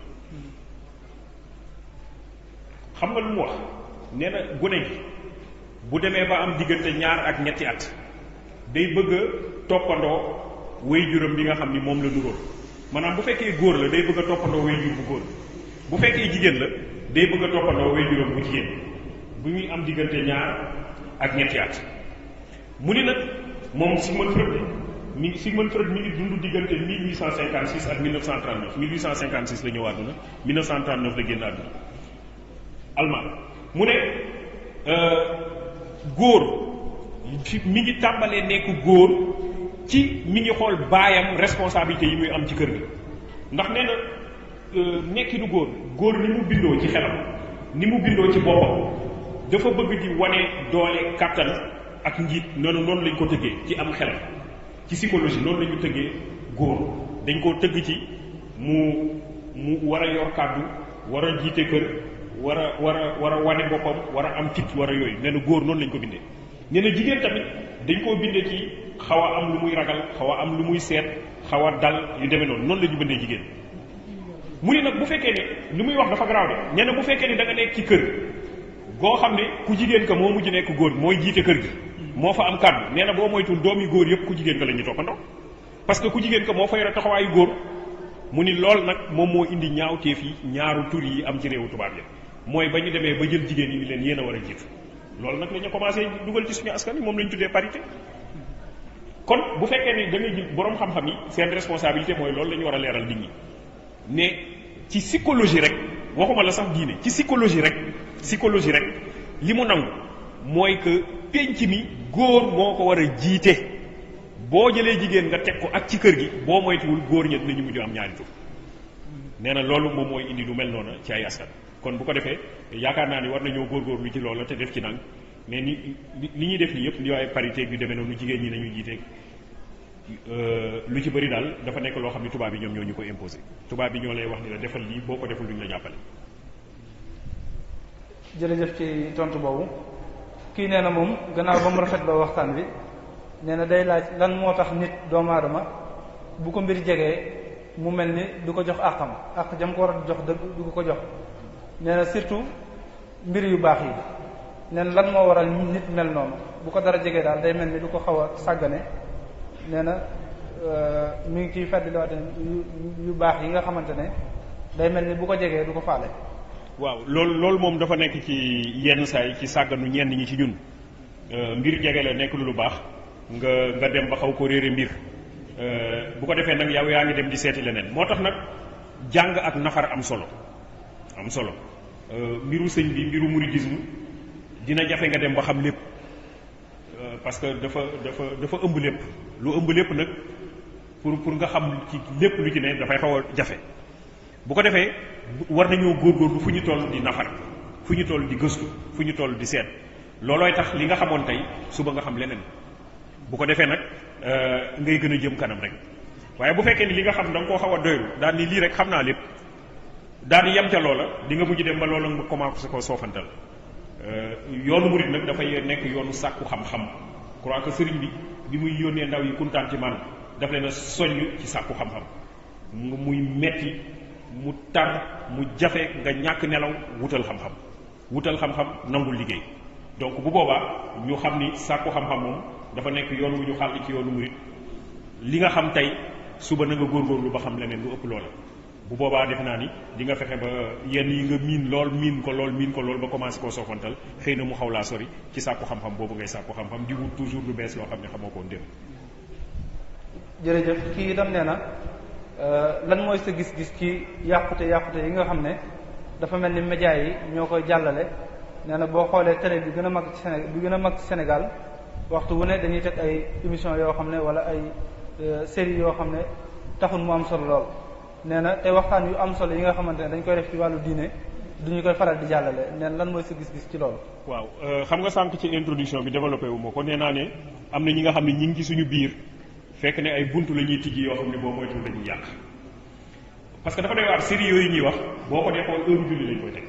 xam nga lu mu wax nee na gone gi bu demee ba am diggante ñaar ak ñetti at day bëgg a toppandoo waajuram bi nga xam ni moom la nuróol maanaam bu fekkee góor la day bëgg a toppandoo waajur bu góor bu fekkee jigéen la day bëgg a toppandoo waajuram bu jigéen bu muy am diggante ñaar ak ñetti at mu ni nag moom Sigmund Freud mi ngi dund diggante 1856 ak 1939 1856 la ñëw àdduna 1939 la génn àdduna allemand mu ne góor mi ngi tàmbalee nekk góor ci mi ngi xool baayam responsabilité yi muy am ci kër gi ndax nee na nekkinu góor ni mu bindoo ci xelam ni mu bindoo ci boppam dafa bëgg di wane doole kattan ak njiit noonu lañ ko tëggee ci am xelam ci psychologie noonu lañu tëggee góor dañ koo tëgg ci mu war a yor kàddu war a jiite kër war a wane boppam war a am fit war a yooyu nee na góor noonu lañ ko bindee nee na jigéen tamit dañ koo bindee ci xaw a am lu muy ragal xaw a am lu muy seet xaw a dal yu demee noonu la ñu bindee jigéen mu ni nag bu fekkee ne li muy wax dafa garaaw de nee na bu fekkee ne da nga nekk ci kër goo xam ne ku jigéen ka moo mujj nekk góor mooy jiite kër gi moo fa am kàddu nee na boo moytul doom yi góor yëpp ku jigéen ka la ñuy toppandoo parce que ku jigéen ka moo fa yore taxawaayu góor mu ni lool nag moom moo indi ñaawteef yi ñaaru tur yi am ci réewu tubaab yi mooy ba ñu demee ba jël jigéen yi ni leen yéen a war a jiitu loolu nag la ñu commencé dugal ci suñu askan wi moom la ñu tuddee parité kon bu fekkee ne da ngay ji borom xam-xam yi seen responsabilité mooy loolu la ñu war a leeral nit ñi ne ci psychologie rek waxuma la sax diine ci psychologie rek li mu nangu mooy que penc mi góor moo ko war a jiite boo jëlee jigéen nga teg ko ak ci kër gi boo moytuwul góor ña dinañu mujj am ñaari tur nee na loolu moom mooy indi lu mel noonu ci ay askan kon bu ko defee yaakaar naa ni war nañoo góorgóorlu ci loolu te def ci nang mais ni ñuy def nii yëpp li waaye parité yu demee noonu jigéen ñi nañu jiite lu ci bëri daal dafa nekk loo xam ne tubaab bi ñoom ñoo ñu ko imposé tubaab bi ñoo lay wax ni la defal lii boo ko deful duñu la jàppale. jërëjëf ci tontu boobu kii nee na moom gannaaw ba mu rafetloo waxtaan bi nee na day laaj lan moo tax nit doomu aadama bu ko mbir jegee mu mel ni du ko jox àqam àq jam ko war a jox dëgg du ko jox nee na surtout mbir yu baax yi nee na lan moo waral nit mel noonu bu ko dara jegee daal day mel ni du ko xaw a sàggane nee na mi ngi ciy fàttali waat yu baax yi nga xamante ne day mel ni bu ko jegee du ko faale. waaw loolu moom dafa nekk ci yenn saay ci sàgganu ñenn ñi ci ñun mbir jege la nekk lu baax nga dem ba xaw ko réere mbir bu ko defee nag yow yaa ngi dem di seeti leneen moo tax nag jàng ak nafar am solo mbiru sëñ bi mbiru mouridisme dina jafe nga dem ba xam lépp parce que dafa ëmb lépp lu ëmb lépp nag pour nga xam ci lépp lu ci ne dafay xaw a jafe bu ko defee war nañoo góorgóorlu fu ñu toll di nafar fu ñu toll di gëstu fu ñu toll di seet loolooy tax li nga xamoon tey suba nga xam leneen bu ko defee nag ngay gën a jëm kanam rek waaye bu fekkee ni li nga xam da nga koo xaw a doylu daal ni lii rek xam naa lépp daal di yem ca loola di nga mujj dem ba loola nga commencé ko soofantal yoonu murid nag dafay nekk yoonu sàkku xam-xam crois que sëriñ bi muy yónnee ndaw yi kuntaan ci man daf leen a soññ ci sàkku xam-xam muy metti mu tar mu jafe nga ñàkk nelaw wutal xam-xam nangul liggéey donc bu boobaa ñu xam ni sàkku xam-xam moom dafa nekk yoon wu ñu xàll ci yoonu murid li nga xam tey suba na nga góorgóorlu ba xam leneen lu ëpp loola bu boobaa def naa ni di nga fexe ba yenn yi nga miin ko lool ba commencé koo soofantal xëy na mu xaw laa sori ci sàkku xam-xam boobu ngay sàkku xam-xam di wut toujours lu bees loo xam ne xamoo ko dem. jërëjëf kii itam nee na lan mooy sa gis-gis ci yàqute yi nga xam ne dafa mel ni média yi ñoo koy jàllale nee na boo xoolee télé bi gën a mag ci Sénégal waxtu wu ne dañuy teg ay émission yoo xam ne wala ay série yoo xam ne taxul mu am solo lool nee na te waxtaan yu am solo yi nga xamante ne dañ koy def ci wàllu diine duñu koy faral di jàllale nee na lan mooy sa gis-gis ci loolu. waaw xam nga sànq ci introduction bi développé wu ma ko nee naa ne am na ñi nga xam ne ñi ngi ci suñu biir fekk ne ay buntu la ñuy tijji yoo xam ne boo moytuwul dañuy yàq parce que dafa doy waar série yooyu ñuy wax boo ko defoon heure julli lañ koy teg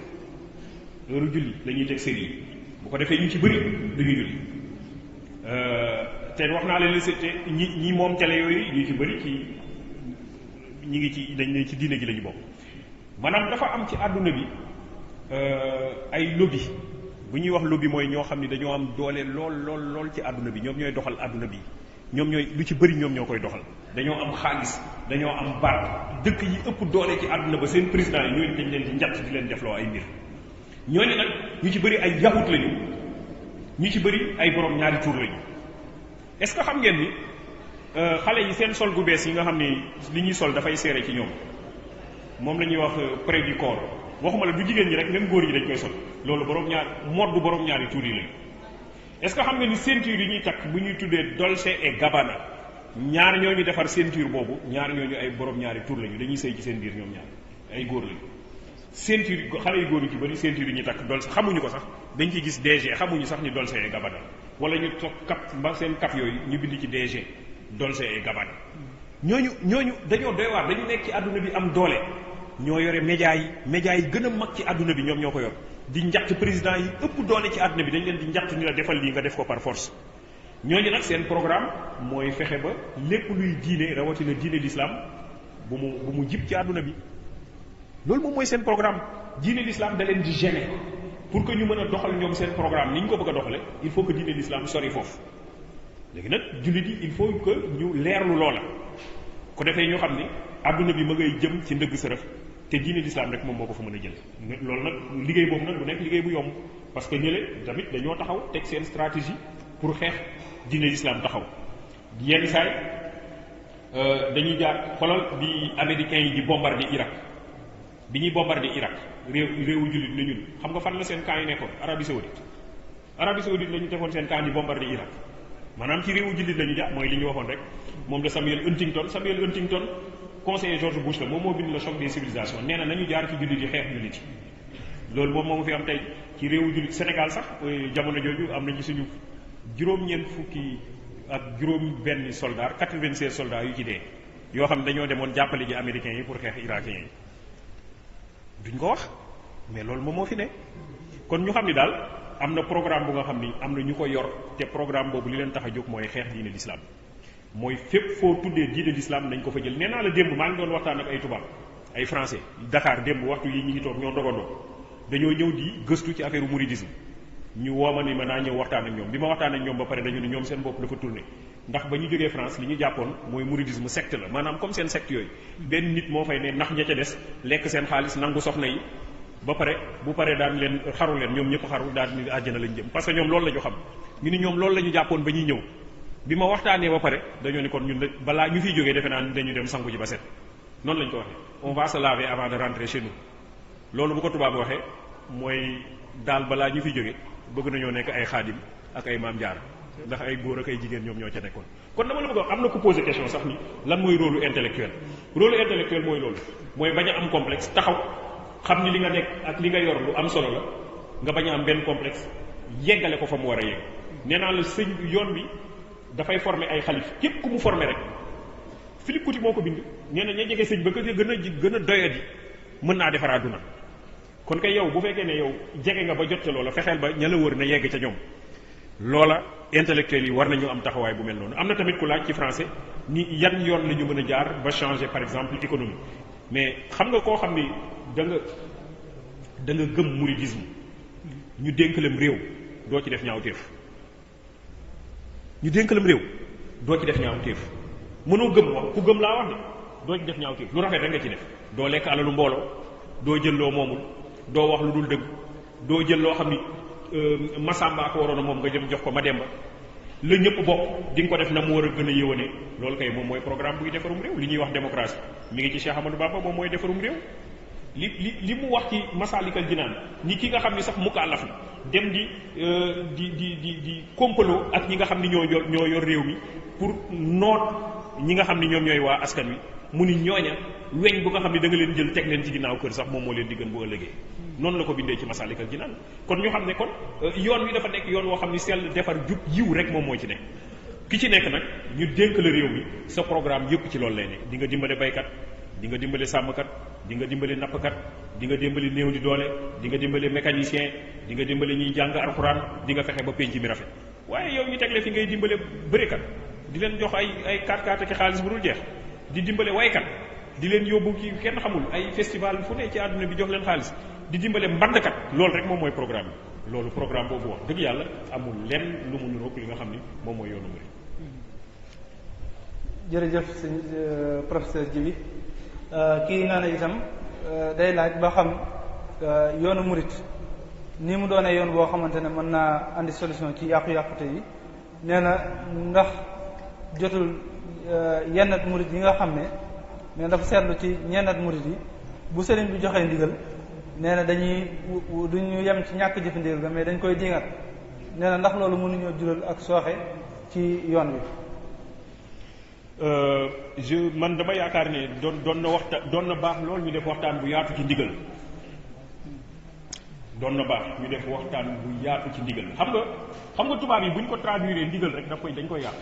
heure julli la ñuy teg série yi bu ko defee ñu ci bëri duñu julli te wax naa leen la te ñi moom télé yooyu ñu ci bëri ci ñi ngi ci dañ ne ci diine gi la ñu bokk maanaam dafa am ci àdduna bi ay lobby bu ñuy wax lobby mooy ñoo xam ne dañoo am doole lool ci àdduna bi ñoom ñooy doxal àdduna bi ñoom ñooy lu ci bëri ñoom ñoo koy doxal dañoo am xaalis dañoo am baat dëkk yi ëpp doole ci àdduna ba seen président yi ñooñu dañ leen di njatt di leen defloo ay mbir ñooñu nag ñu ci bëri ay yahut lañu ñu ci bëri ay borom ñaari tur lañu est-ce que xam ngeen ni xale yi seen sol gu bees yi nga xam ni li ñuy sol dafay seere ci ñoom moom la ñuy wax près du corps waxuma la du jigéen ñi rek même góor yi dañ koy sol loolu borom mode bu borom ñaari tur yi lañu est-ce que xam nga ni ceinture yi ñuy takk bu ñuy tuddee Dolce et Gabbana ñaar ñooñu defar ceinture boobu ñaar ñooñu ay borom ñaari tur lañu dañuy sëy ci seen biir ñoom ñaar ay góor lañu ceinture xale yu góor yu ci bëri ceinture yi ñuy takk Dolce xamuñu ko sax dañ ciy gis DG xamuñu sax ni Dolce et Gabbana wala ñu toog cap mba seen cap yooyu ñu bind ci DG Dolce et Gabbana ñooñu dañoo doy waar dañu nekk ci àdduna bi am doole ñoo yore médias yi gën a mag ci àdduna bi ñoom ñoo ko yor di njatt président yi ëpp doole ci àdduna bi dañ leen di njatt ni la defal lii nga def ko par force. ñooñu nag seen programme mooy fexe ba lépp luy diine rawatina diine l'islam bu mu jib ci àdduna bi loolu moom mooy seen programme. diine l'islam da leen di gêner pour que ñu mën a doxal ñoom seen programme ni ñu ko bëgg a doxale il faut que diine l'islam sori foofu léegi nag jullit yi il faut que ñu leerlu loola ko defee ñoo xam ni àdduna bi ma ngay jëm ci ndëgg sërëf te diine l'islam rek moom moo ko fa mën a jël loolu nag liggéey boobu nag du nekk liggéey bu yomb parce que ñële tamit dañoo taxaw teg seen stratégie pour xeex diine l'islam taxaw yenn saay dañuy jaar xolal bi américains yi di bombarder Irak bi ñuy bombarder Irak réewu jullit la ñun xam nga fan la seen camp yi nekkoon Arabie Saoudite la ñu defoon seen camp di bombarder Irak maanaam ci réewu jullit la ñu mooy li ñu waxoon rek moom la Samuel Huntington conseiller George Bush la moom moo bind le choc des civilisations nee na nañu jaar ci jullit yi xeex jullit yi loolu moom moo fi am tey ci réewu jullit Sénégal sax jamono jooju am na ci suñu juróom-ñeent fukki ak juróom-benn soldat 96 soldats yu ci dee yoo xam ne dañoo demoon jàppale ji américains yi pour xeex irakiens yi duñ ko wax mais loolu moom moo fi ne kon ñu xam ni daal am na programme bu nga xam ni am na ñu ko yor te programme boobu li leen tax a jóg mooy xeex diine l'islam mooy fépp foo tuddee diine l'islam nañ ko fa jël nee naa la démb maa ngi doon waxtaan ak ay tubaab ay français Dakar démb waxtu yi ñu ngi toog ñoo dogandoo dañoo ñëw di gëstu ci affaire mouridisme ñu wooma ni ma naa ñëw waxtaan ak ñoom bi ma waxtaan ak ñoom ba pare dañu ne ñoom seen bopp dafa tourné ndax ba ñu jógee France li ñu jàppoon mooy mouridisme secte la maanaam comme seen secte yooyu benn nit moo fay ne nax ña ca des lekk seen xaalis nangu soxna yi ba pare bu paree daan leen xaru leen ñoom ñëpp xaru daan ni àjjana lañ jëm parce que ñoom loolu la ñu xam ñu ni ñoom loolu la ñu jàppoon ba ñuy ñëw bi ma waxtaanee ba pare dañoo ni kon ñun balaa ñu fiy jógee defe naa dañu dem sangu ji ba set noonu lañ ko waxee on va se laver avant de rentrer chez nous loolu bu ko tubaab waxee mooy daal balaa ñu fiy jógee bëgg nañoo nekk ay xaadim ak ay maam jaara ndax ay góor ak ay jigéen ñoom ñoo ca nekkoon kon dama la bëgg wax am na ku posé question sax ni lan mooy rôle intellectuel mooy loolu mooy bañ a am complexe taxaw xam ni li nga nekk ak li nga yor lu am solo la nga bañ a am benn complexe yeggale ko fa mu war a yegg nee naa la sëñ yoon bi dafay former ay xalif képp ku mu former rek Philippe Couti moo ko bind nee na ña jege sëñ ba gën a doyadi mën naa defar àdduna kon kay yow bu fekkee ne yow jege nga ba jot ca loola fexeel ba ña la wër na yegg ca ñoom loola intellectuels yi war nañu am taxawaay bu mel noonu am na tamit ku laaj ci français ni yan yoon la ñu mën a jaar ba changer par exemple économie mais xam nga koo xam ni da nga gëm mouridisme ñu dénkalam réew doo ci def ñaawteef mënoo gëm wax ku gëm laa wax de doo ci def ñaawteef lu rafet rek nga ci def doo lekk alalu mbooloo doo jël loo moomul doo wax lu dul dëgg doo jël loo xam ni Masamba ko waroon a moom nga jëm jox ko Mademba la ñëpp bokk di nga ko def na mu war a gën a yëwane loolu kay moom mooy programme buy defarum réew li ñuy wax démocratie mi ngi ci Cheikh Amadou Bamba moom mooy defarum réew li mu wax ci Masaalikal Jinaan ni ki nga xam ni sax mukallaf la dem di kompaloo ak ñi nga xam ni ñoo yor réew mi pour noot ñi nga xam ni ñoom ñooy waa askan wi mu ni ñooña weñ bu nga xam ni da nga leen jël teg leen ci ginnaaw kër sax moom moo leen di gën bu ëllëgee noonu la ko bindee ci Masaalikal Jinaan kon ñu xam ne kon yoon wi dafa nekk yoon woo xam ni sell defar jub yiw rek moom moo ci nekk ki ci nekk nag ñu dénk la réew mi sa programme yëpp ci loolu lay ne di nga dimbale baykat di nga dimbale sàmmkat di nga dimbale nappkat di nga dimbale néew di doole di nga dimbale mécanicien di nga dimbale ñuy jàng alxuraan di nga fexe ba penc mi rafet waaye yow ñu tegle fi ngay dimbale bërekat di leen jox ay 4x4 ak xaalis bu dul jeex di dimbale waykat di leen yóbbu ci kenn xamul ay festival fu ne ci àdduna bi jox leen xaalis di dimbale mbandkat loolu rek moom mooy programme bi loolu programme boobu wax dëgg yàlla amul lenn lu mu niroog li nga xam ni moom mooy yoonu murid. jërëjëf sëñ professeur Djibi kii naa ne itam day laaj ba xam yoonu murid ni mu doonee yoon boo xamante ne mën naa andi solution ci yàqu-yàqute yi nee na ndax jotul yennat murid yi nga xam ne nee dafa seetlu ci ñennat murid yi bu sëriñ bi joxee ndigal nee na duñu yem ci ñàkk jëfe ndigal ga mais dañ koy dingat nee na ndax loolu mënuñoo jural ak sooxe ci yoon wi. man dama yaakaar ne doon na baax loolu ñu def waxtaan bu yaatu ci ndigal doon na baax ñu def waxtaan bu yaatu ci ndigal xam nga tubaab yi bu ñu ko traduire ndigal rek dañ koy yàq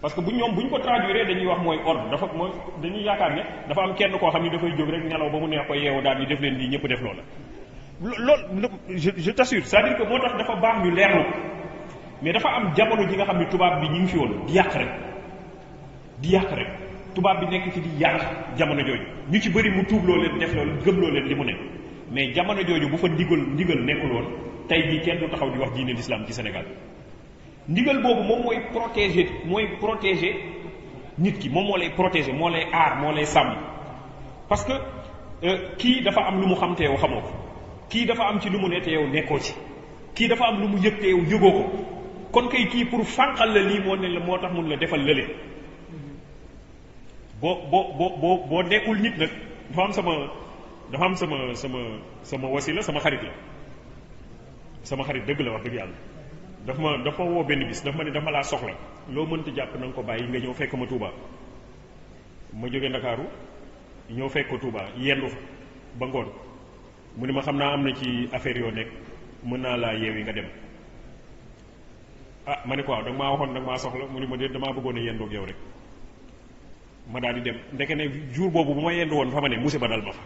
parce que bu ñu ko traduire dañuy wax mooy ordre mooy dañuy yaakaar ne dafa am kenn koo xam ni dafay jóg rek nelaw ba mu neex ko yeewu daal di def leen lii ñëpp def loola. loolu je t'assure c'est-à-dire que moo tax dafa baax ñu leerlu mais dafa am jamono ji nga xam ne tubaab bi ñu ngi fi woon di yàq rek tubaab bi nekk ci di yàq jamono jooju ñu ci bëri mu tuubloo leen def loolu gëmloo leen li mu nekk mais jamono jooju bu fa ndigal nekkul woon tey jii kenn du taxaw di wax diine l'islam ci Sénégal ndigal boobu moom mooy protéger nit ki moom moo lay protéger moo lay aar moo lay sàmm parce que kii dafa am lu mu xam te yow xamoo ko kii dafa am ci lu mu ne te yow nekkoo ci kii dafa am lu mu yëg te yow yëgoo ko kon kay kii pour fànqal la lii moo tax mun la defal lële boo nekkul nit nag dafa am sama wasila sama xarit dëgg la wax dëgg yàlla dafa ma woo benn bis dafa ma ne dafa laa soxla loo mënti jàpp na nga ko bàyyi nga ñëw fekk ma Touba ma jóge Ndakaaru ñëw fekk ko Touba yendu fa ba ngoon mu ne ma xam naa am na ci affaire yoo nekk mën naa laa yeewi nga dem ma ne ko waaw danga maa waxoon danga maa soxla mu ne ma déet damaa bëggoon a yendoog yow rek ma daal di dem ndeke ne jour boobu bu ma yendu woon fa ma ne musiba dal ma fa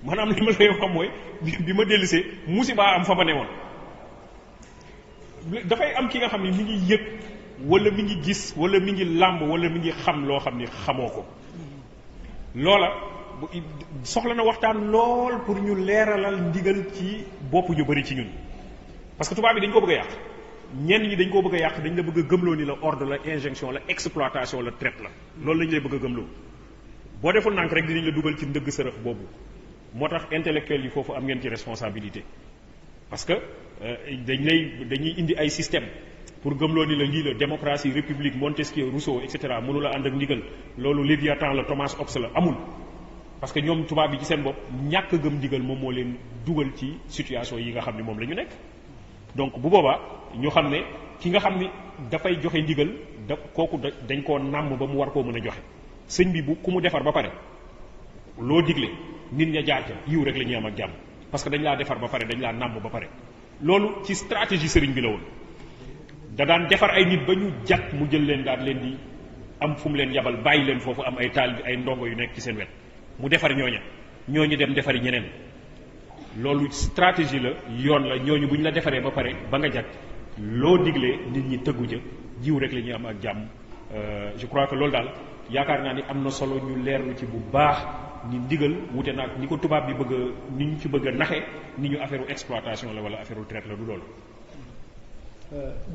maanaam li ma lay wax mooy bi ma dellusee musiba am fa ma ne woon dafay am ki nga xam ne mi ngi yëg wala mi ngi gis wala mi ngi làmb wala mi ngi xam loo xam ni xamoo ko loola soxla na waxtaan lool pour ñu leeralal ndigal ci bopp ñu bari ci ñun parce que tubaab bi dañ ko bëgg a yàq ñenn ñi dañ koo bëgg a yàq dañ la bëgg a gëmloo ni la ordre la injonction la exploitation la traite la loolu lañ lay bëgg a gëmloo boo deful nànk rek dinañ la dugal ci ndëgg sërëx boobu moo tax intellectuel yi foofu am ngeen ci responsabilité parce que dañuy indi ay système pour gëmloo ni la lii la démocratie république Montesquieu Rousseau et cetera mënu la ànd ak ndigal loolu Léviathan la Thomas Hobbes la amul parce que ñoom tubaab bi ci seen bopp ñàkk gëm ndigal moom moo leen dugal ci situation yi nga xam ne moom la ñu nekk donc bu boobaa ñu xam ne ki nga xam ni dafay joxe ndigal kooku dañ koo nàmm ba mu war koo mën a joxe sëñ bi ku mu defar ba pare loo digle nit ña jaar ca yiw rek la ñuy am ak jàmm parce que dañ laa defar ba pare dañ laa nàmm ba pare loolu ci stratégie sëriñ bi la woon da daan defar ay nit ba ñu jàkk mu jël leen daal leen di am fu mu leen yabal bàyyi leen foofu am ay taal bi ay ndongo yu nekk ci seen wet mu defar ñooñu dem defari ñeneen loolu stratégie la yoon la ñooñu bu ñu la defaree ba pare ba nga jàkk loo diglee nit ñi tëggu ja jiw rek la ñuy am ak jàmm je crois que loolu daal yaakaar naa ni am na solo ñu leerlu ci bu baax ni ndigal wute naag ni ko tubaab bi bëgg a ni ñu ci bëgg a naxe ni ñu affaire exploitation la wala affaire traite la du loolu.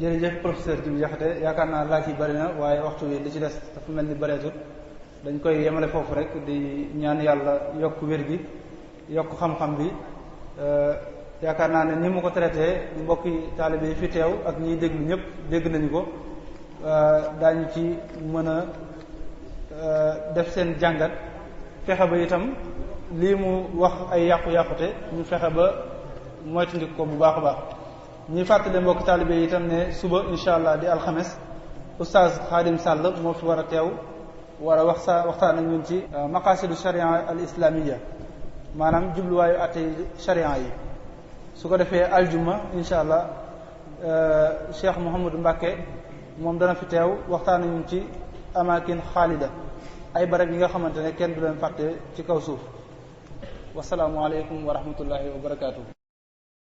jërëjëf professeur Djibi Diakhaté yaakaar naa laaj yi bari na waaye waxtu wi li ci des dafa mel ni bareetul dañ koy yemale foofu rek di ñaan yàlla yokk wér gi yokk xam-xam bi yaakaar naa ne ni mu ko traité mbokki taalibe yi fi teew ak ñiy déglu ñëpp dégg nañu ko daañu ci mën a def seen jàngat fexe ba itam lii mu wax ay yàqu-yàqute ñu fexe ba moytandiku ko bu baax a baax ñuy fàttale mbokki taalibe yi itam ne suba insha allah di alxames oustaz Khadim Sall moo fi war a teew war a waxtaan ak ñun ci maqasidu sharia al islamiyya maanaam jubluwaayu atte sharia yi su ko defee aljuma insha allah Cheikh Mouhamadou Mbacké moom dana fi teew waxtaan ak ñun ci amakin xaalida ay barab yi nga xamante ne kenn du leen fàtte ci kaw suuf wasalaamualeykum wa rahmatullahi wa barakaatu.